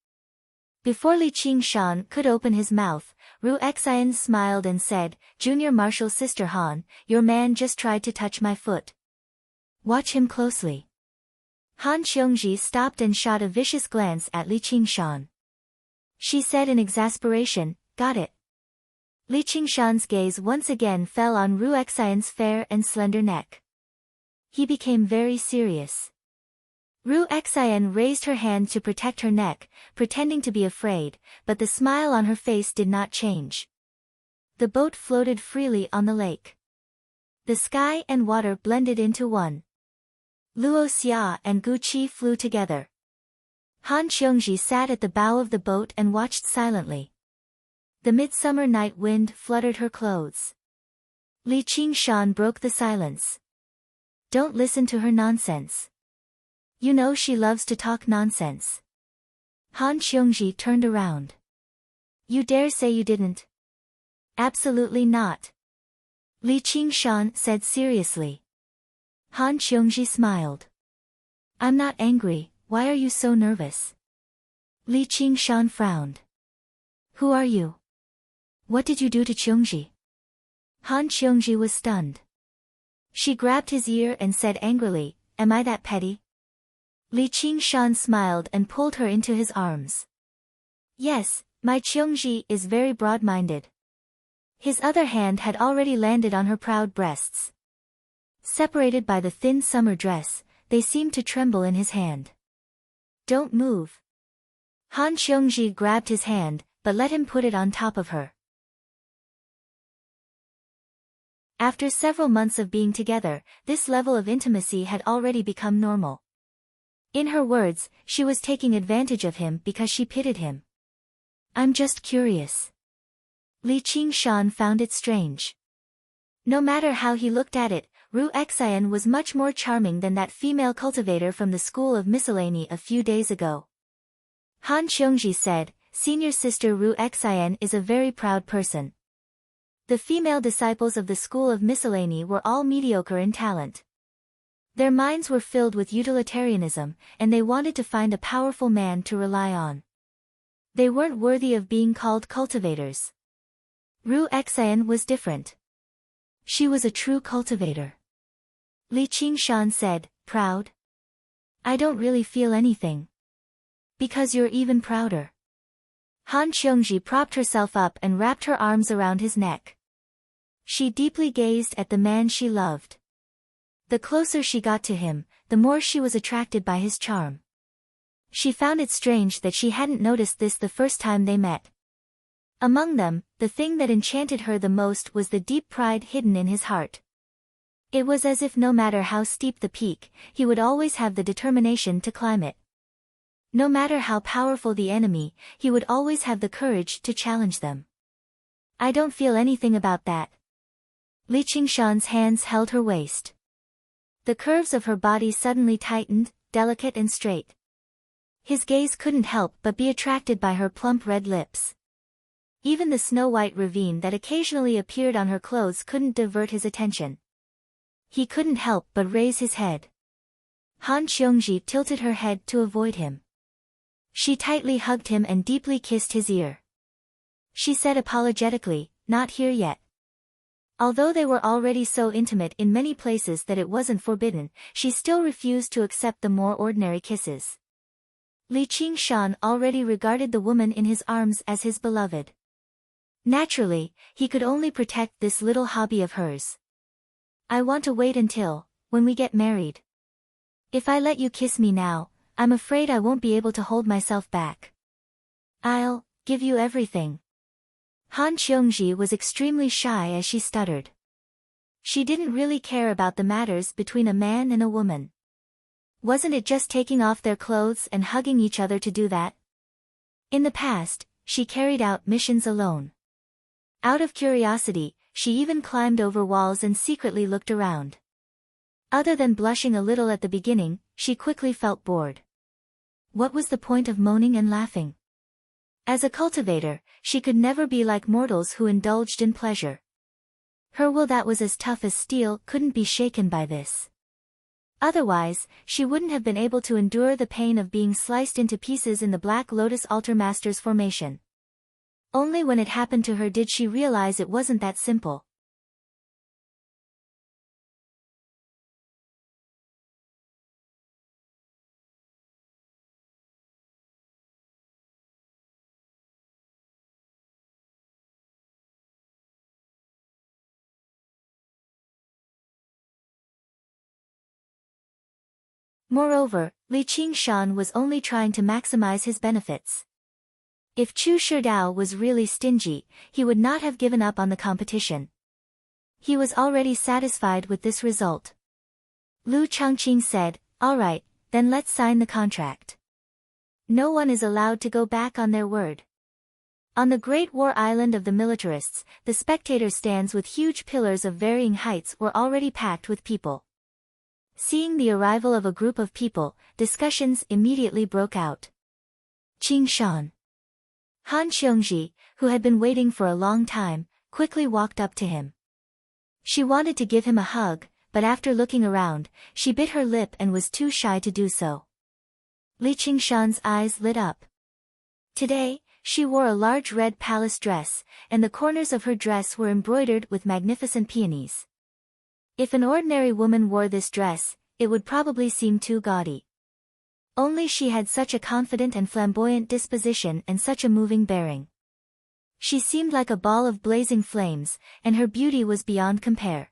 Before Li Qingshan could open his mouth, Ru Xian smiled and said, "Junior Marshal Sister Han, your man just tried to touch my foot. Watch him closely." Han Qiongji stopped and shot a vicious glance at Li Qingshan. She said in exasperation, "Got it." Li Qingshan's gaze once again fell on Ru Xian's fair and slender neck. He became very serious. Ru Xian raised her hand to protect her neck, pretending to be afraid, but the smile on her face did not change. The boat floated freely on the lake. The sky and water blended into one. Luo Xia and Gu Qi flew together. Han Qiongji sat at the bow of the boat and watched silently. The midsummer night wind fluttered her clothes. Li Qingshan broke the silence. Don't listen to her nonsense. You know she loves to talk nonsense. Han Qiongji turned around. You dare say you didn't? Absolutely not. Li Qingshan said seriously. Han Qiongji smiled. I'm not angry, why are you so nervous? Li Qingshan frowned. Who are you? What did you do to Qiongji? Han Qiongji was stunned. She grabbed his ear and said angrily, am I that petty? Li Qingshan smiled and pulled her into his arms. Yes, my Qiongji is very broad-minded. His other hand had already landed on her proud breasts. Separated by the thin summer dress, they seemed to tremble in his hand. Don't move. Han Qiongji grabbed his hand, but let him put it on top of her. After several months of being together, this level of intimacy had already become normal. In her words, she was taking advantage of him because she pitied him. I'm just curious. Li Qingshan found it strange. No matter how he looked at it, Ru Xian was much more charming than that female cultivator from the school of miscellany a few days ago. Han Qiongji said, senior sister Ru Xian is a very proud person. The female disciples of the school of miscellany were all mediocre in talent. Their minds were filled with utilitarianism, and they wanted to find a powerful man to rely on. They weren't worthy of being called cultivators. Ru Xian was different. She was a true cultivator. Li Qingshan said, proud? I don't really feel anything. Because you're even prouder. Han Qiongji propped herself up and wrapped her arms around his neck. She deeply gazed at the man she loved. The closer she got to him, the more she was attracted by his charm. She found it strange that she hadn't noticed this the first time they met. Among them, the thing that enchanted her the most was the deep pride hidden in his heart. It was as if no matter how steep the peak, he would always have the determination to climb it. No matter how powerful the enemy, he would always have the courage to challenge them. I don't feel anything about that. Li Qingshan's hands held her waist. The curves of her body suddenly tightened, delicate and straight. His gaze couldn't help but be attracted by her plump red lips. Even the snow-white ravine that occasionally appeared on her clothes couldn't divert his attention. He couldn't help but raise his head. Han Qiongji tilted her head to avoid him. She tightly hugged him and deeply kissed his ear. She said apologetically, not here yet. Although they were already so intimate in many places that it wasn't forbidden, she still refused to accept the more ordinary kisses. Li Qingshan already regarded the woman in his arms as his beloved. Naturally, he could only protect this little hobby of hers. I want to wait until, when we get married. If I let you kiss me now, I'm afraid I won't be able to hold myself back. I'll give you everything. Han Qiongji was extremely shy as she stuttered. She didn't really care about the matters between a man and a woman. Wasn't it just taking off their clothes and hugging each other to do that? In the past, she carried out missions alone. Out of curiosity, she even climbed over walls and secretly looked around. Other than blushing a little at the beginning, she quickly felt bored. What was the point of moaning and laughing? As a cultivator, she could never be like mortals who indulged in pleasure. Her will that was as tough as steel couldn't be shaken by this. Otherwise, she wouldn't have been able to endure the pain of being sliced into pieces in the Black Lotus Altar Master's formation. Only when it happened to her did she realize it wasn't that simple. Moreover, Li Qingshan was only trying to maximize his benefits. If Chu Shidao was really stingy, he would not have given up on the competition. He was already satisfied with this result. Lu Changqing said, all right, then let's sign the contract. No one is allowed to go back on their word. On the Great War Island of the militarists, the spectator stands with huge pillars of varying heights were already packed with people. Seeing the arrival of a group of people, discussions immediately broke out. Qing Shan. Han Xiongji, who had been waiting for a long time, quickly walked up to him. She wanted to give him a hug, but after looking around, she bit her lip and was too shy to do so. Li Qingshan's eyes lit up. Today, she wore a large red palace dress, and the corners of her dress were embroidered with magnificent peonies. If an ordinary woman wore this dress, it would probably seem too gaudy. Only she had such a confident and flamboyant disposition and such a moving bearing. She seemed like a ball of blazing flames, and her beauty was beyond compare.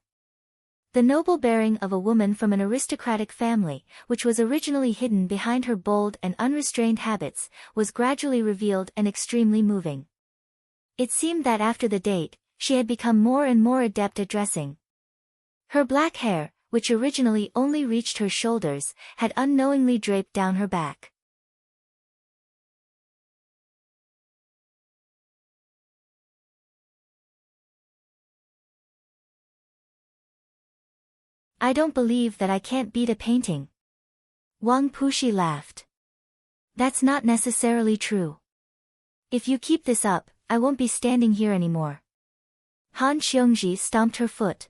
The noble bearing of a woman from an aristocratic family, which was originally hidden behind her bold and unrestrained habits, was gradually revealed and extremely moving. It seemed that after the date, she had become more and more adept at dressing. Her black hair, which originally only reached her shoulders, had unknowingly draped down her back. I don't believe that I can't beat a painting. Wang Pushi laughed. That's not necessarily true. If you keep this up, I won't be standing here anymore. Han Xiongji stomped her foot.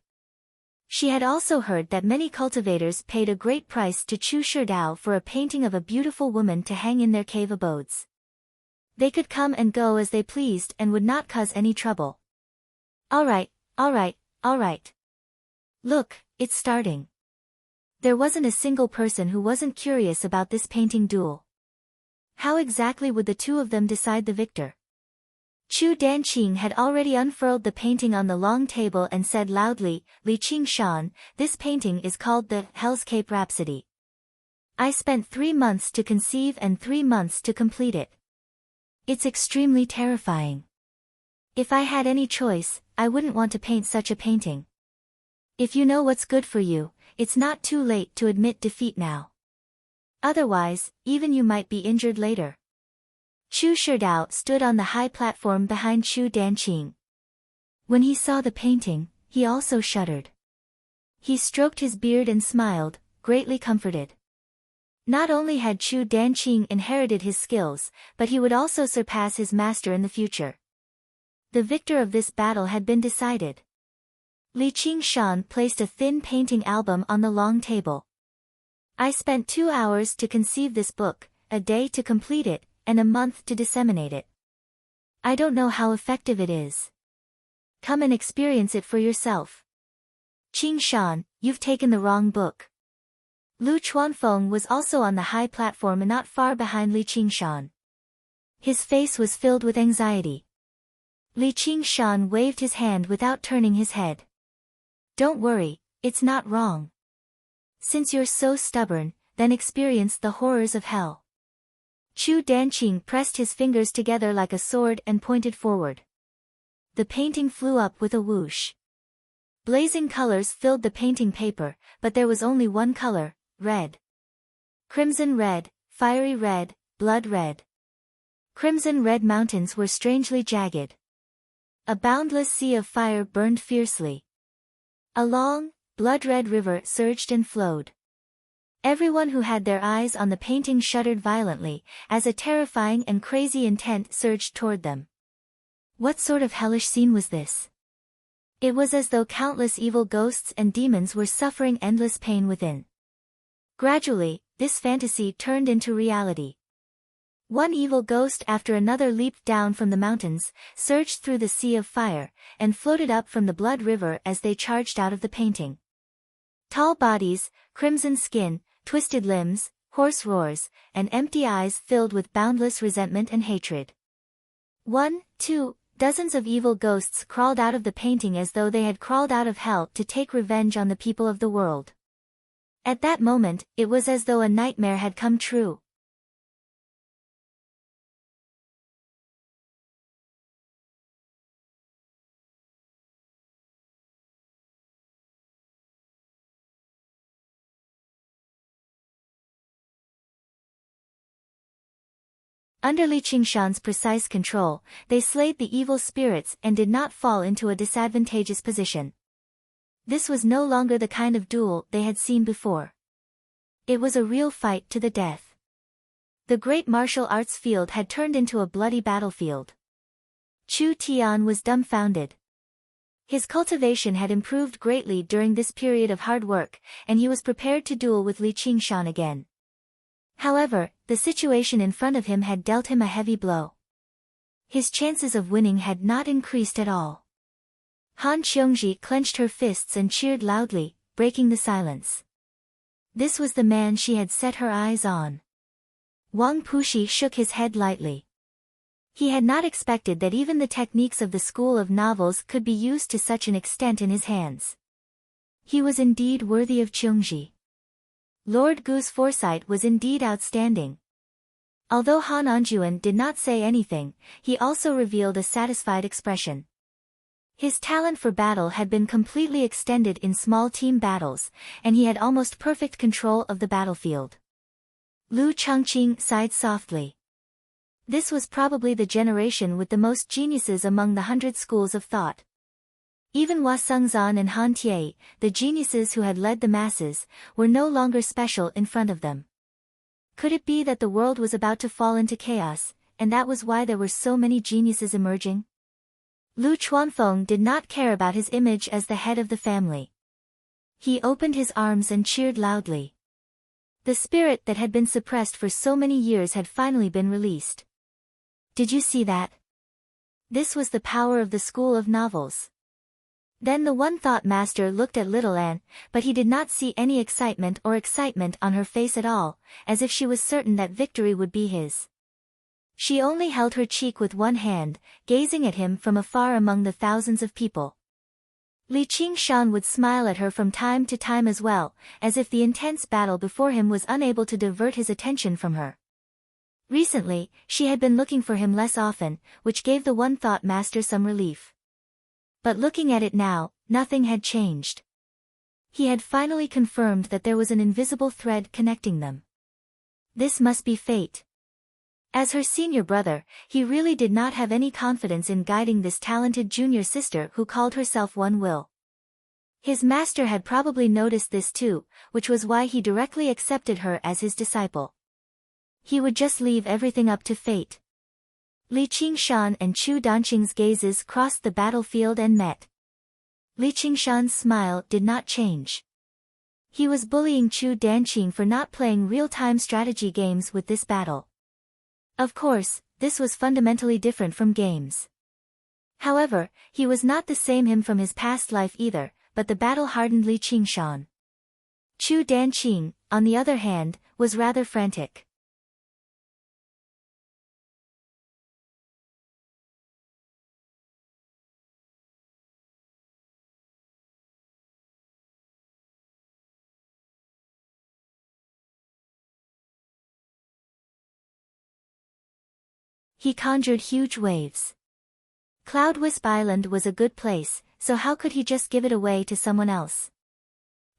She had also heard that many cultivators paid a great price to Chu Shidao for a painting of a beautiful woman to hang in their cave abodes. They could come and go as they pleased and would not cause any trouble. All right, all right, all right. Look, it's starting. There wasn't a single person who wasn't curious about this painting duel. How exactly would the two of them decide the victor? Chu Danqing had already unfurled the painting on the long table and said loudly, Li Qingshan, this painting is called the Hell's Cape Rhapsody. I spent 3 months to conceive and 3 months to complete it. It's extremely terrifying. If I had any choice, I wouldn't want to paint such a painting. If you know what's good for you, it's not too late to admit defeat now. Otherwise, even you might be injured later. Chu Shidao stood on the high platform behind Chu Danqing. When he saw the painting, he also shuddered. He stroked his beard and smiled, greatly comforted. Not only had Chu Danqing inherited his skills, but he would also surpass his master in the future. The victor of this battle had been decided. Li Qingshan placed a thin painting album on the long table. I spent 2 hours to conceive this book, a day to complete it, and a month to disseminate it. I don't know how effective it is. Come and experience it for yourself. Qingshan, you've taken the wrong book. Lu Chuanfeng was also on the high platform not far behind Li Qingshan. His face was filled with anxiety. Li Qingshan waved his hand without turning his head. Don't worry, it's not wrong. Since you're so stubborn, then experience the horrors of hell. Chu Danqing pressed his fingers together like a sword and pointed forward. The painting flew up with a whoosh. Blazing colors filled the painting paper, but there was only one color, red. Crimson red, fiery red, blood red. Crimson red mountains were strangely jagged. A boundless sea of fire burned fiercely. A long, blood-red river surged and flowed. Everyone who had their eyes on the painting shuddered violently, as a terrifying and crazy intent surged toward them. What sort of hellish scene was this? It was as though countless evil ghosts and demons were suffering endless pain within. Gradually, this fantasy turned into reality. One evil ghost after another leaped down from the mountains, surged through the sea of fire, and floated up from the blood river as they charged out of the painting. Tall bodies, crimson skin, twisted limbs, hoarse roars, and empty eyes filled with boundless resentment and hatred. 1, 2, dozens of evil ghosts crawled out of the painting as though they had crawled out of hell to take revenge on the people of the world. At that moment, it was as though a nightmare had come true. Under Li Qingshan's precise control, they slayed the evil spirits and did not fall into a disadvantageous position. This was no longer the kind of duel they had seen before. It was a real fight to the death. The great martial arts field had turned into a bloody battlefield. Chu Tian was dumbfounded. His cultivation had improved greatly during this period of hard work, and he was prepared to duel with Li Qingshan again. However, the situation in front of him had dealt him a heavy blow. His chances of winning had not increased at all. Han Qiongji clenched her fists and cheered loudly, breaking the silence. This was the man she had set her eyes on. Wang Puxi shook his head lightly. He had not expected that even the techniques of the school of novels could be used to such an extent in his hands. He was indeed worthy of Qiongji. Lord Gu's foresight was indeed outstanding. Although Han Anjuan did not say anything, he also revealed a satisfied expression. His talent for battle had been completely extended in small team battles, and he had almost perfect control of the battlefield. Lu Changqing sighed softly. This was probably the generation with the most geniuses among the 100 schools of thought. Even Hua Sengzan and Han Tie, the geniuses who had led the masses, were no longer special in front of them. Could it be that the world was about to fall into chaos, and that was why there were so many geniuses emerging? Lu Chuanfeng did not care about his image as the head of the family. He opened his arms and cheered loudly. The spirit that had been suppressed for so many years had finally been released. Did you see that? This was the power of the school of novels. Then the one-thought master looked at little Anne, but he did not see any excitement on her face at all, as if she was certain that victory would be his. She only held her cheek with one hand, gazing at him from afar among the thousands of people. Li Qingshan would smile at her from time to time as well, as if the intense battle before him was unable to divert his attention from her. Recently, she had been looking for him less often, which gave the one-thought master some relief. But looking at it now, nothing had changed. He had finally confirmed that there was an invisible thread connecting them. This must be fate. As her senior brother, he really did not have any confidence in guiding this talented junior sister who called herself One Will. His master had probably noticed this too, which was why he directly accepted her as his disciple. He would just leave everything up to fate. Li Qingshan and Chu Danqing's gazes crossed the battlefield and met. Li Qingshan's smile did not change. He was bullying Chu Danqing for not playing real-time strategy games with this battle. Of course, this was fundamentally different from games. However, he was not the same him from his past life either, but the battle-hardened Li Qingshan. Chu Danqing, on the other hand, was rather frantic. He conjured huge waves. Cloud Wisp Island was a good place, so how could he just give it away to someone else?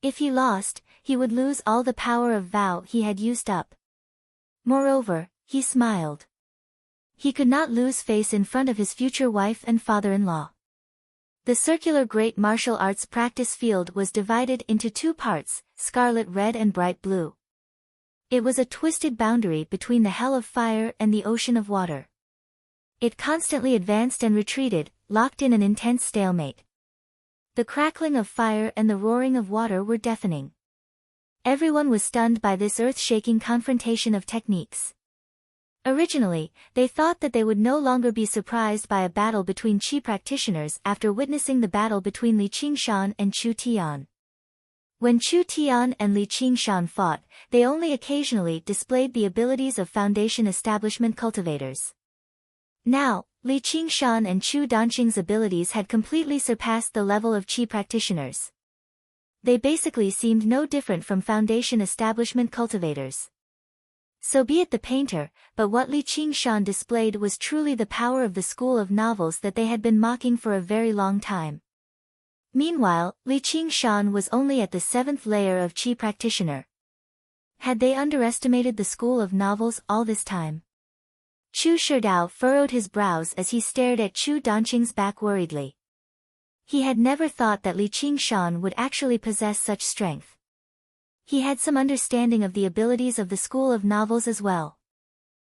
If he lost, he would lose all the power of vow he had used up. Moreover, he smiled. He could not lose face in front of his future wife and father-in-law. The circular great martial arts practice field was divided into two parts, scarlet red and bright blue. It was a twisted boundary between the hell of fire and the ocean of water. It constantly advanced and retreated, locked in an intense stalemate. The crackling of fire and the roaring of water were deafening. Everyone was stunned by this earth-shaking confrontation of techniques. Originally, they thought that they would no longer be surprised by a battle between Qi practitioners after witnessing the battle between Li Qingshan and Chu Tian. When Chu Tian and Li Qingshan fought, they only occasionally displayed the abilities of Foundation establishment cultivators. Now, Li Qingshan and Chu Danqing's abilities had completely surpassed the level of Qi practitioners. They basically seemed no different from Foundation establishment cultivators. So be it the painter, but what Li Qingshan displayed was truly the power of the school of novels that they had been mocking for a very long time. Meanwhile, Li Qingshan was only at the 7th layer of Qi practitioner. Had they underestimated the school of novels all this time? Chu Sherdao furrowed his brows as he stared at Chu Danqing's back worriedly. He had never thought that Li Qingshan would actually possess such strength. He had some understanding of the abilities of the school of novels as well.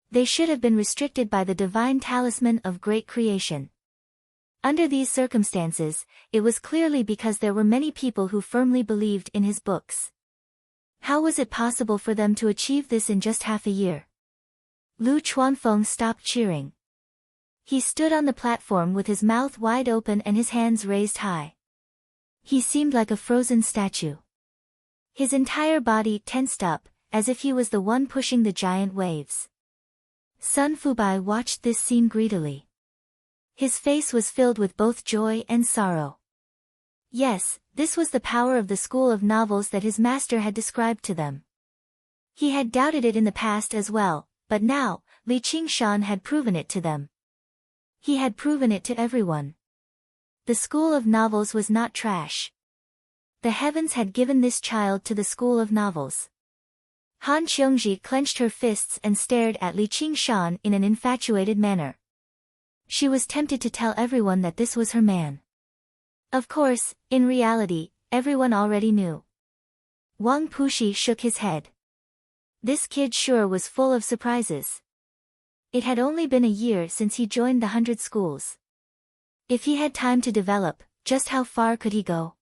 They should have been restricted by the divine talisman of great creation. Under these circumstances, it was clearly because there were many people who firmly believed in his books. How was it possible for them to achieve this in just half a year? Lu Chuanfeng stopped cheering. He stood on the platform with his mouth wide open and his hands raised high. He seemed like a frozen statue. His entire body tensed up, as if he was the one pushing the giant waves. Sun Fubai watched this scene greedily. His face was filled with both joy and sorrow. Yes, this was the power of the school of novels that his master had described to them. He had doubted it in the past as well, but now, Li Qingshan had proven it to them. He had proven it to everyone. The school of novels was not trash. The heavens had given this child to the school of novels. Han Qiongji clenched her fists and stared at Li Qingshan in an infatuated manner. She was tempted to tell everyone that this was her man. Of course, in reality, everyone already knew. Wang Puxi shook his head. This kid sure was full of surprises. It had only been a year since he joined the 100 schools. If he had time to develop, just how far could he go?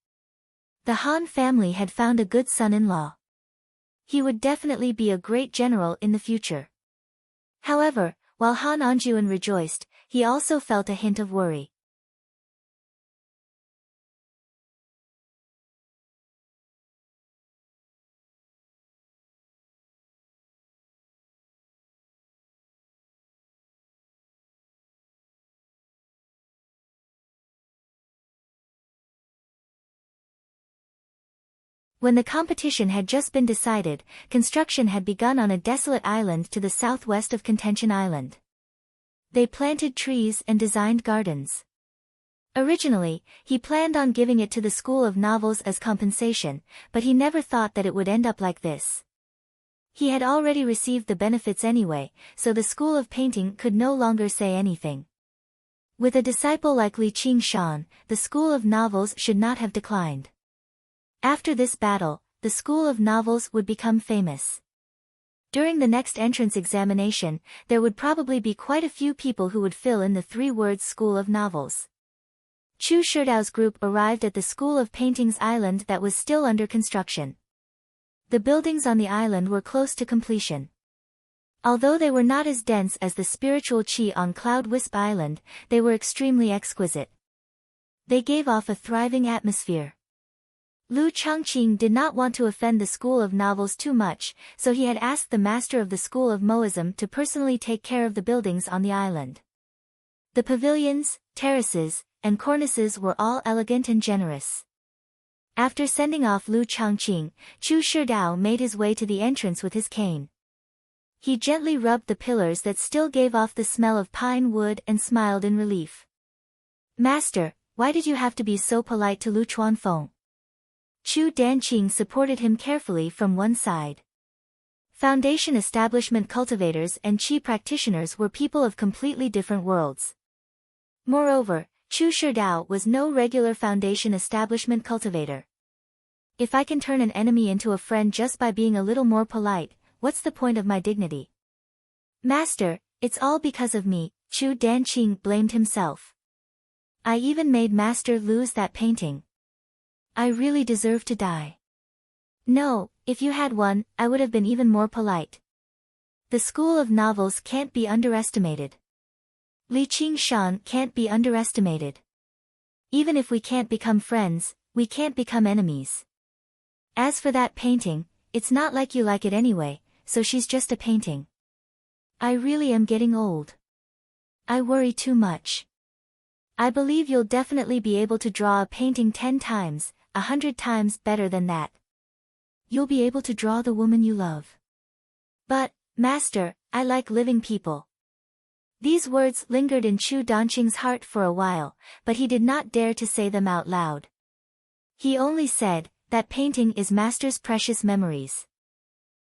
The Han family had found a good son-in-law. He would definitely be a great general in the future. However, while Han Anjuan rejoiced, he also felt a hint of worry. When the competition had just been decided, construction had begun on a desolate island to the southwest of Contention Island. They planted trees and designed gardens. Originally, he planned on giving it to the School of Novels as compensation, but he never thought that it would end up like this. He had already received the benefits anyway, so the School of Painting could no longer say anything. With a disciple like Li Qingshan, the School of Novels should not have declined. After this battle, the School of Novels would become famous. During the next entrance examination, there would probably be quite a few people who would fill in the 3 words School of Novels. Chu Shirdao's group arrived at the School of Painting's island that was still under construction. The buildings on the island were close to completion. Although they were not as dense as the spiritual qi on Cloud Wisp Island, they were extremely exquisite. They gave off a thriving atmosphere. Lu Changqing did not want to offend the School of Novels too much, so he had asked the master of the School of Moism to personally take care of the buildings on the island. The pavilions, terraces, and cornices were all elegant and generous. After sending off Lu Changqing, Chu Sherdao made his way to the entrance with his cane. He gently rubbed the pillars that still gave off the smell of pine wood and smiled in relief. "Master, why did you have to be so polite to Lu Chuanfeng?" Chu Danqing supported him carefully from one side. Foundation establishment cultivators and qi practitioners were people of completely different worlds. Moreover, Chu Sherdao was no regular foundation establishment cultivator. If I can turn an enemy into a friend just by being a little more polite, what's the point of my dignity? "Master, it's all because of me," Chu Danqing blamed himself. "I even made Master lose that painting. I really deserve to die." "No, if you had won, I would have been even more polite." The School of Novels can't be underestimated. Li Qingshan can't be underestimated. Even if we can't become friends, we can't become enemies. As for that painting, it's not like you like it anyway, so she's just a painting. I really am getting old. I worry too much. I believe you'll definitely be able to draw a painting 10 times, 100 times better than that. You'll be able to draw the woman you love. But, Master, I like living people. These words lingered in Chu Danqing's heart for a while, but he did not dare to say them out loud. He only said, "That painting is Master's precious memories.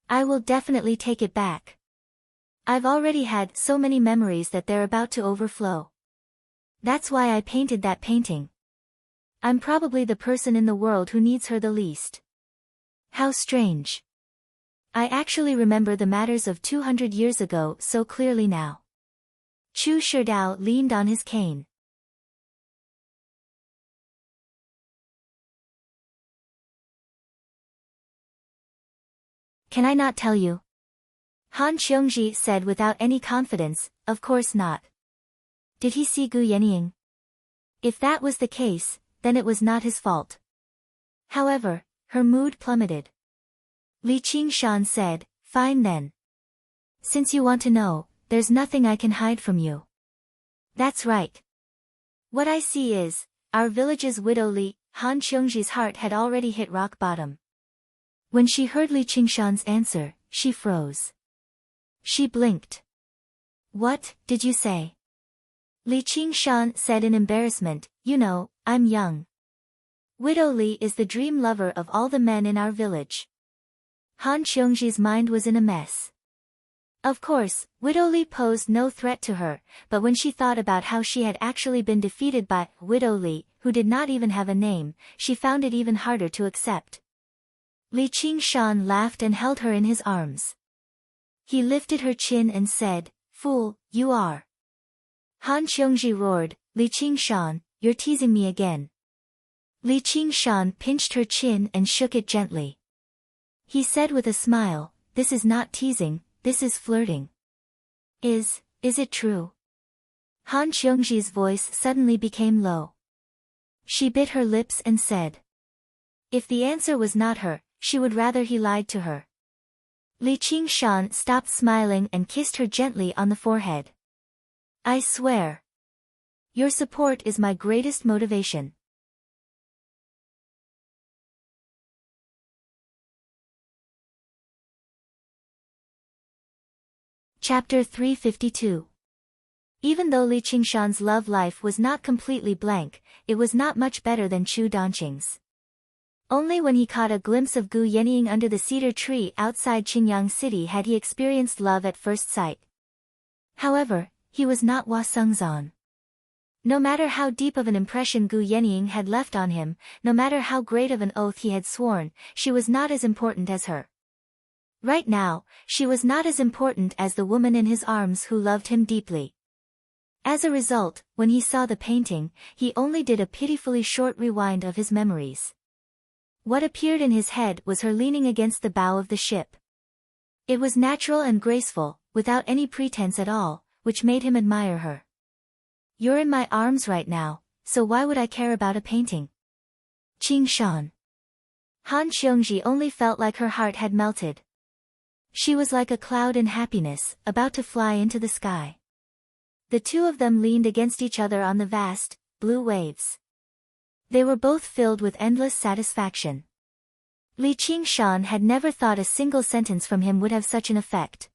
I will definitely take it back." I've already had so many memories that they're about to overflow. That's why I painted that painting. I'm probably the person in the world who needs her the least. How strange. I actually remember the matters of 200 years ago so clearly now. Chu Sherdao leaned on his cane. Can I not tell you? Han Xiongji said without any confidence, of course not. Did he see Gu Yenying? If that was the case, then it was not his fault. However, her mood plummeted. Li Qingshan said, fine then. Since you want to know, there's nothing I can hide from you. That's right. What I see is, our village's widow Li. Han Xiongji's heart had already hit rock bottom. When she heard Li Qingshan's answer, she froze. She blinked. What did you say? Li Qingshan said in embarrassment, you know, I'm young. Widow Li is the dream lover of all the men in our village. Han Xiongji's mind was in a mess. Of course, Widow Li posed no threat to her, but when she thought about how she had actually been defeated by Widow Li, who did not even have a name, she found it even harder to accept. Li Qingshan laughed and held her in his arms. He lifted her chin and said, fool, you are. Han Xiongji roared, Li Qingshan, you're teasing me again. Li Qingshan pinched her chin and shook it gently. He said with a smile, this is not teasing, this is flirting. Is it true? Han Xiongji's voice suddenly became low. She bit her lips and said. If the answer was not her, she would rather he lied to her. Li Qingshan stopped smiling and kissed her gently on the forehead. I swear. Your support is my greatest motivation. Chapter 352. Even though Li Qingshan's love life was not completely blank, it was not much better than Chu Donqing's. Only when he caught a glimpse of Gu Yenying under the cedar tree outside Qingyang City had he experienced love at first sight. However, he was not Hua Sengzan. No matter how deep of an impression Gu Yenying had left on him, no matter how great of an oath he had sworn, she was not as important as her. Right now, she was not as important as the woman in his arms who loved him deeply. As a result, when he saw the painting, he only did a pitifully short rewind of his memories. What appeared in his head was her leaning against the bow of the ship. It was natural and graceful, without any pretense at all, which made him admire her. You're in my arms right now, so why would I care about a painting? Qingshan. Han Xiongji only felt like her heart had melted. She was like a cloud in happiness, about to fly into the sky. The two of them leaned against each other on the vast, blue waves. They were both filled with endless satisfaction. Li Qingshan had never thought a single sentence from him would have such an effect.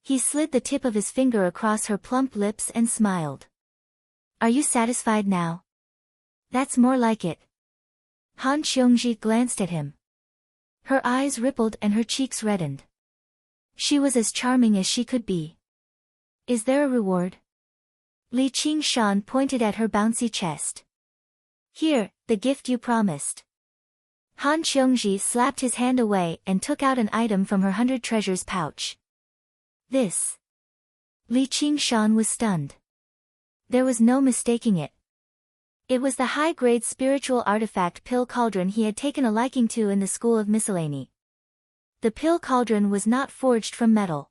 He slid the tip of his finger across her plump lips and smiled. Are you satisfied now? That's more like it. Han Xiongji glanced at him. Her eyes rippled and her cheeks reddened. She was as charming as she could be. Is there a reward? Li Qingshan pointed at her bouncy chest. Here, the gift you promised. Han Xiongji slapped his hand away and took out an item from her 100 treasures pouch. This. Li Qingshan was stunned. There was no mistaking it. It was the high-grade spiritual artifact pill cauldron he had taken a liking to in the School of Miscellany. The pill cauldron was not forged from metal.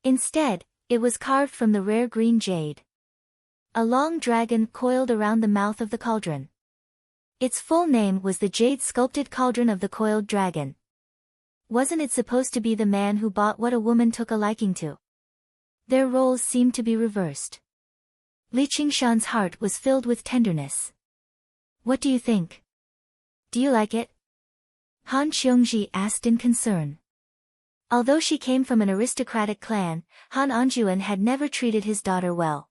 Instead, it was carved from the rare green jade. A long dragon coiled around the mouth of the cauldron. Its full name was the Jade-Sculpted Cauldron of the Coiled Dragon. Wasn't it supposed to be the man who bought what a woman took a liking to? Their roles seemed to be reversed. Li Qingshan's heart was filled with tenderness. What do you think? Do you like it? Han Xiongji asked in concern. Although she came from an aristocratic clan, Han Anjuan had never treated his daughter well.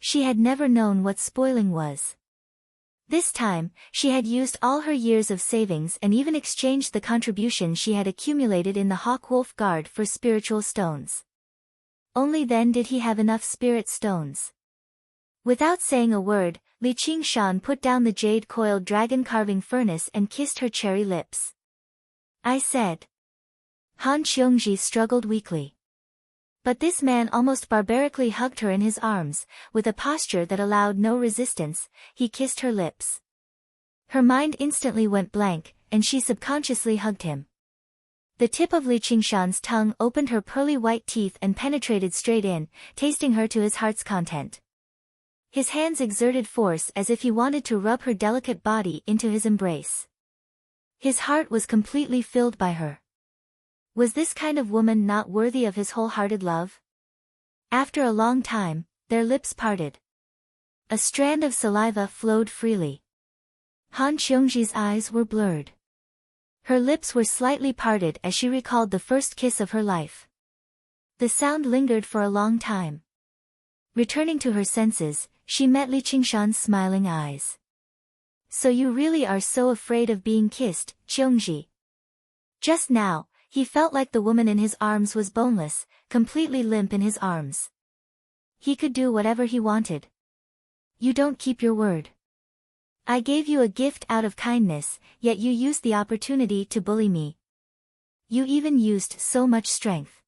She had never known what spoiling was. This time, she had used all her years of savings and even exchanged the contribution she had accumulated in the Hawk Wolf Guard for spiritual stones. Only then did he have enough spirit stones. Without saying a word, Li Qingshan put down the jade-coiled dragon-carving furnace and kissed her cherry lips. I said. Han Qiongji struggled weakly. But this man almost barbarically hugged her in his arms, with a posture that allowed no resistance. He kissed her lips. Her mind instantly went blank, and she subconsciously hugged him. The tip of Li Qingshan's tongue opened her pearly white teeth and penetrated straight in, tasting her to his heart's content. His hands exerted force as if he wanted to rub her delicate body into his embrace. His heart was completely filled by her. Was this kind of woman not worthy of his wholehearted love? After a long time, their lips parted. A strand of saliva flowed freely. Han Qiongji's eyes were blurred. Her lips were slightly parted as she recalled the first kiss of her life. The sound lingered for a long time. Returning to her senses, she met Li Qingshan's smiling eyes. So you really are so afraid of being kissed, Qiongji. Just now, he felt like the woman in his arms was boneless, completely limp in his arms. He could do whatever he wanted. You don't keep your word. I gave you a gift out of kindness, yet you used the opportunity to bully me. You even used so much strength.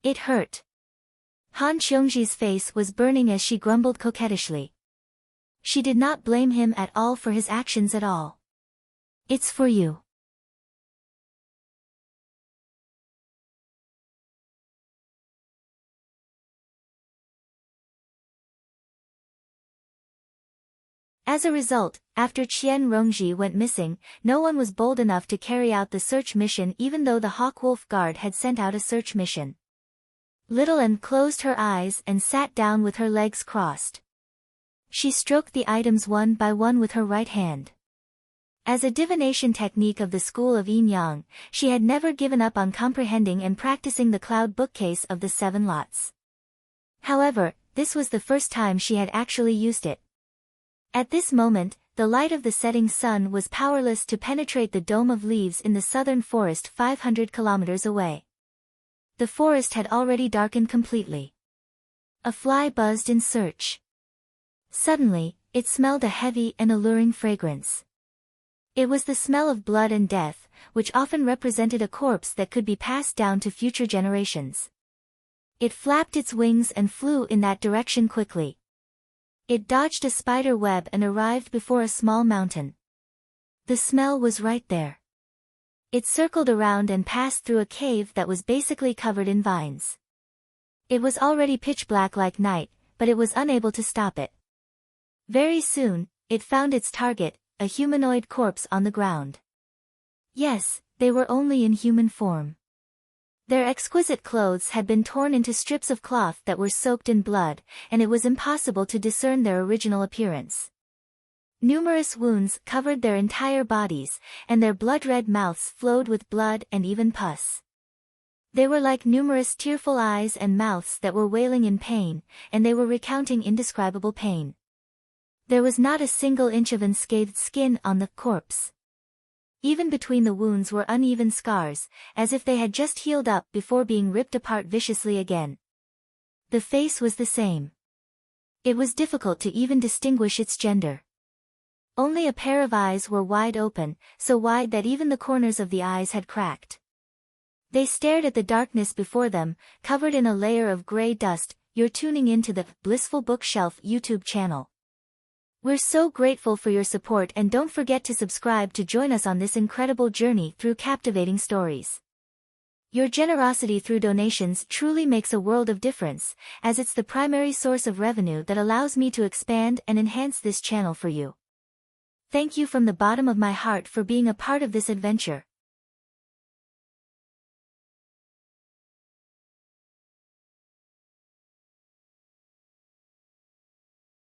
It hurt. Han Qiongji's face was burning as she grumbled coquettishly. She did not blame him at all for his actions at all. It's for you. As a result, after Qian Rongji went missing, no one was bold enough to carry out the search mission even though the Hawkwolf Guard had sent out a search mission. Little Anne closed her eyes and sat down with her legs crossed. She stroked the items one by one with her right hand. As a divination technique of the school of Yin Yang, she had never given up on comprehending and practicing the cloud bookcase of the 7 lots. However, this was the first time she had actually used it. At this moment, the light of the setting sun was powerless to penetrate the dome of leaves in the southern forest 500 kilometers away. The forest had already darkened completely. A fly buzzed in search. Suddenly, it smelled a heavy and alluring fragrance. It was the smell of blood and death, which often represented a corpse that could be passed down to future generations. It flapped its wings and flew in that direction quickly. It dodged a spider web and arrived before a small mountain. The smell was right there. It circled around and passed through a cave that was basically covered in vines. It was already pitch black like night, but it was unable to stop it. Very soon, it found its target, a humanoid corpse on the ground. Yes, they were only in human form. Their exquisite clothes had been torn into strips of cloth that were soaked in blood, and it was impossible to discern their original appearance. Numerous wounds covered their entire bodies, and their blood-red mouths flowed with blood and even pus. They were like numerous tearful eyes and mouths that were wailing in pain, and they were recounting indescribable pain. There was not a single inch of unscathed skin on the corpse. Even between the wounds were uneven scars, as if they had just healed up before being ripped apart viciously again. The face was the same. It was difficult to even distinguish its gender. Only a pair of eyes were wide open, so wide that even the corners of the eyes had cracked. They stared at the darkness before them, covered in a layer of gray dust. You're tuning into the Blissful Bookshelf YouTube channel. We're so grateful for your support, and don't forget to subscribe to join us on this incredible journey through captivating stories. Your generosity through donations truly makes a world of difference, as it's the primary source of revenue that allows me to expand and enhance this channel for you. Thank you from the bottom of my heart for being a part of this adventure.